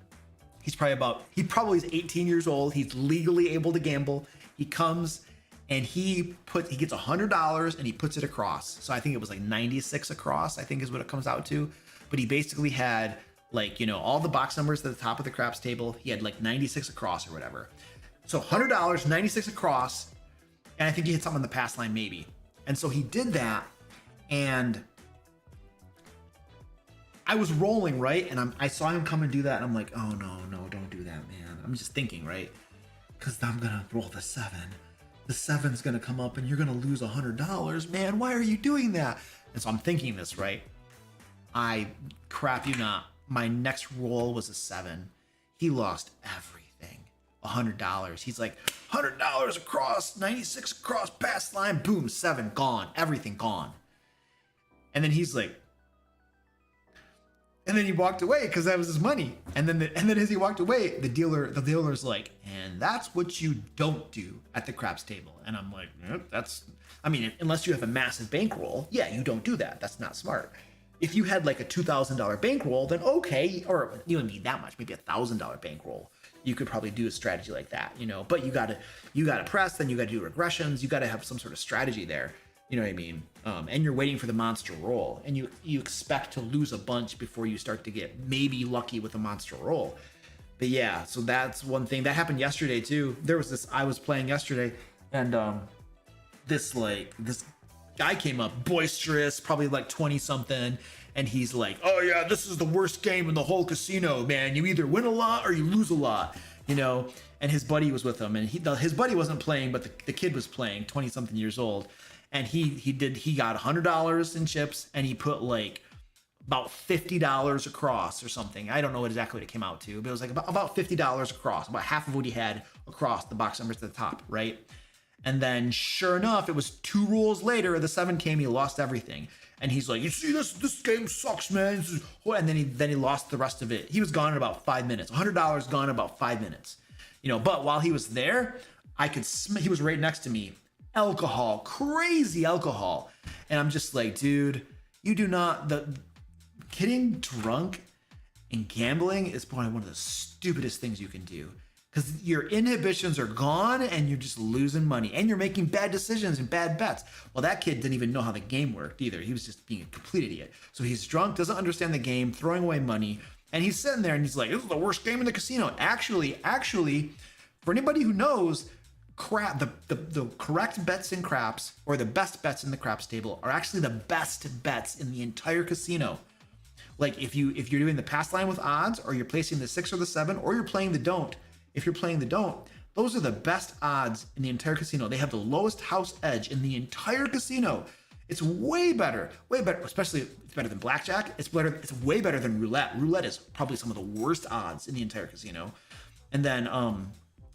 He probably is 18 years old. He's legally able to gamble. He comes and he gets $100 and he puts it across. So I think it was like 96 across, I think is what it comes out to. But he basically had Like, you know, all the box numbers at the top of the craps table, he had like 96 across or whatever. So $100, 96 across, and I think he hit something on the pass line maybe. And so he did that, and I was rolling, right? And I saw him come and do that, and I'm like, oh no, don't do that, man. I'm just thinking, right? Because I'm gonna roll the 7. The 7's gonna come up and you're gonna lose $100, man. Why are you doing that? And so I'm thinking this, right? I crap you not. My next roll was a 7. He lost everything. $100. He's like, $100 across, 96 across, pass line, boom, 7 gone, everything gone. And then he's like, and then he walked away because that was his money. And then as he walked away, the dealer's like, and that's what you don't do at the craps table. And I'm like, I mean, unless you have a massive bankroll, yeah, you don't do that. That's not smart. If you had like a $2,000 bankroll, then okay, or you don't need that much, maybe $1,000 bankroll. You could probably do a strategy like that, you know, but you gotta press, then you gotta do regressions, you gotta have some sort of strategy there. You know what I mean? And you're waiting for the monster roll, and you expect to lose a bunch before you start to get maybe lucky with a monster roll. But yeah, so that's one thing that happened yesterday too. There was this, I was playing yesterday, and this guy came up, boisterous, probably like 20 something, and he's like, oh yeah, this is the worst game in the whole casino, man. You either win a lot or you lose a lot, you know. And his buddy was with him, and his buddy wasn't playing, but the kid was playing, 20 something years old. And he got $100 in chips, and he put like about $50 across or something. I don't know exactly what it came out to, but it was like about $50 across, about half of what he had across the box numbers at the top, right? And then sure enough, it was 2 rolls later, the 7 came, he lost everything. And he's like, you see, this game sucks, man. And then he lost the rest of it. He was gone in about 5 minutes. $100 gone in about 5 minutes. You know, but while he was there, I could he was right next to me. Alcohol, crazy alcohol. And I'm just like, dude, you do not, getting drunk and gambling is probably one of the stupidest things you can do, because your inhibitions are gone and you're just losing money and you're making bad decisions and bad bets. Well, that kid didn't even know how the game worked either. He was just being a complete idiot. So he's drunk, doesn't understand the game, throwing away money, and he's sitting there and he's like, this is the worst game in the casino. Actually, for anybody who knows, the correct bets in craps, or the best bets in the craps table, are actually the best bets in the entire casino. Like if you're doing the pass line with odds, or you're placing the 6 or the 7, or you're playing the don't. If you're playing the don't, those are the best odds in the entire casino. They have the lowest house edge in the entire casino. It's way better, especially it's better than blackjack. It's way better than roulette. Roulette is probably some of the worst odds in the entire casino. And then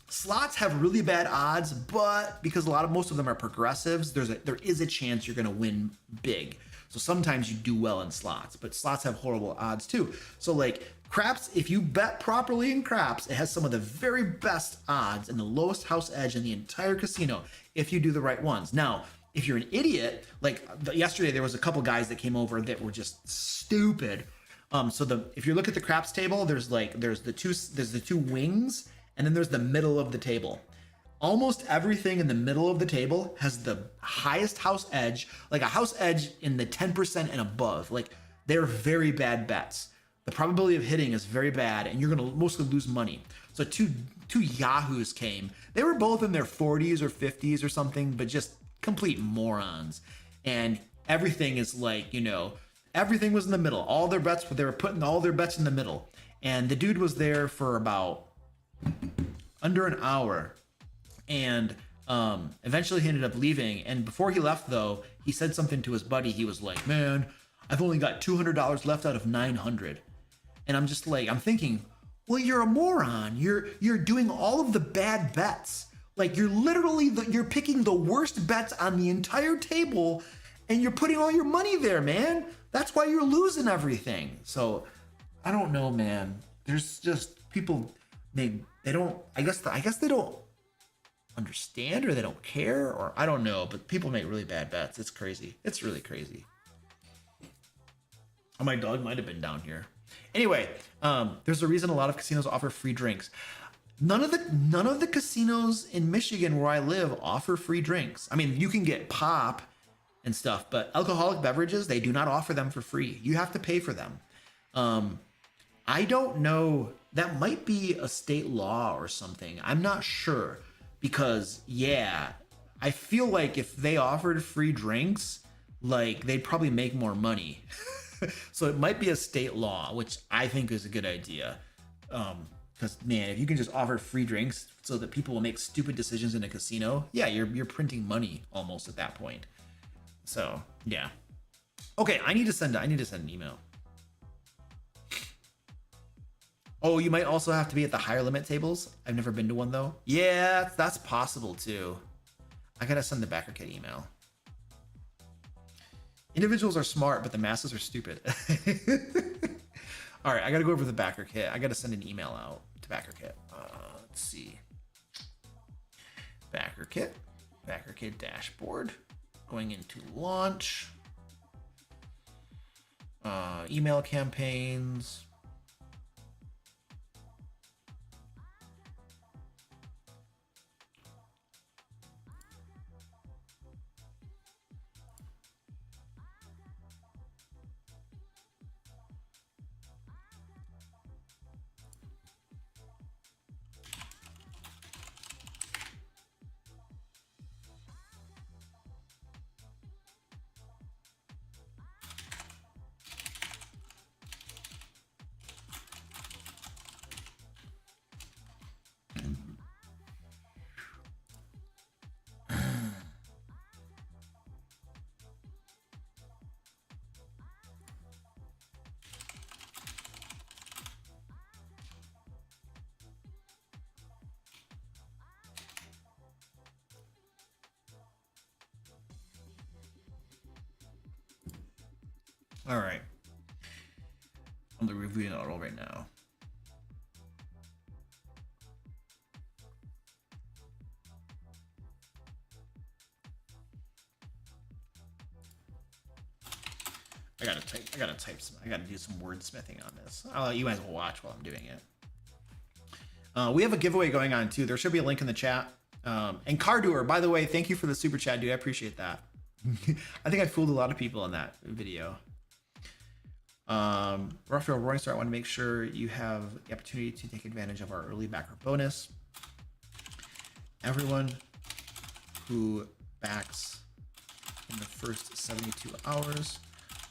slots have really bad odds, but because most of them are progressives, there is a chance you're going to win big. So sometimes you do well in slots, but slots have horrible odds too. So like craps, if you bet properly in craps, it has some of the very best odds and the lowest house edge in the entire casino if you do the right ones. Now, if you're an idiot, like yesterday there was a couple guys that came over that were just stupid. If you look at the craps table, there's the two wings, and then there's the middle of the table. Almost everything in the middle of the table has the highest house edge, like a house edge in the 10% and above. Like, they're very bad bets. The probability of hitting is very bad, and you're gonna mostly lose money. So two yahoos came. They were both in their 40s or 50s or something, but just complete morons. And everything is like, you know, everything was in the middle. All their bets, they were putting all their bets in the middle. And the dude was there for about under an hour, and eventually he ended up leaving. And before he left, though, he said something to his buddy. He was like, man, I've only got $200 left out of 900. And I'm just like, I'm thinking, well, you're a moron. You're doing all of the bad bets. Like, you're literally you're picking the worst bets on the entire table, and you're putting all your money there, man. That's why you're losing everything. So I don't know, man. There's just people, they don't, I guess they don't understand, or they don't care, or I don't know, but people make really bad bets. It's crazy. It's really crazy. Oh, my dog might have been down here. Anyway, there's a reason a lot of casinos offer free drinks. None of the casinos in Michigan where I live offer free drinks. I mean, you can get pop and stuff, but alcoholic beverages, they do not offer them for free. You have to pay for them. I don't know. That might be a state law or something. I'm not sure because yeah, I feel like if they offered free drinks, like they'd probably make more money. So it might be a state law, which I think is a good idea. Because man, if you can just offer free drinks so that people will make stupid decisions in a casino, yeah, you're printing money almost at that point. So yeah. Okay, I need to send an email. Oh, you might also have to be at the higher limit tables. I've never been to one though. Yeah, that's possible too. I gotta send the backer kit email. Individuals are smart, but the masses are stupid. All right, I gotta go over the backer kit. I gotta send an email out to backer kit. Let's see. Backer kit dashboard. Going into launch. Email campaigns. All right. I'm reviewing it all right now. I gotta do some wordsmithing on this. You might as well watch while I'm doing it. We have a giveaway going on too. There should be a link in the chat. And Cardoer, by the way, thank you for the super chat, dude. I appreciate that. I think I fooled a lot of people in that video. Raphael Roaring Star, I want to make sure you have the opportunity to take advantage of our early backer bonus. Everyone who backs in the first 72 hours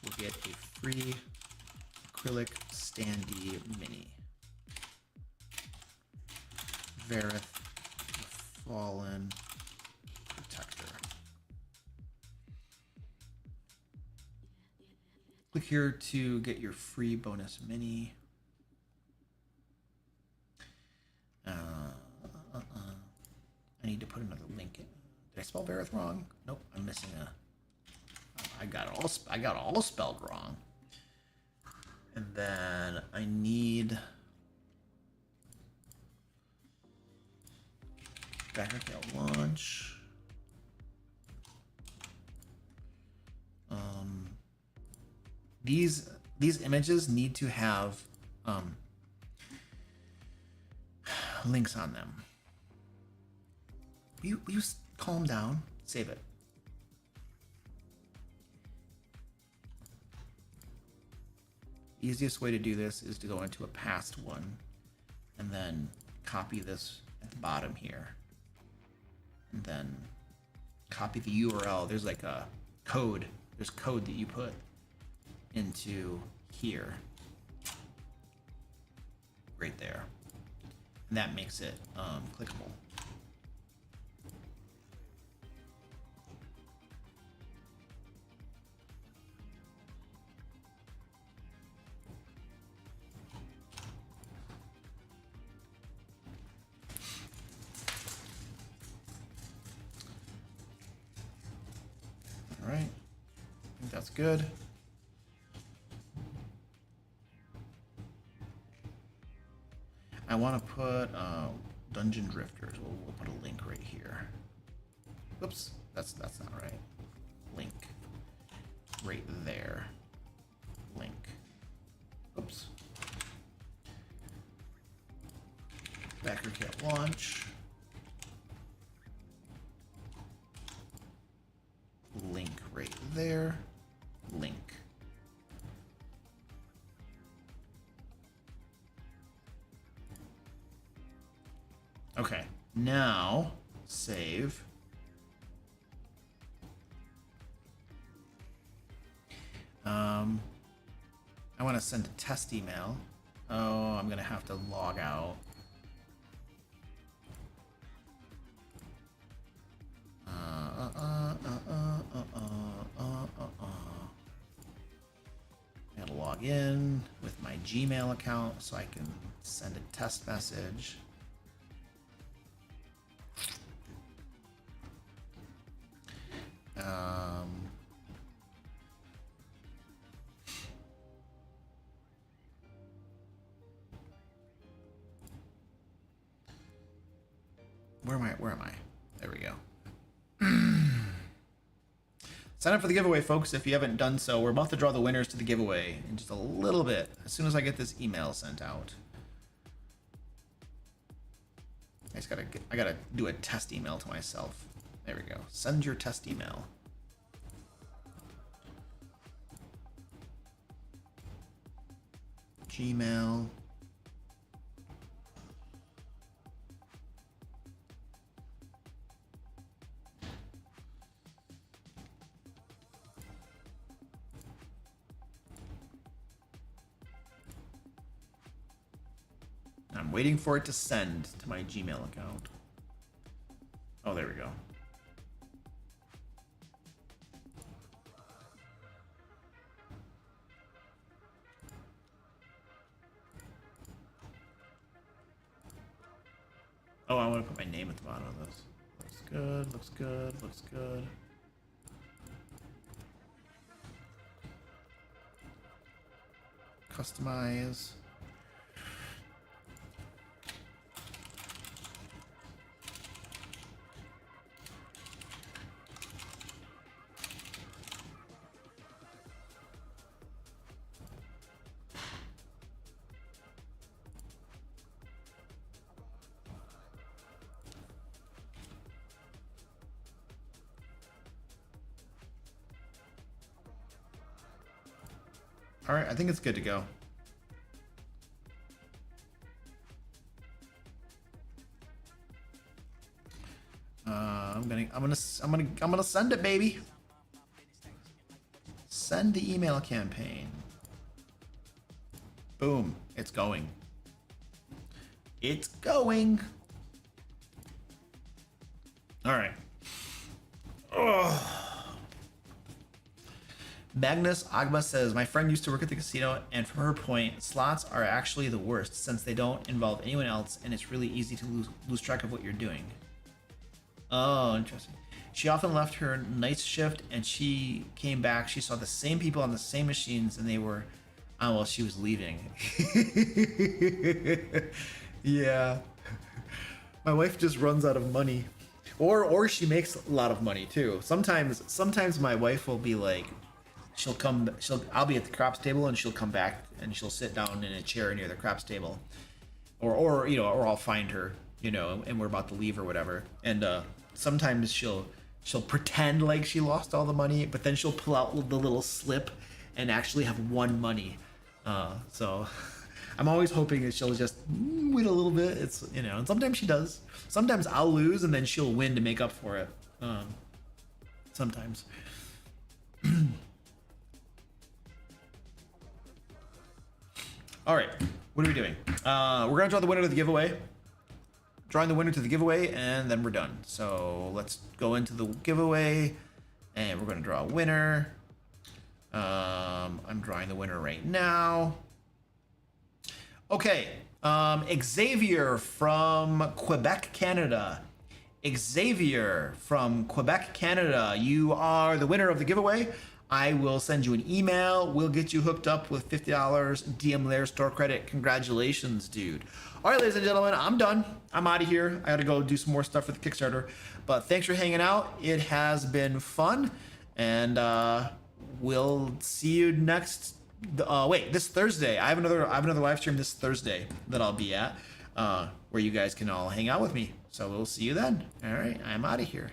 will get a free acrylic standee mini. Verith, the Fallen Protector. Click here to get your free bonus mini. I need to put another link in. Did I spell Verith wrong? Nope, I'm missing a. I got it all spelled wrong. And then I need backer kit launch. These images need to have links on them. Will you calm down? Save it. Easiest way to do this is to go into a past one and then copy this at the bottom here. And then copy the URL. There's like a code. There's code that you put into here. Right there. And that makes it clickable. All right, I think that's good. I want to put Dungeon Drifters. We'll put a link right here. Whoops, that's not right. Link right there. Link. Oops. Backer kit launch. Link right there. Link. Okay, now save. I want to send a test email. Oh, I'm gonna have to log out. I gotta log in with my Gmail account so I can send a test message. Where am I? There we go. Sign up for the giveaway, folks, if you haven't done so. We're about to draw the winners to the giveaway in just a little bit, as soon as I get this email sent out. I gotta do a test email to myself. There we go. Send your test email. Gmail. I'm waiting for it to send to my Gmail account. Oh, there we go. Oh, I want to put my name at the bottom of this. Looks good, looks good, looks good. Customize. All right, I think it's good to go. I'm gonna send it, baby. Send the email campaign. Boom, it's going. It's going. All right. Ugh. Magnus Agma says, my friend used to work at the casino, and from her point, slots are actually the worst since they don't involve anyone else, and it's really easy to lose track of what you're doing. Oh, interesting. She often left her night shift, and she came back. She saw the same people on the same machines, and they were, oh, well, she was leaving. Yeah. My wife just runs out of money. Or she makes a lot of money, too. Sometimes my wife will be like, I'll be at the craps table and she'll come back and she'll sit down in a chair near the craps table, or I'll find her, and we're about to leave or whatever. And sometimes she'll pretend like she lost all the money, but then she'll pull out the little slip and actually have won money. So I'm always hoping that she'll just win a little bit. It's and sometimes she does. Sometimes I'll lose and then she'll win to make up for it. Sometimes. All right, what are we doing? We're gonna draw the winner to the giveaway. Drawing the winner to the giveaway, and then we're done. So let's go into the giveaway, and we're gonna draw a winner. I'm drawing the winner right now. Okay, Xavier from Quebec, Canada. Xavier from Quebec, Canada, you are the winner of the giveaway. I will send you an email. We'll get you hooked up with $50 DM Lair store credit. Congratulations, dude. All right, ladies and gentlemen, I'm done. I'm out of here. I got to go do some more stuff for the Kickstarter. But thanks for hanging out. It has been fun. And we'll see you next. This Thursday. I have another live stream this Thursday that I'll be at, where you guys can all hang out with me. So we'll see you then. All right, I'm out of here.